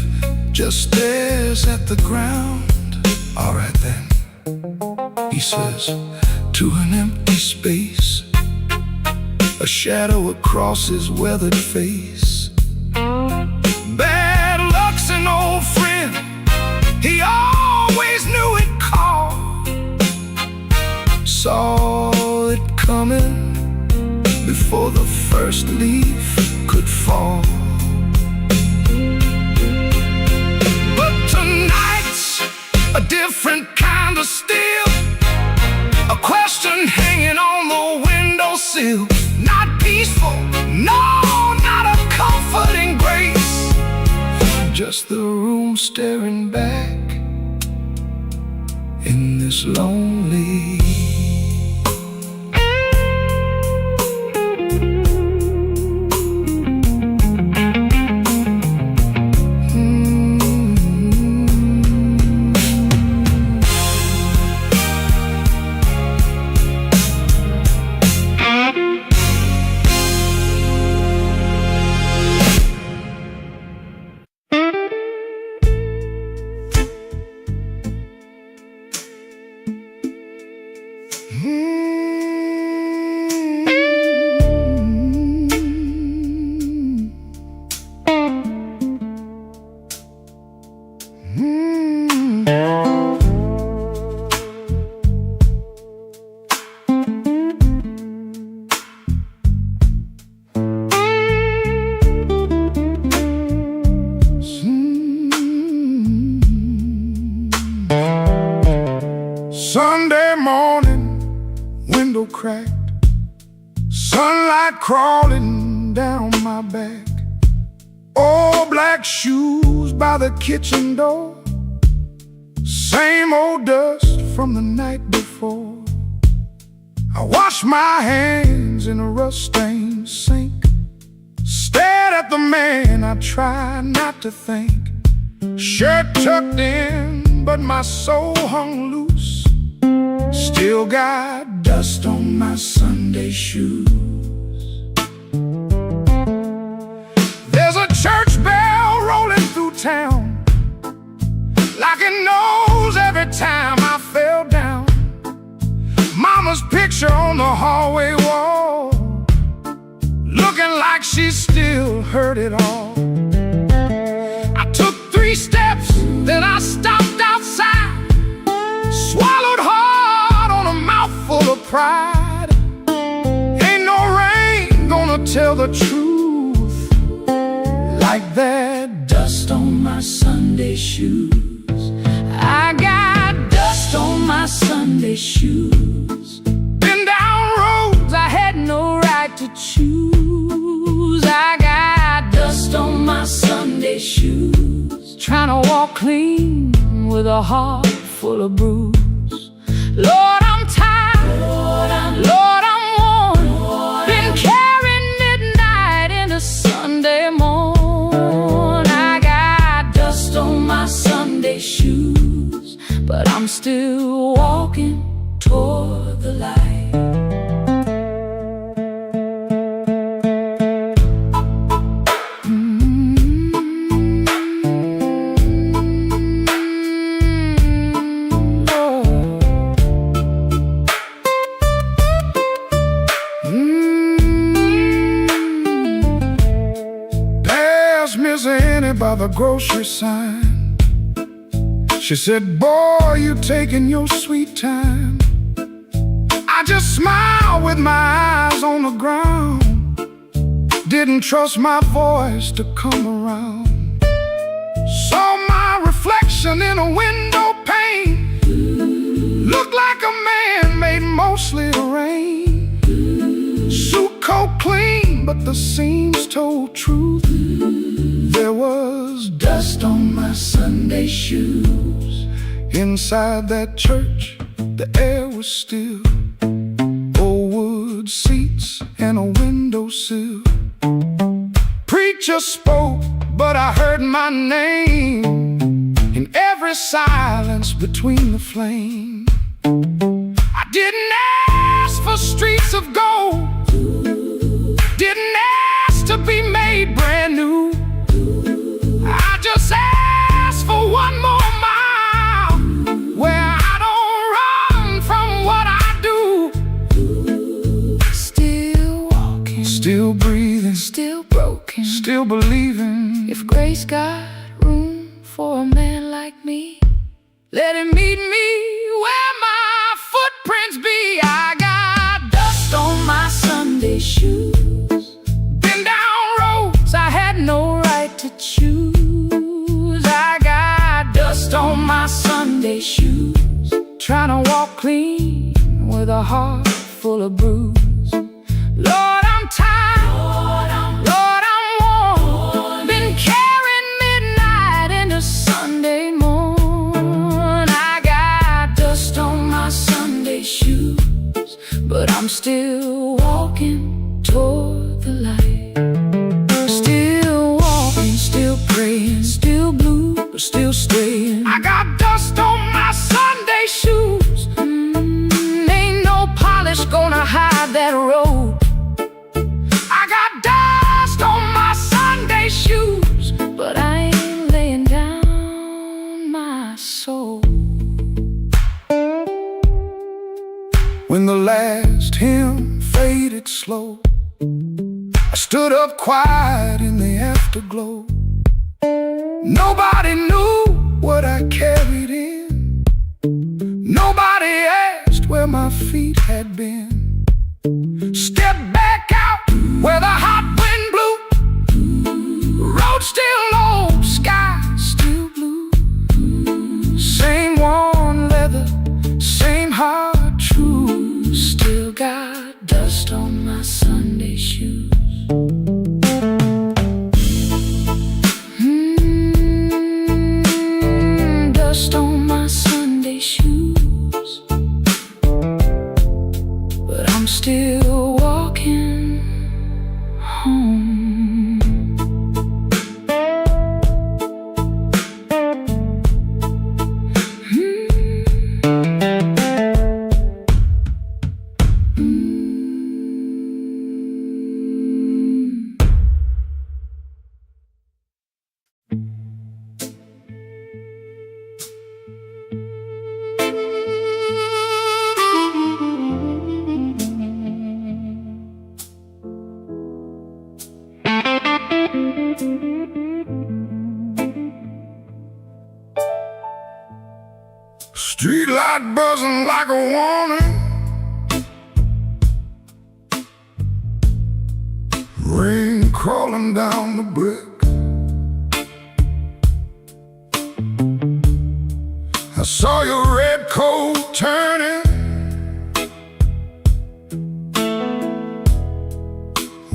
just stares at the ground. All right then, he says to an empty space, a shadow across his weathered face. Bad luck's an old friend, he always knew it called. Saw it coming before the first leaf could fall. But tonight's a different kind of steel, a question hanging on the windowsill. Not peaceful, no, not a comforting grace, just the room staring back in this lonely. Sunday morning, window cracked, sunlight crawling down my back. Old black shoes by the kitchen door, same old dust from the night before. I washed my hands in a rust-stained sink, stared at the man, I tried not to think. Shirt tucked in, but my soul hung loose. Still got dust on my Sunday shoes. There's a church bell rolling through town, like it knows every time I fell down. Mama's picture on the hallway wall, looking like she still heard it all. I took 3 steps, then I stopped outside, swallowed hard on a mouthful of pride. Ain't no rain gonna tell the truth like that dust on my Sunday shoes. I got dust on my Sunday shoes. Been down roads I had no right to choose. I got dust on my Sunday shoes, trying to walk clean with a heart full of bruise. Lord, I'm tired, Lord, I'm worn, been carrying midnight into Sunday morn. I got dust on my Sunday shoes, but I'm still walking toward the light. Miss Annie by the grocery sign, she said, boy, you taking your sweet time. I just smiled with my eyes on the ground, didn't trust my voice to come around. Saw my reflection in a window pane, looked like a man made mostly of rain. but the seams told truth. There was dust on my Sunday shoes. Inside that church, the air was still. Old wood seats and a windowsill. Preacher spoke, but I heard my name in every silence between the flames. I didn't ask for streets of gold, didn't ask to be made brand new. I just asked for one more mile where I don't run from what I do. Still walking, still breathing, still broken, still believing. If grace got room for a man like me, let him meet me where my footprints be. I got dust on my Sunday shoes, been down roads I had no right to choose. I got dust on my Sunday shoes, trying to walk clean with a heart full of bruise. Lord, I'm tired, Lord, I'm worn, been carrying midnight into Sunday morn. I got dust on my Sunday shoes, but I'm still walking toward the light. Still walking, still praying, still blue, but still staying. I got dust on my Sunday shoes. Ain't no polish gonna hide that road. I got dust on my Sunday shoes, but I ain't laying down my soul. When the last hymn faded slow, I stood up quiet in the afterglow. Nobody knew what I carried in. Nobody asked where my feet had been. Step back out where the hot wind blew. Road still low, sky still blue. Same worn leather, same heart true. Still got dust on my Sunday shoes. Dust on my Sunday shoes, but I'm still walking home. Street light buzzing like a warning, rain crawling down the brick. I saw your red coat turning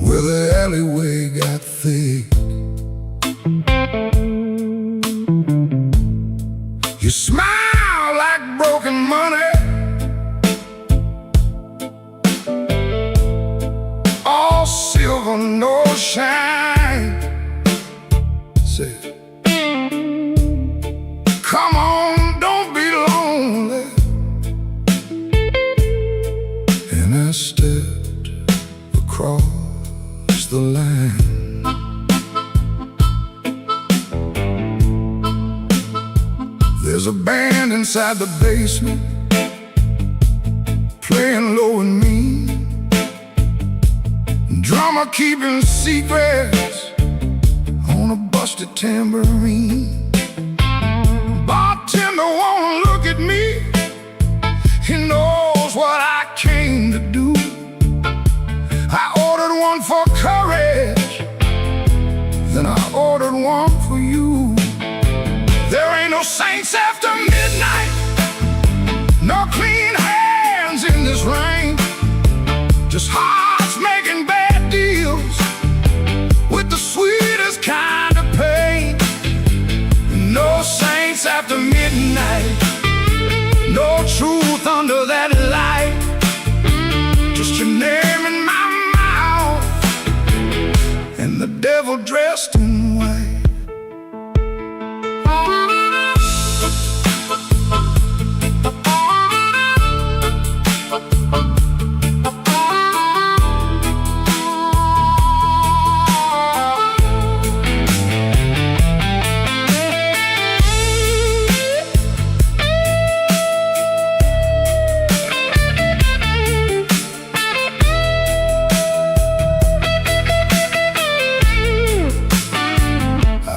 where the alleyway got thick. You smile like broken money, all silver, no shine. Say, come on, don't be lonely. And I stepped across the line. There's a band inside the basement, playing low and mean. Drummer keeping secrets on a busted tambourine. Bartender won't look at me, he knows what I came to do. I ordered one for courage, then I ordered one for you. There ain't no saints after midnight, no clean hands in this rain. Just hearts making bad deals, midnight. No truth under that light, just your name in my mouth, and the devil dressed in white.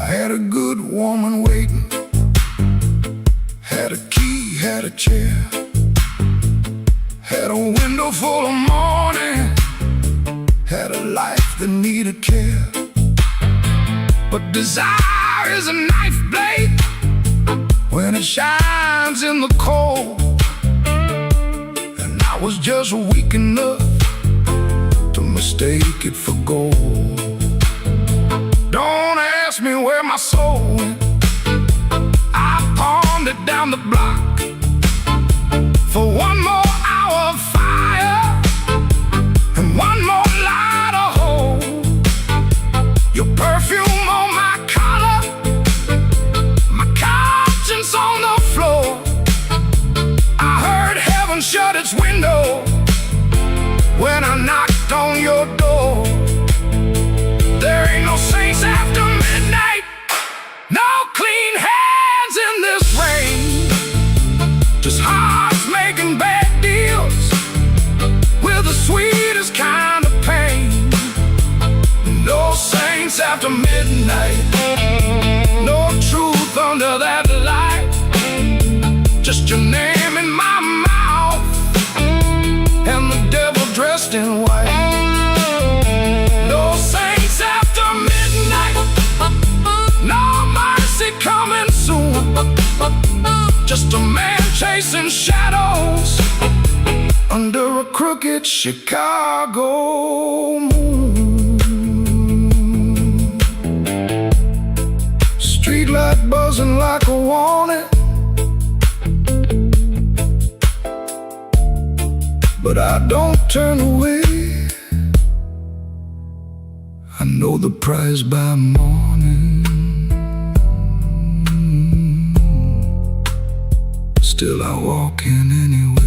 Had a good woman waiting, had a key, had a chair, had a window full of morning, had a life that needed care. But desire is a knife blade when it shines in the cold, and I was just weak enough to mistake it for gold. Don't ask me where my soul went. I pawned it down the block for one more hour of fire and one more light of hope. Your perfume on my collar, my conscience on the floor. I heard heaven shut its window when I knocked on your door. There ain't no saints after midnight, no clean hands in this rain, just hearts making bad deals with the sweetest kind of pain. No saints after midnight, no truth under that light, just your name in my mouth, and the devil dressed in white. No saints after midnight, no mercy coming soon, just a man chasing shadows under a crooked Chicago moon. Streetlight buzzing like a warning, but I don't turn away. I know the prize by morning, still I walk in anyway.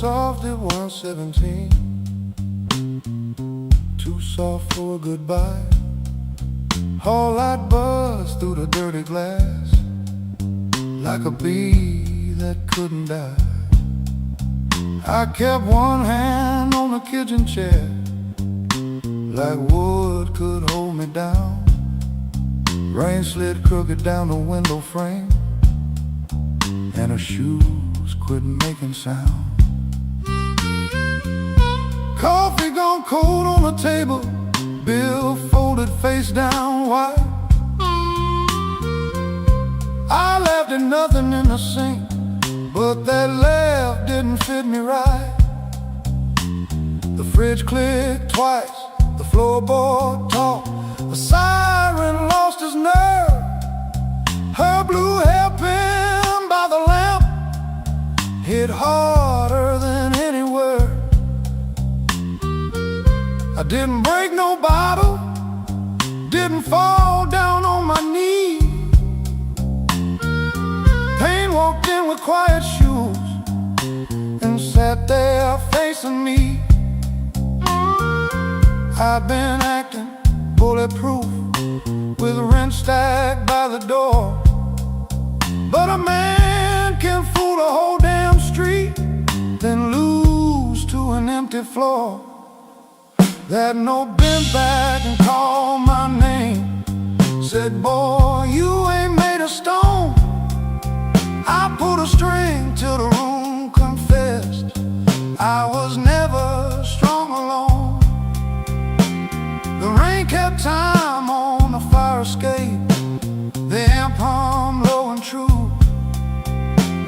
Soft at 117, too soft for a goodbye. Whole light buzz through the dirty glass, like a bee that couldn't die. I kept one hand on the kitchen chair, like wood could hold me down. Rain slid crooked down the window frame, and her shoes quit making sound. Coffee gone cold on the table, bill folded face down wide. I left at nothing in the sink, but that left didn't fit me right. The fridge clicked twice, the floorboard talked, the siren lost his nerve. Her blue hairpin by the lamp hit harder than any word. I didn't break no bottle, didn't fall down on my knees. Pain walked in with quiet shoes and sat there facing me. I've been acting bulletproof with rent stacked by the door, but a man can fool a whole damn street, then lose to an empty floor. That note bent back and called my name, said, boy, you ain't made of stone. I pulled a string till the room confessed I was never strong alone. The rain kept time on the fire escape, the amp hummed low and true.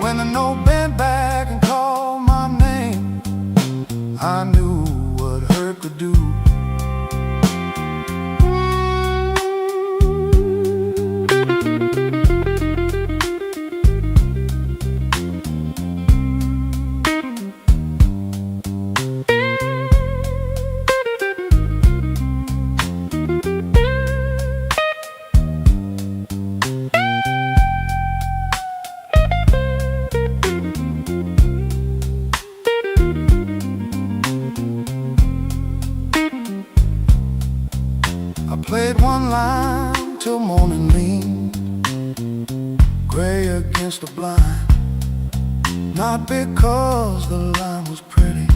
When the note bent back and called my name, I knew what hurt could do. I played one line till morning leaned gray against the blind, not because the line was pretty,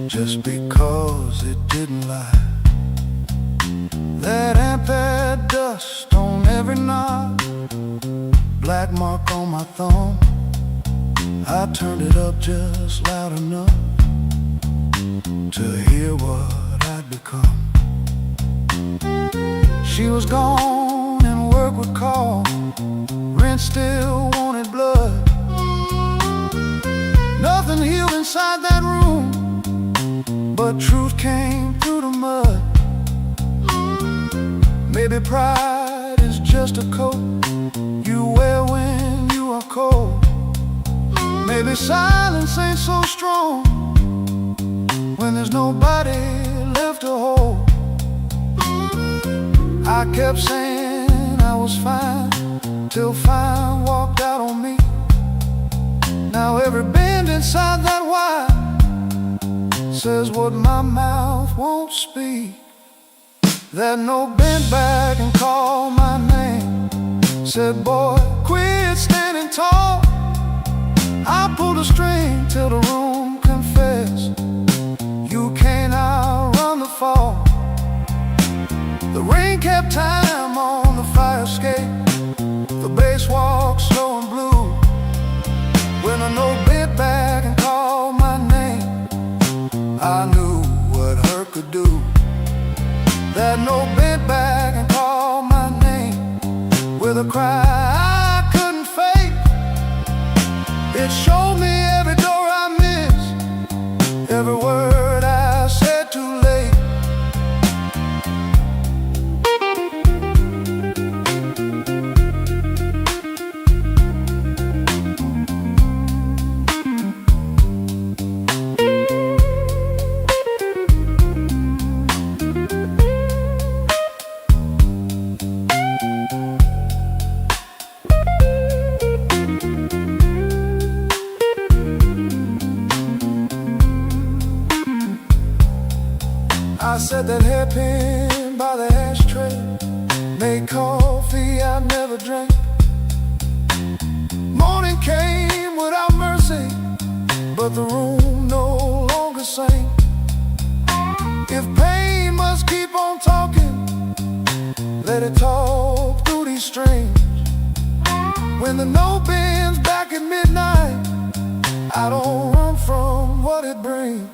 just because it didn't lie. That amp had dust on every knob, black mark on my thumb. I turned it up just loud enough to hear what I'd become. She was gone and work would call, rent still wanted blood. Nothing healed inside that room, but truth came through the mud. Maybe pride is just a coat you wear when you are cold. Maybe silence ain't so strong when there's nobody left to hold. I kept saying I was fine, till fine walked out on me. Now every bend inside that wire says what my mouth won't speak. That note bent back and called my name, said, boy, quit standing tall. I pulled a string till the room confessed you can't outrun the fall. The rain kept time on the fire escape, the bass walked slow and blue. When a note bent back and called my name, I knew what hurt could do. That note bent back and called my name with a cry I couldn't fake. It showed me every door I missed, every word I said too late. I set that hairpin by the ashtray, made coffee I never drank. Morning came without mercy, but the room no longer sang. If pain must keep on talking, let it talk through these strings. When the note bends back at midnight, I don't run from what it brings.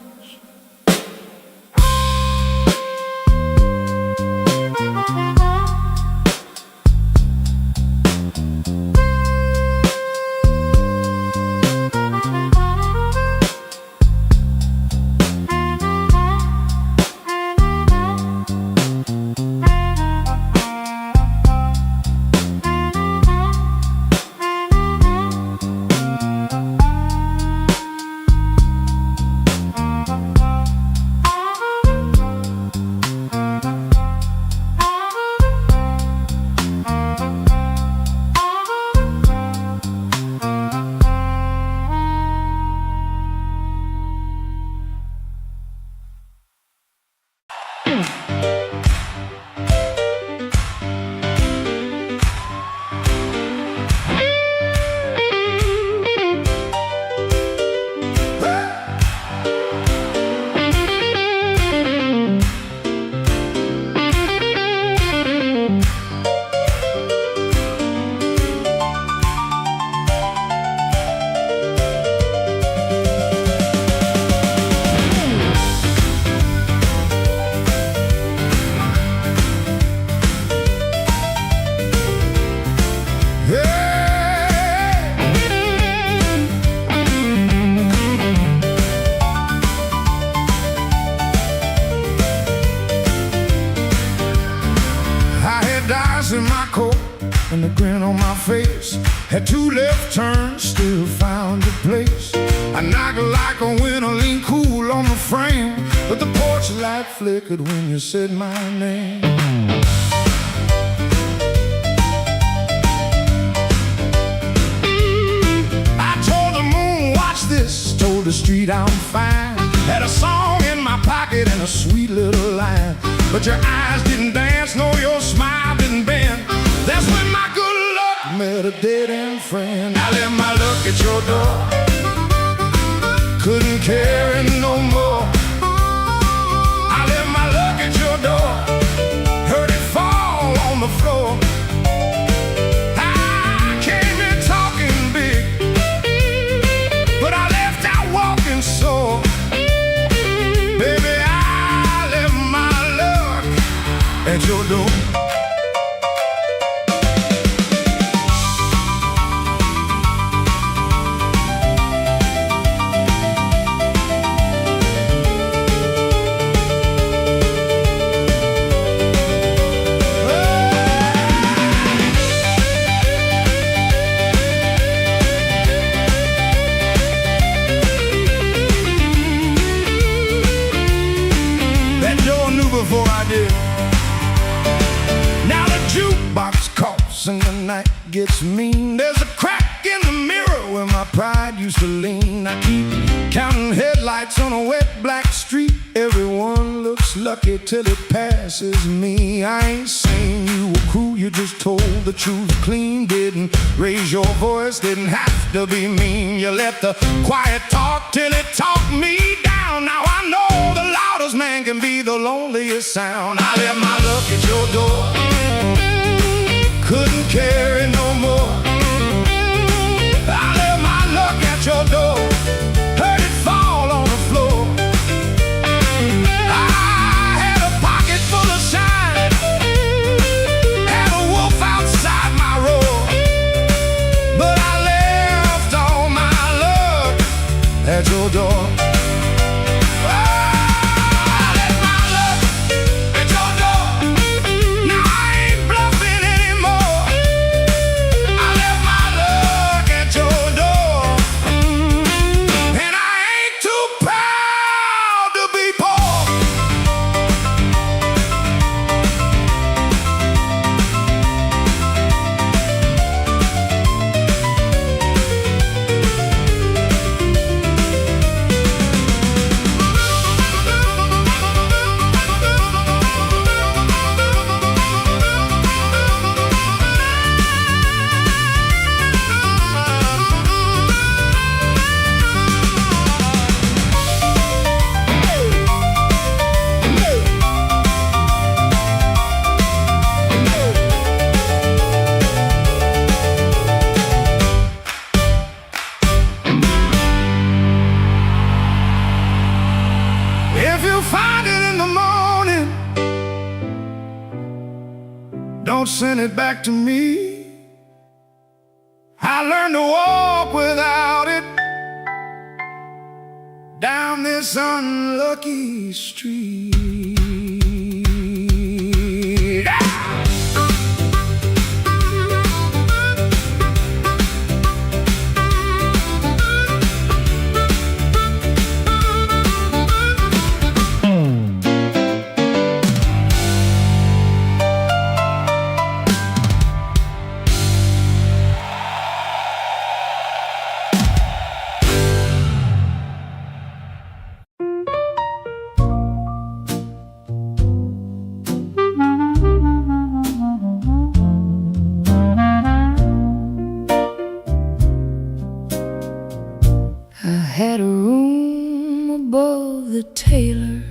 my face. Had two left turns, still found a place. I knocked like a winter, lean cool on the frame, but the porch light flickered when you said my name. I told the moon, watch this, told the street I'm fine. Had a song in my pocket and a sweet little line, but your eyes didn't dance, no, your smile didn't bend. That's when my good luck met a dead-end friend. I left my luck at your door, couldn't carry no more. I left my luck at your door, heard it fall on the floor. I came in talking big, but I left out walking sore. Baby, I left my luck at your door. Before I did. Now the jukebox coughs and the night gets mean. There's a crack in the mirror where my pride used to lean. I keep counting headlights on a wet black street. Everyone looks lucky till it passes me. I ain't saying you were cruel, you just told the truth clean. Didn't raise your voice, didn't have to be mean. You let the quiet talk till it talked me down. Now I know the loudest man can be the loneliest sound. I left my luck at your door, couldn't carry no more. I left my luck at your door, heard it fall on the floor. I had a pocket full of shine, had a wolf outside my roar, but I left all my luck at your door. If you find it in the morning, don't send it back to me. I learned to walk without it down this unlucky street. Had a room above the tailor,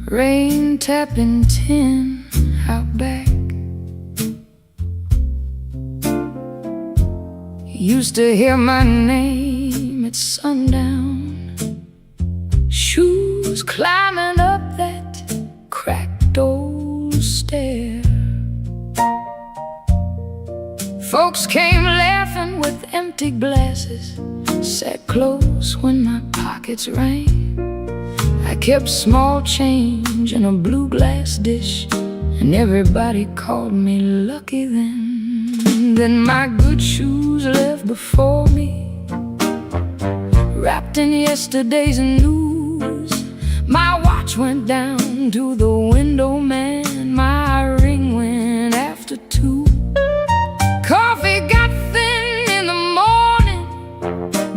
rain tapping tin out back. Used to hear my name at sundown, shoes climbing up that cracked old stair. Folks came laughing with empty glasses, sat close when my pockets rang. I kept small change in a blue glass dish and everybody called me lucky then. Then my good shoes left before me, wrapped in yesterday's news. My watch went down to the window man, my ring went after 2. Coffee got thin in the morning,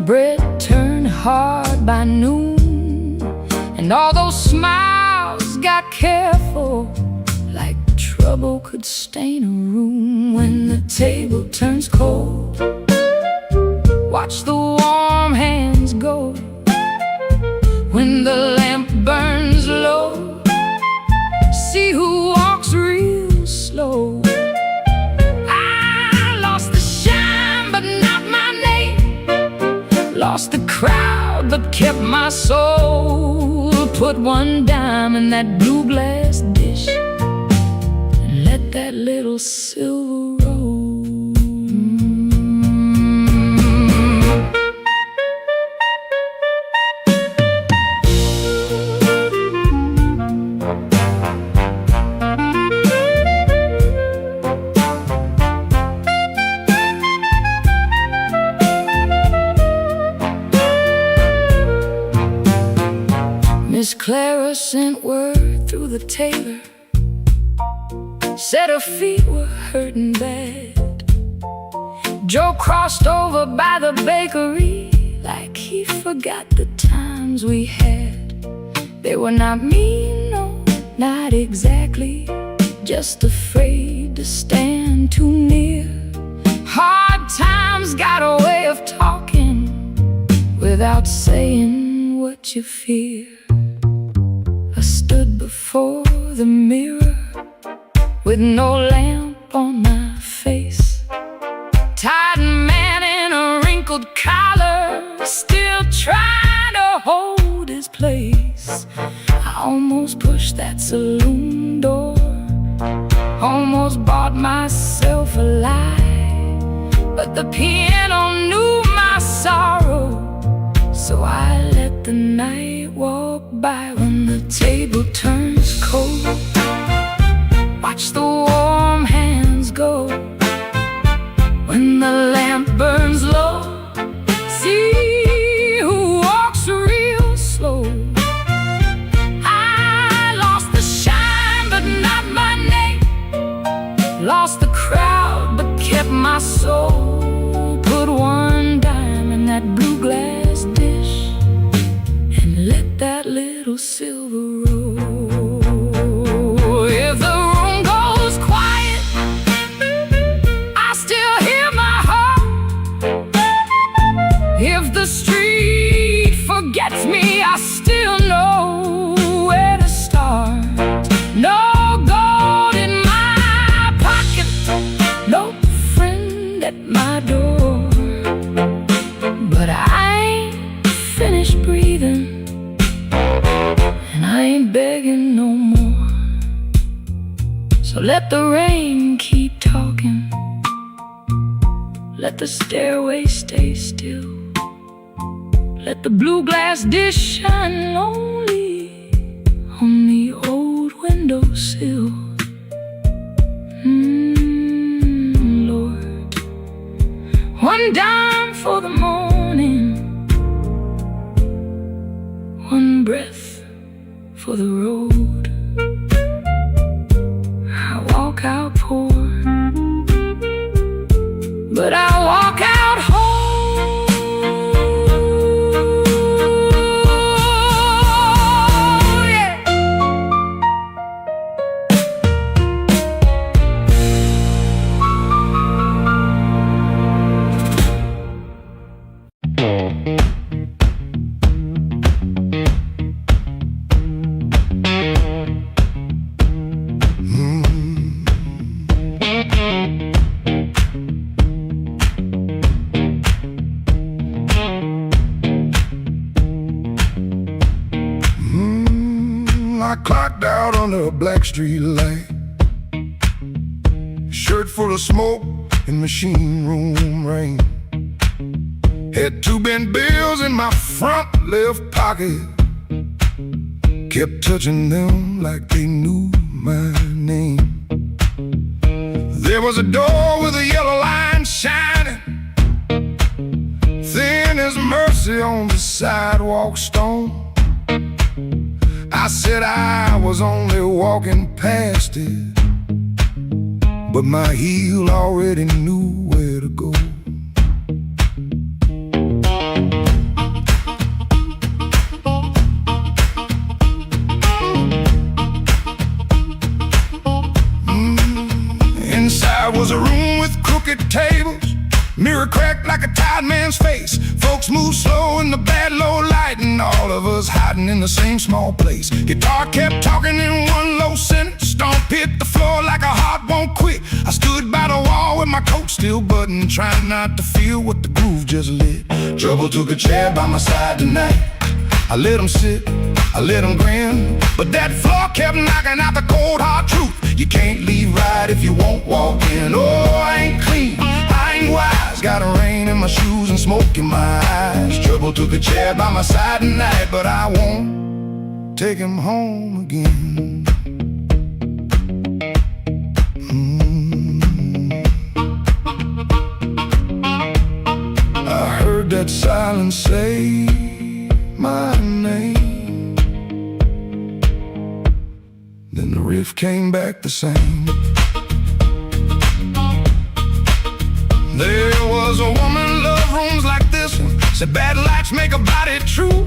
bread turned hard by noon, and all those smiles got careful, like trouble could stain a room. When the table turns cold, watch the warm hands go. When the lamp burns low, see who walks real slow. I lost the shine, but not my name. Lost the crowd, but kept my soul. Put one dime in that blue glass dish, and let that little silver roll. Miss Clara sent word through the tailor, said her feet were hurting bad. Joe crossed over by the bakery like he forgot the times we had. They were not mean, no, not exactly, just afraid to stand too near. Hard times got a way of talking without saying what you fear. I stood before the mirror with no lamp on my face, tired man in a wrinkled collar, still trying to hold his place. I almost pushed that saloon door, almost bought myself a lie, but the piano knew my sorrow, so I let the night walk by. When the table turns cold, watch the warm hands go. When the lamp burns low, see who walks real slow. I lost the shine, but not my name. Lost the crowd, but kept my soul. Put one dime in that blue glass dish, and let that little silver roll. If the room goes quiet, I still hear my heart. If the street forgets me, I still know where to start. No gold in my pocket, no friend at my door, but I ain't finished breathing, and I ain't begging no more. So let the rain keep talking, let the stairway stay still, let the blue glass dish shine lonely on the old windowsill. Lord, one dime for the morning, one breath for the road. I walk out poor, but I walk out whole. Yeah. I clocked out under a black street light, shirt full of smoke and machine room rain. Had 2 bent bills in my front left pocket, kept touching them like they knew my name. There was a door with a yellow line shining, thin as mercy on the sidewalk stone. I said I was only walking past it, but my heel already knew where to go. Inside was a room with crooked tables, mirror cracked like a tired man's face. Folks moved slow in the bad low light, and all of us hiding in the same small place. Guitar kept talking in one low sentence, stomp hit the floor like a heart won't quit. I stood by the wall with my coat still buttoned, trying not to feel what the groove just lit. Trouble took a chair by my side tonight. I let him sit, I let him grin, but that floor kept knocking out the cold hard truth. You can't leave right if you won't walk in. Oh, I ain't clean, I ain't wise, got a rain in my shoes and smoke in my eyes. Trouble took a chair by my side tonight, but I won't take him home again. I heard that silence say my name, then the riff came back the same. There was a woman loved rooms like this one, said bad lights make a body true.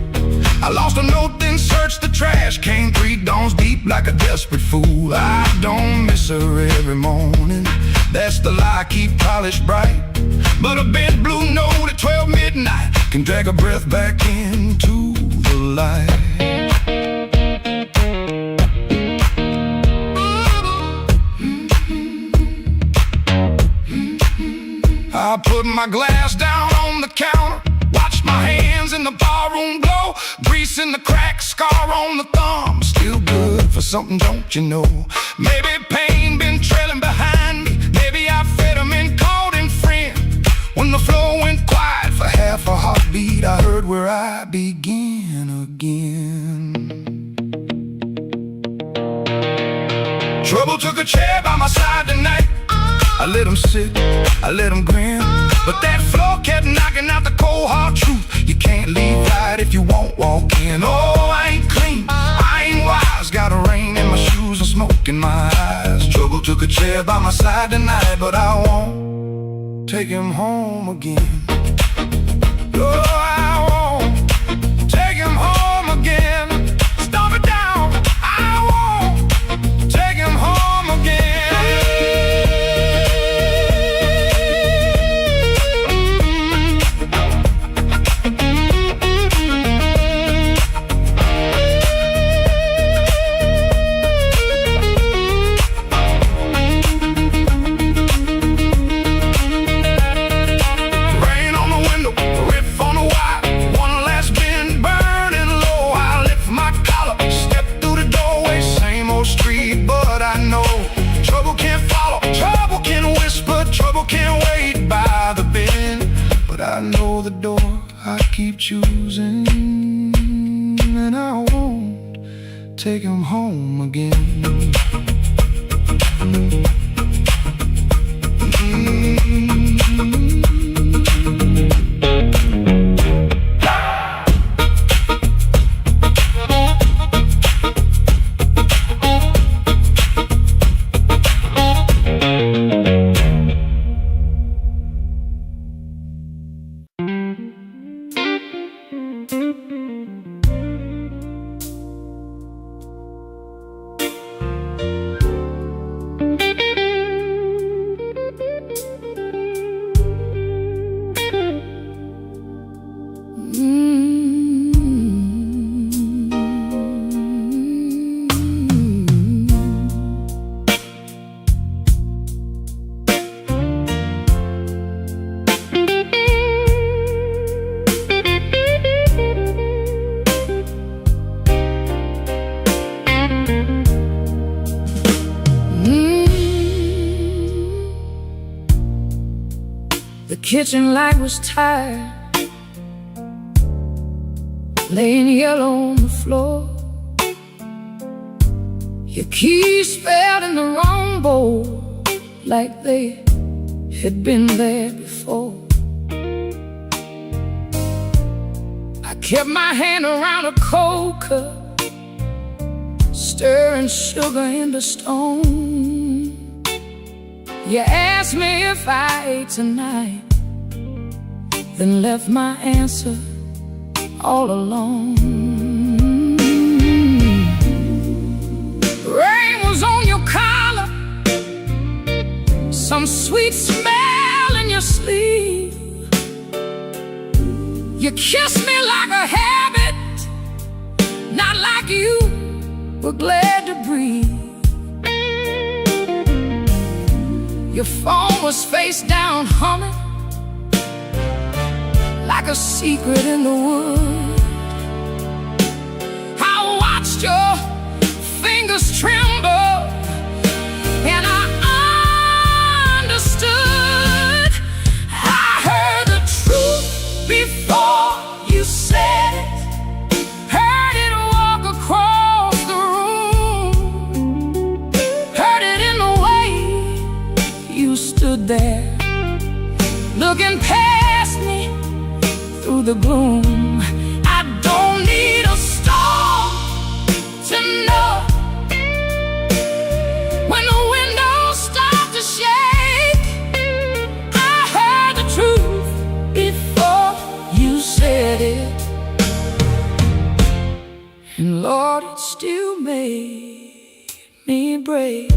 I lost a note, then searched the trash, came 3 dawns deep like a desperate fool. I don't miss her every morning, that's the lie I keep polished bright, but a bent blue note at 12 midnight can drag a breath back into the light. I put my glass down on the counter, watched my hands in the barroom glow, grease in the crack, scar on the thumb, still good for something, don't you know? Maybe pain been trailing behind me, maybe I fed him and called him friend. When the floor went quiet for half a heartbeat, I heard where I began again. Trouble took a chair by my side tonight. I let him sit, I let him grin, but that floor kept knocking out the cold hard truth. You can't leave right if you won't walk in. Oh, I ain't clean, I ain't wise, got a rain in my shoes and smoke in my eyes. Trouble took a chair by my side tonight, but I won't take him home again. Oh, I won't take him home again. Stomp it down, I won't take him home again. Can't wait by the bend, but I know the door I keep choosing, and I won't take him home again. The kitchen light was tired, laying yellow on the floor. Your keys spelled in the wrong bowl, like they had been there before. I kept my hand around a cold cup, stirring sugar into stone. You asked me if I ate tonight, then left my answer all alone. Rain was on your collar, some sweet smell in your sleeve. You kissed me like a habit, not like you were glad to breathe. Your phone was face down humming like a secret in the woods. I watched your fingers tremble and I understood. I heard the truth before you said it, heard it walk across the room, heard it in the way you stood there, looking past me through the gloom. I don't need a storm to know when the windows start to shake. I heard the truth before you said it, and Lord, it still made me break.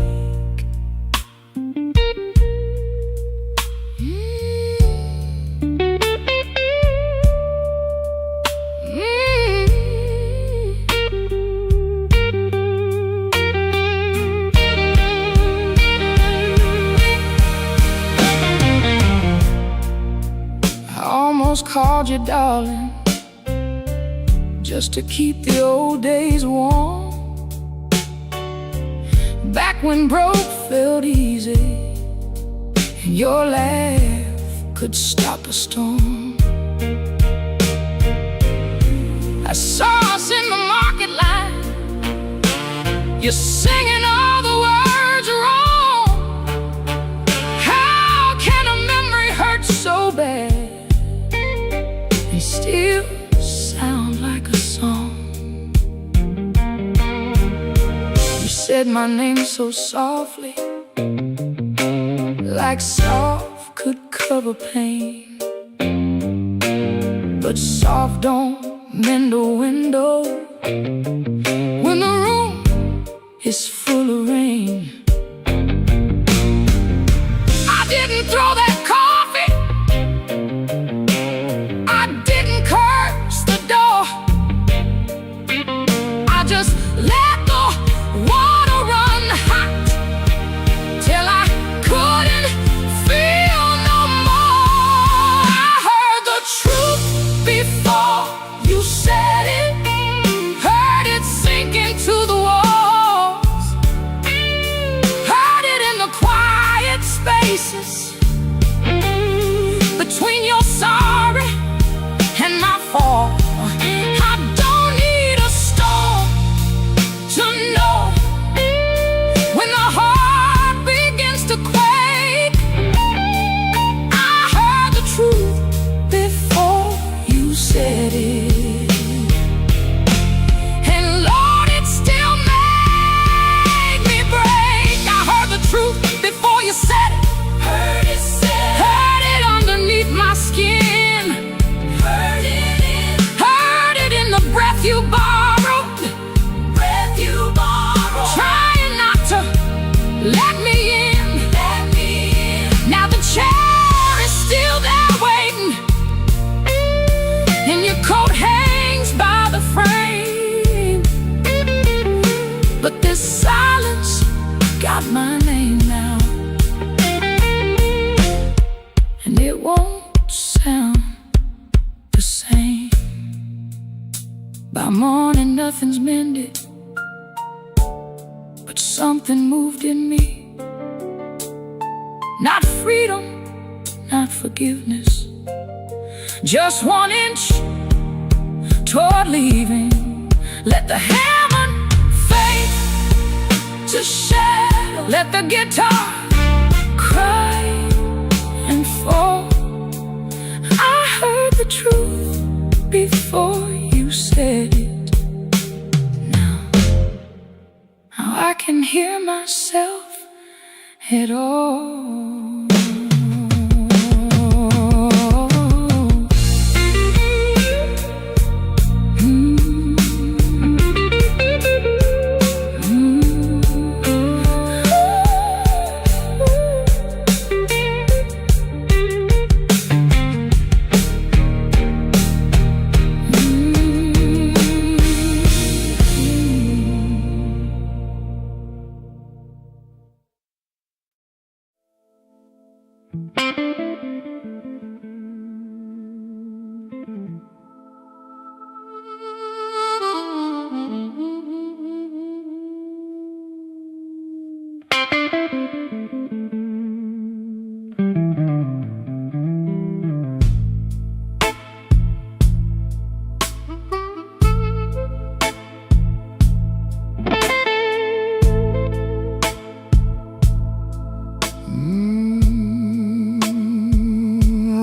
Called you darling, just to keep the old days warm, back when broke felt easy and your laugh could stop a storm. I saw us in the market line, you're singing all the words wrong. How can a memory hurt so bad, still sound like a song? You said my name so softly, like soft could cover pain, but soft don't mend a window when the room is full of rain. I didn't throw that coffee, I just let the water run hot till I couldn't feel no more. I heard the truth before you said it, heard it sink into the walls, heard it in the quiet spaces between your sorry and my fall. Said it, and Lord, it still made me break. I heard the truth before you said it, heard it underneath my skin, heard it in the breath you borrowed, trying not to let me in. Now the chair is still there waiting, and your coat hangs by the frame, but this silence got my name now, and it won't sound the same. By morning nothing's mended, but something moved in me. Not freedom, not forgiveness, just 1 inch toward leaving. Let the hammer fade to shadow, let the guitar before. I heard the truth before you said it. Now I can hear myself at all.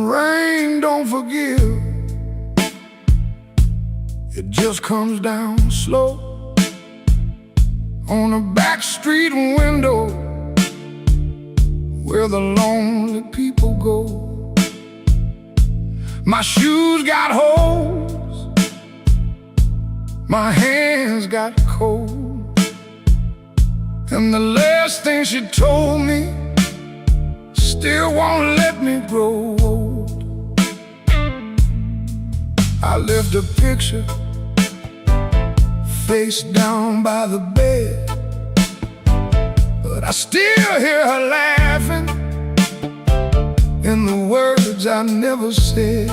Rain don't forgive. It just comes down slow on a back street window where the lonely people go. My shoes got holes, my hands got cold, and the last thing she told me still won't let me grow old. I left a picture face down by the bed, but I still hear her laughing in the words I never said.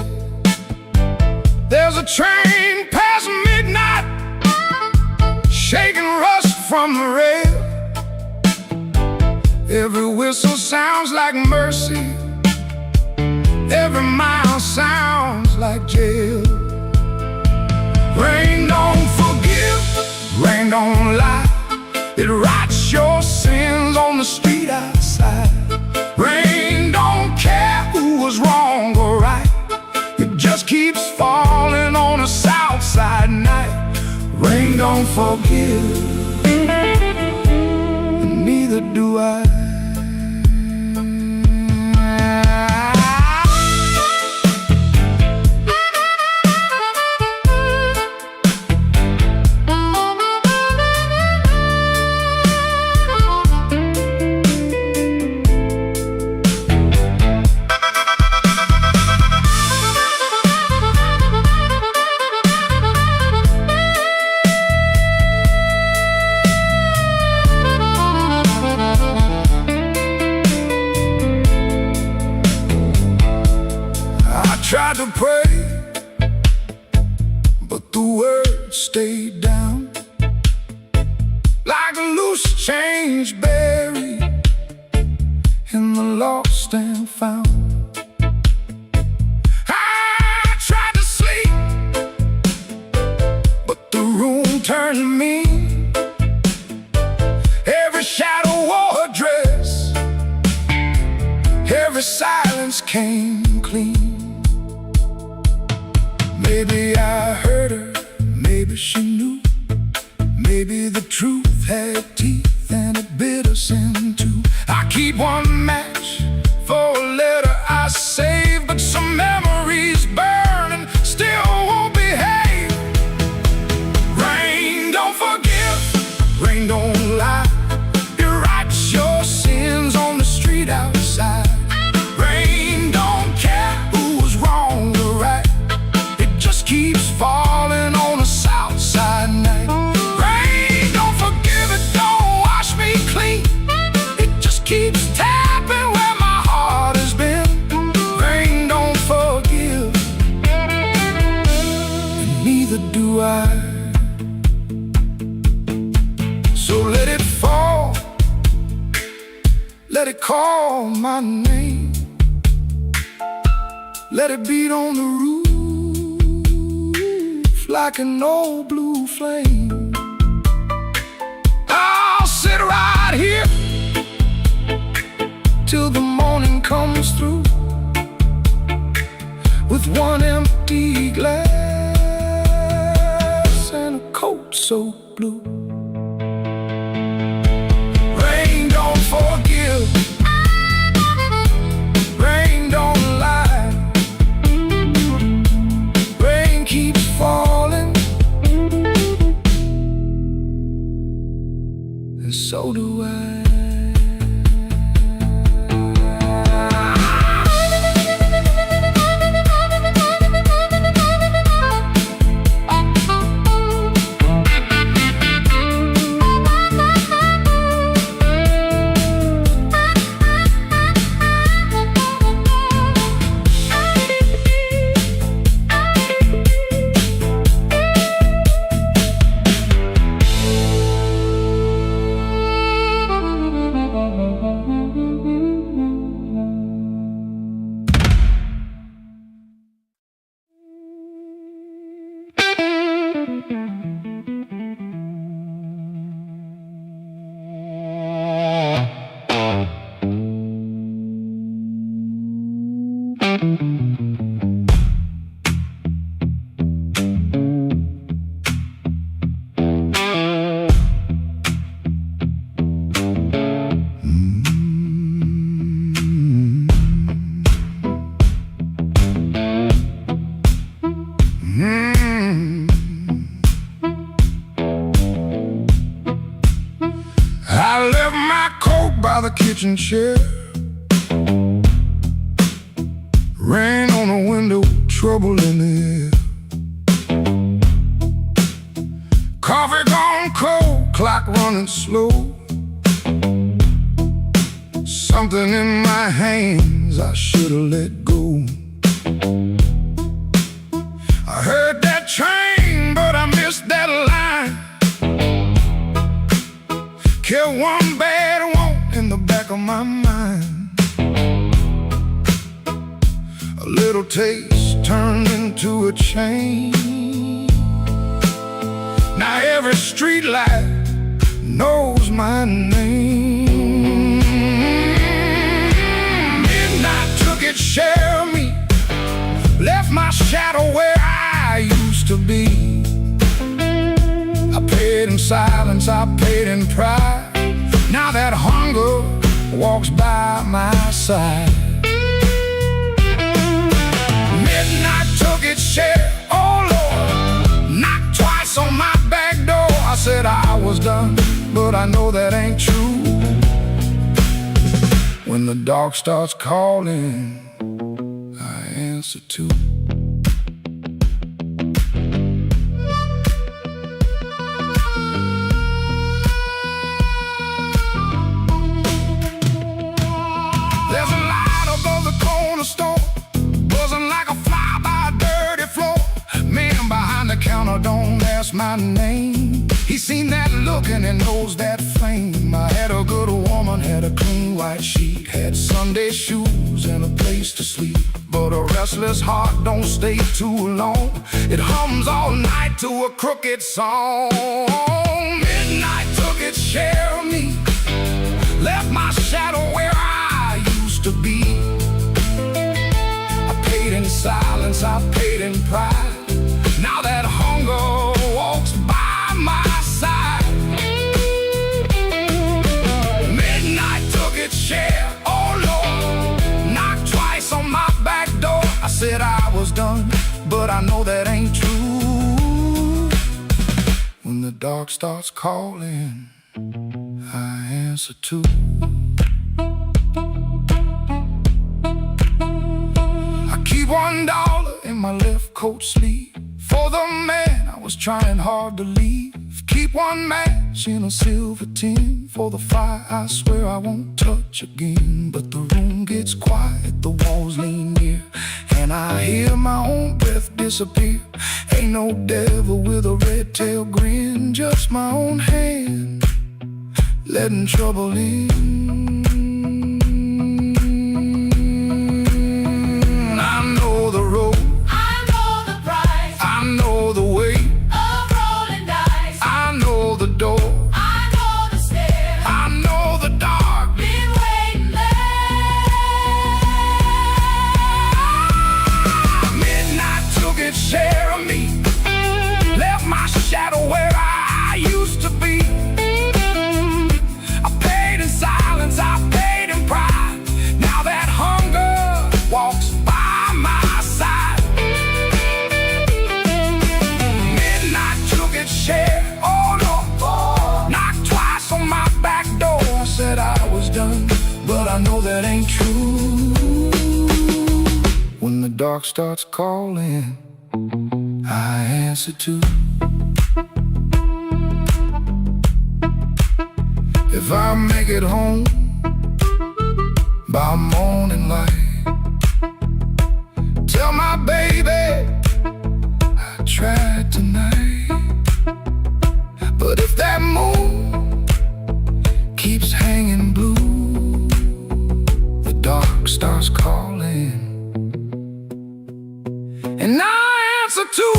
There's a train past midnight, shaking rust from the rail. Every whistle sounds like mercy, every mile sounds like jail. Rain don't forgive, rain don't lie. It writes your sins on the street outside. Rain don't care who was wrong or right. It just keeps falling on a south side night. Rain don't forgive, and neither do I. Tried to pray, but the words stayed down like a loose change buried in the lost and found. I tried to sleep, but the room turned mean. Every shadow wore a dress, every silence came clean. Maybe I heard her, maybe she knew. Maybe the truth had teeth and it bit us in two. I keep one match for a letter I saved, but some memories burn and still won't behave. Rain don't forgive, rain don't lie. It writes your sins on the street outside. Rain don't care who was wrong or right. Keeps falling on a south side night. Rain don't forgive, it don't wash me clean. It just keeps tapping where my heart has been. Rain don't forgive, and neither do I. So let it fall, let it call my name. Let it beat on the roof like an old blue flame. I'll sit right here till the morning comes through. with one empty glass and a coat so blue. Rain don't forgive, rain don't lie, rain keeps falling, and so do I. I left my coat by the kitchen chair. Rain on the window, trouble in the air. Coffee gone cold, clock running slow. Something in my hands I should've let go. I heard that train, but I missed that line. Kept one bad want in the back of my mind. A little taste turned into a chain. Now every street light knows my name. Midnight took its share of me, left my shadow where I used to be. I paid in silence, I paid in pride. Now that hunger walks by my side. Midnight took its share, oh Lord, knocked twice on my back door. I said I was done, but I know that ain't true. When the dark starts calling, I answer too. There's a light above the corner store, buzzing like a fly by a dirty floor. Man behind the counter don't ask my name. He seen that look and he knows that flame. I had a good woman, had a clean white sheet, had Sunday shoes and a place to sleep. But a restless heart don't stay too long. It hums all night to a crooked song. Midnight took its share of me, left my shadow where I used to be. I paid in silence, I paid in pride. Now that hunger walks by my side. Midnight took its share, oh Lord, knocked twice on my back door. I said I was done, but I know that ain't true. When the dark starts calling, I answer too. I keep $1 in my left coat sleeve for the man I was trying hard to leave. Keep one match in a silver tin for the fire I swear I won't touch again. But the room gets quiet, the walls lean near, and I hear my own breath disappear. Ain't no devil with a red tail grin, just my own hand letting trouble in. I know the road, I know the price I know the way, of rolling dice. I know the door, I know the stairs, I know the dark. been waiting there. dark starts calling, I answer too. If I make it home by morning light, tell my baby I tried tonight. But if that moon keeps hanging blue, the dark starts calling, and I answer too.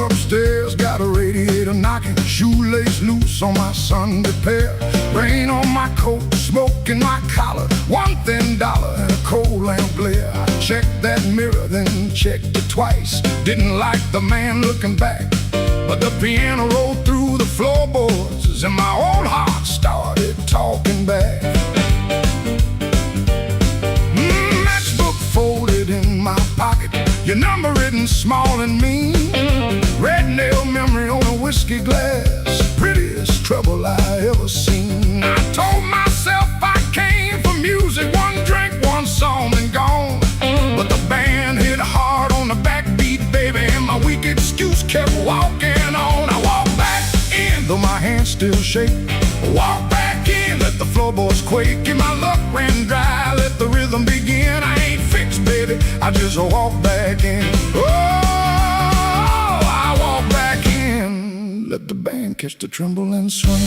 Upstairs got a radiator knocking, shoelace loose on my Sunday pair, rain on my coat, smoke in my collar, one thin dollar and a cold lamp glare. I checked that mirror, then checked it twice. Didn't like the man looking back, but the piano rolled through the floorboards and my old heart started talking back. Matchbook folded in my pocket, your number written small and mean, red nail memory on a whiskey glass, prettiest trouble I ever seen. I told myself I came for music, one drink, one song and gone. But the band hit hard on the backbeat, baby, and my weak excuse kept walking on. I walked back in, though my hands still shake. Walk back in, let the floorboards quake. And my luck ran dry, let the rhythm begin. I ain't fixed, baby, I just walk back in. Let the band catch the tremble and swing.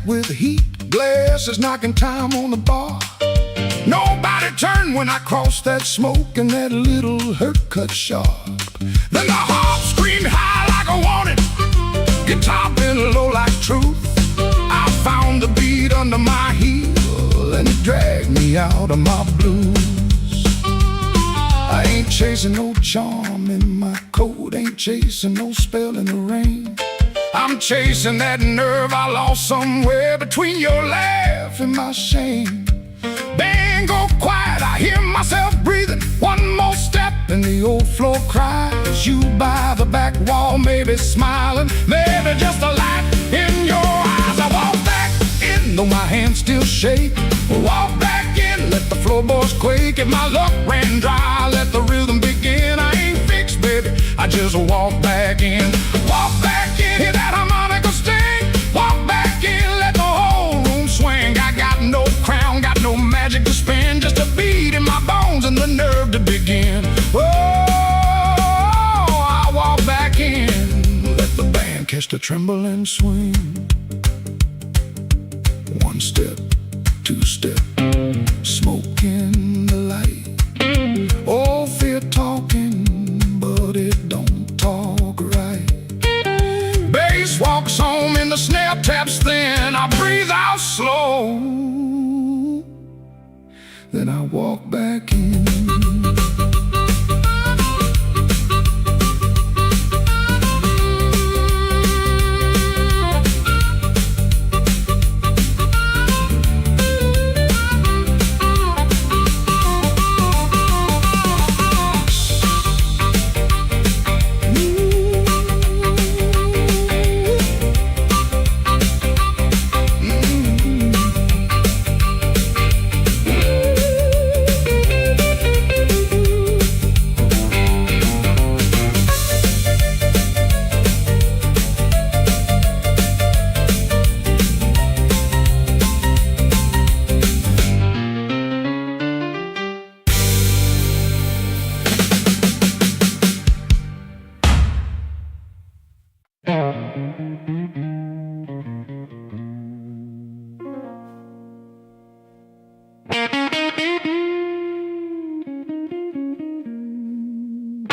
With heat, glasses knocking time on the bar. Nobody turned when I crossed that smoke, and that little hurt cut sharp. Then the harp screamed high like I wanted, guitar bent low like truth. I found the beat under my heel, and it dragged me out of my blues. I ain't chasing no charm in my coat, ain't chasing no spell in the rain. I'm chasing that nerve I lost somewhere between your laugh and my shame. Band go quiet, I hear myself breathing. One more step and the old floor cries. You by the back wall, maybe smiling, maybe just a light in your eyes. I walk back in, though my hands still shake. Walk back in, let the floorboards quake. If my luck ran dry, let the rhythm begin. I ain't fixed, baby, I just walk back in. Walk back in, hear that harmonica sting. Walk back in, let the whole room swing. I got no crown, got no magic to spin, just a beat in my bones and the nerve to begin. Oh, I walk back in, let the band catch the tremble and swing. One step, two step, smoke in the light. Oh, fear talking, but it don't talk right. Bass walks home and the snare taps thin. I breathe out slow, then I walk back in.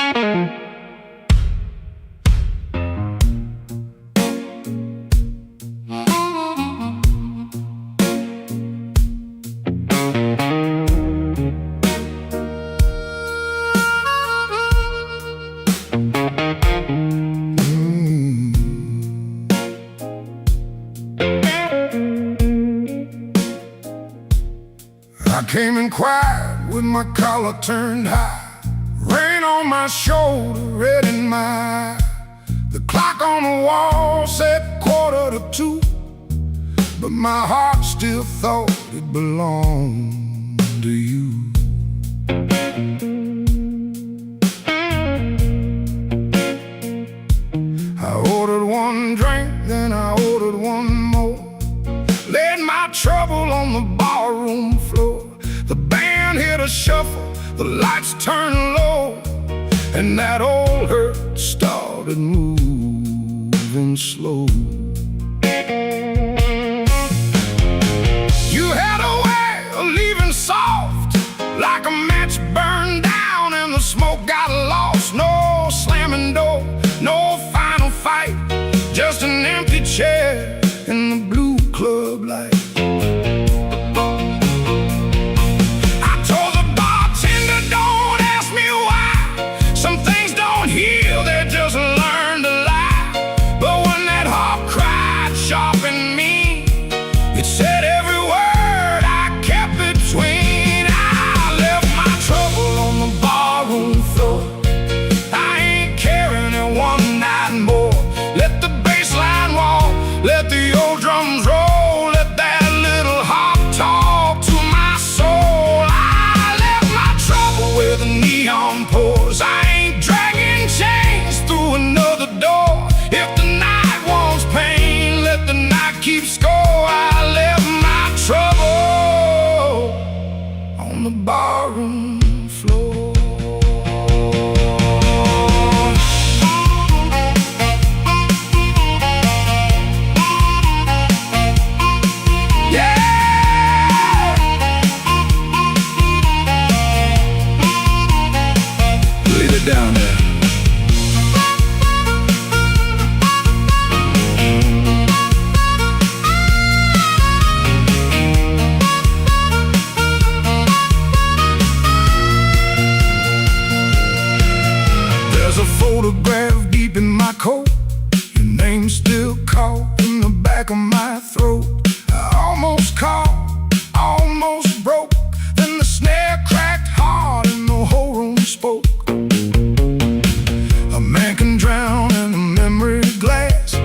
I came in quiet with my collar turned high, rain on my shoulder, red in my eye. The clock on the wall said 1:45, but my heart still thought it belonged to you. I ordered one drink, then I ordered one more, laid my trouble on the barroom floor. The band hit a shuffle, the lights turned low, and that old hurt started moving slow. You had a way of leaving soft, like a match burned down and the smoke got lost. No slamming door, no final fight, just an empty chair in the blue club light. I ain't dragging chains through another door. If the night wants pain, let the night keep score. I left my trouble on the barroom floor. Down there. There's a photograph deep in my coat, your name still caught in the back of my throat. I almost caught, almost broke, then the snare cracked hard and the whole room spoke. A man can drown in a memory glass,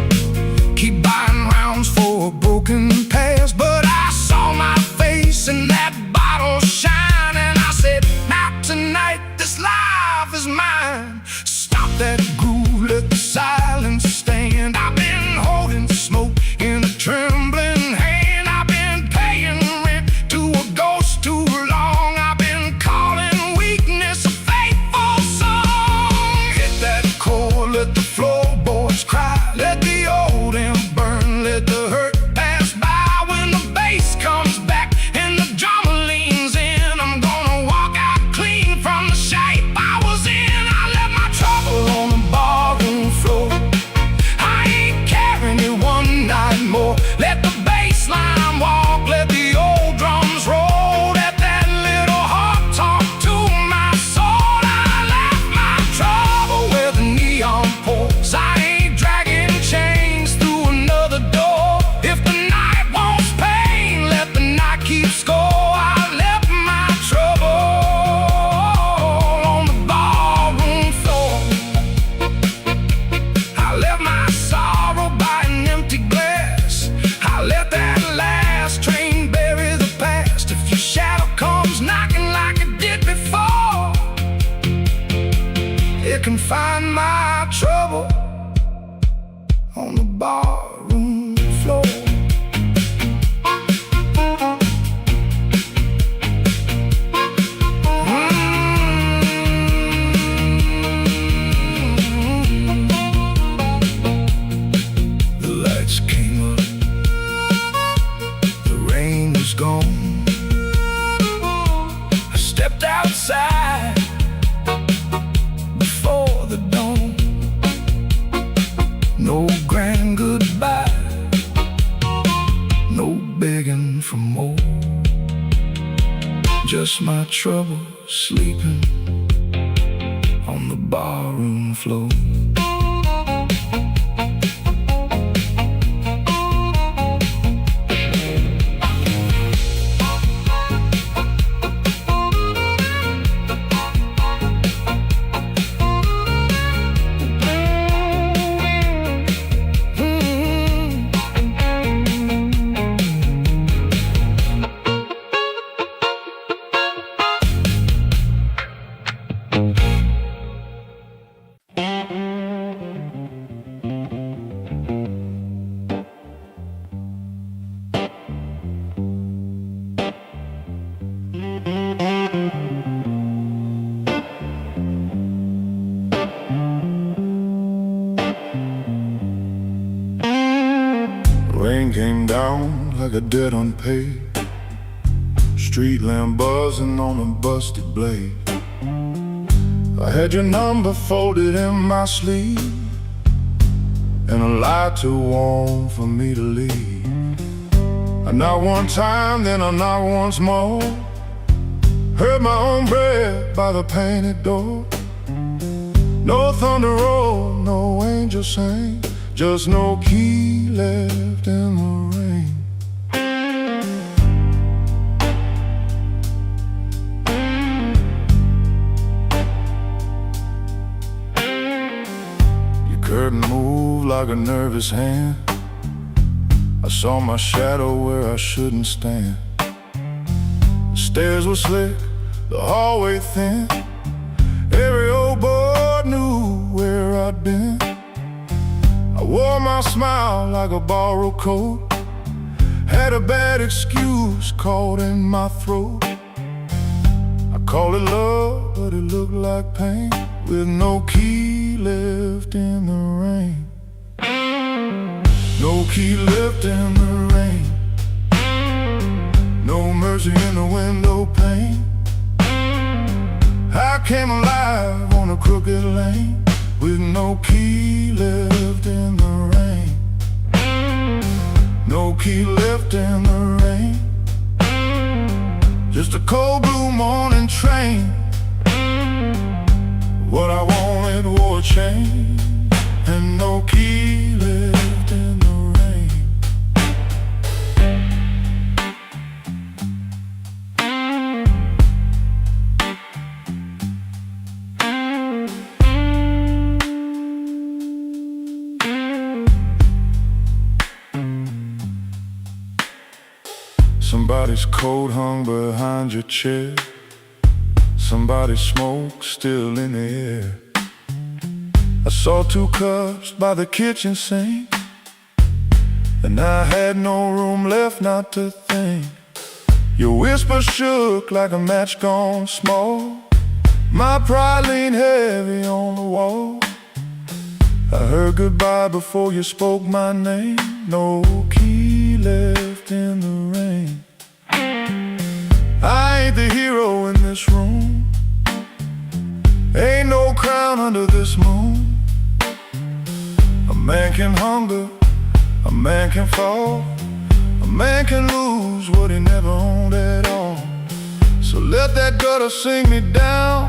keep buying rounds for a broken past. But I saw my face in that bottle shine, and I said, not tonight, this life is mine. Stop that groove, let the silence stand. I've been holding smoke in a trembling hand. I've been paying rent to a ghost too long. I've been calling weakness a faithful song. Hit that chord, let the floorboards cry, let the old amp burn, let the hurt pass by. When the bass comes back and the drummer leans in, I'm gonna walk out clean from the shape I was in. I left my trouble on the barroom floor. I ain't carrying it one night more. Let the bass line walk, let the old drums roll, let that little heart talk to my soul. I left my trouble where the neon pours. I ain't dragging chains through another door. If the night wants pain, let the night keep score. I left my trouble on the barroom floor. I left my sorrow by an empty glass. I let that last train bury the past. If your shadow comes knocking like it did before, it can find my trouble on the barroom floor. The lights came up, the rain was gone. I stepped outside before just my trouble sleeping on the barroom floor. Rain came down like a debt unpaid, street lamp buzzing on a busted blade. I had your number folded in my sleeve, and a light too warm for me to leave. I knocked one time, then I knocked once more, heard my own breath by the painted door. No thunder roll, no angel sang, just no key left in the rain. Your curtain moved like a nervous hand. I saw my shadow where I shouldn't stand. The stairs were slick, the hallway thin. Every old boy knew where I'd been. I wore my smile like a borrowed coat, had a bad excuse caught in my throat. I called it love, but it looked like pain, with no key left in the rain. No key left in the rain, no mercy in the window pane. I came alive on a crooked lane, with no key left in the rain. No key left in the rain, just a cold blue morning train. What I wanted wore a chain, and no key left in the rain. Somebody's coat hung behind your chair, somebody's smoke still in the air. I saw 2 cups by the kitchen sink, and I had no room left not to think. Your whisper shook like a match gone small, my pride leaned heavy on the wall. I heard goodbye before you spoke my name, no key left in the rain. I ain't the hero in this room, ain't no crown under this moon. A man can hunger, a man can fall, a man can lose what he never owned at all. So let that gutter sing me down,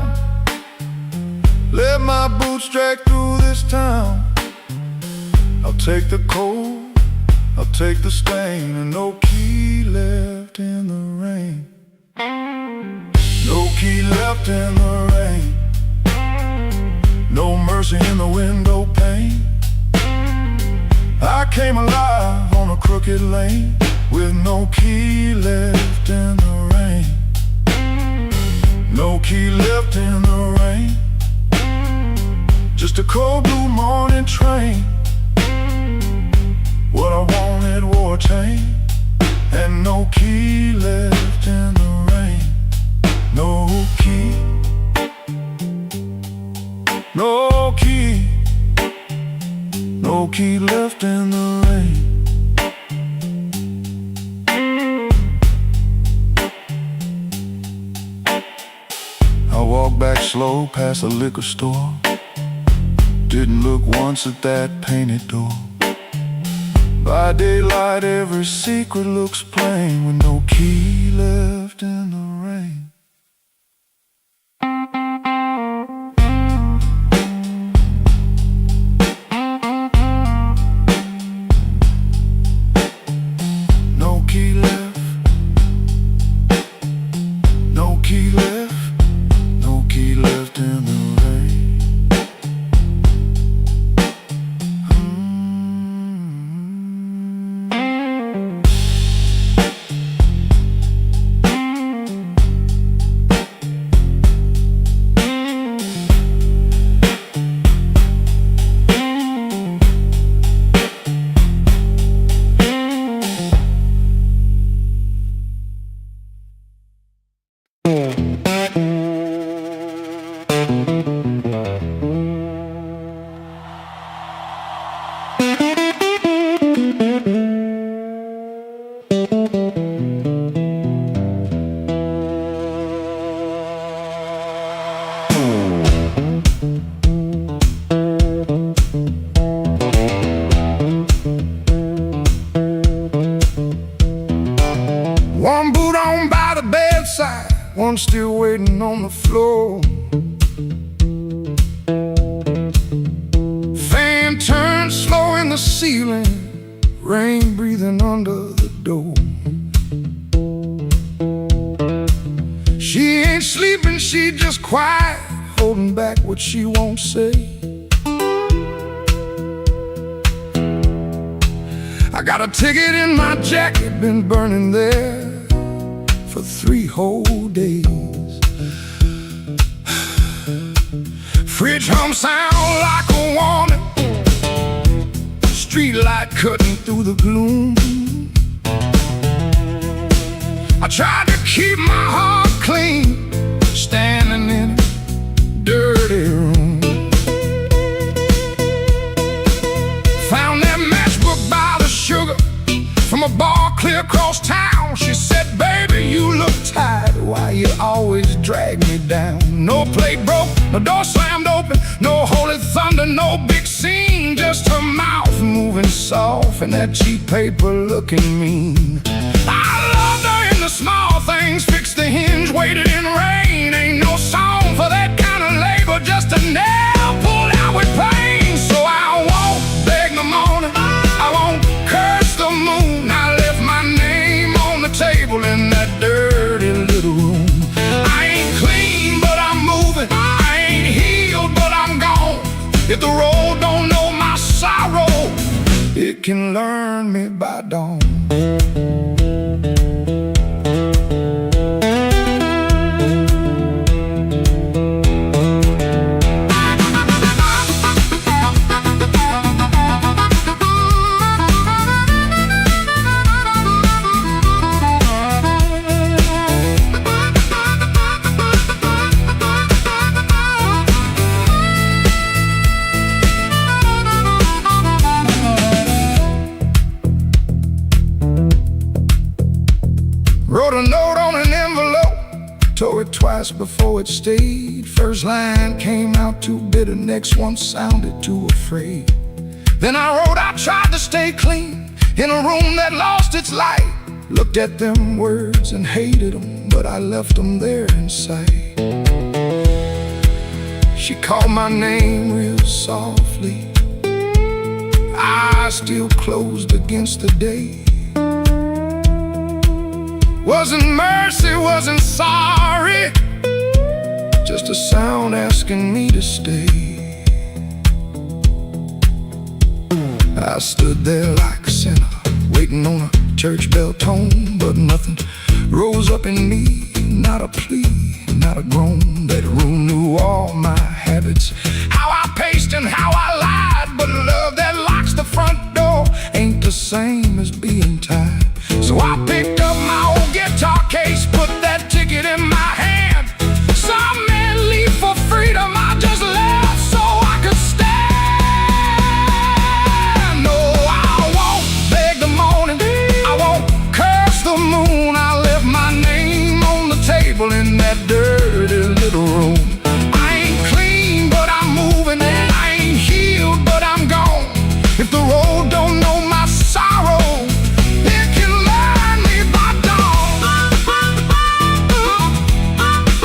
let my boots drag through this town. I'll take the cold, I'll take the stain, and no key left in the rain. No key left in the rain, no mercy in the window pane. I came alive on a crooked lane, with no key left in the rain. No key left in the rain, just a cold blue morning train. What I wanted wore a chain, and no key left in the rain. No key, no key, no key left in the rain. I walked back slow past the liquor store, didn't look once at that painted door. By daylight every secret looks plain, with no key left in the rain. one still waiting on the floor. Fan turned slow in the ceiling, rain breathing under the door. She ain't sleeping, she just quiet, holding back what she won't say. I got a ticket in my jacket, been burning there for 3 whole days. Fridge hum sound like a warning, street light cutting through the gloom. I tried to keep my heart clean, standing in a dirty room. Found that matchbook by the sugar from a bar clear across town. She said, baby, you look tired, why you always drag me down? No plate broke, no door slammed open, no holy thunder, no big scene, just her mouth moving soft and that cheap paper looking mean. I loved her in the small things, fixed the hinge, waited in rain. Ain't no song for that kind of labor, just a nail pulled out with pain. So I won't beg the morning, I won't curse the moon. I left my name on the table in that dirty little room. I ain't clean, but I'm moving. I ain't healed, but I'm gone. If the road don't know my sorrow, it can learn me by dawn. Wrote a note on an envelope, tore it twice before it stayed. First line came out too bitter, next one sounded too afraid. Then I wrote, I tried to stay clean in a room that lost its light. Looked at them words and hated them, but I left them there inside. She called my name real softly, eyes still closed against the day. Wasn't mercy, wasn't sorry, just a sound asking me to stay. I stood there like a sinner, waiting on a church bell tone, but nothing rose up in me, not a plea, not a groan. That room knew all my habits, how I paced and how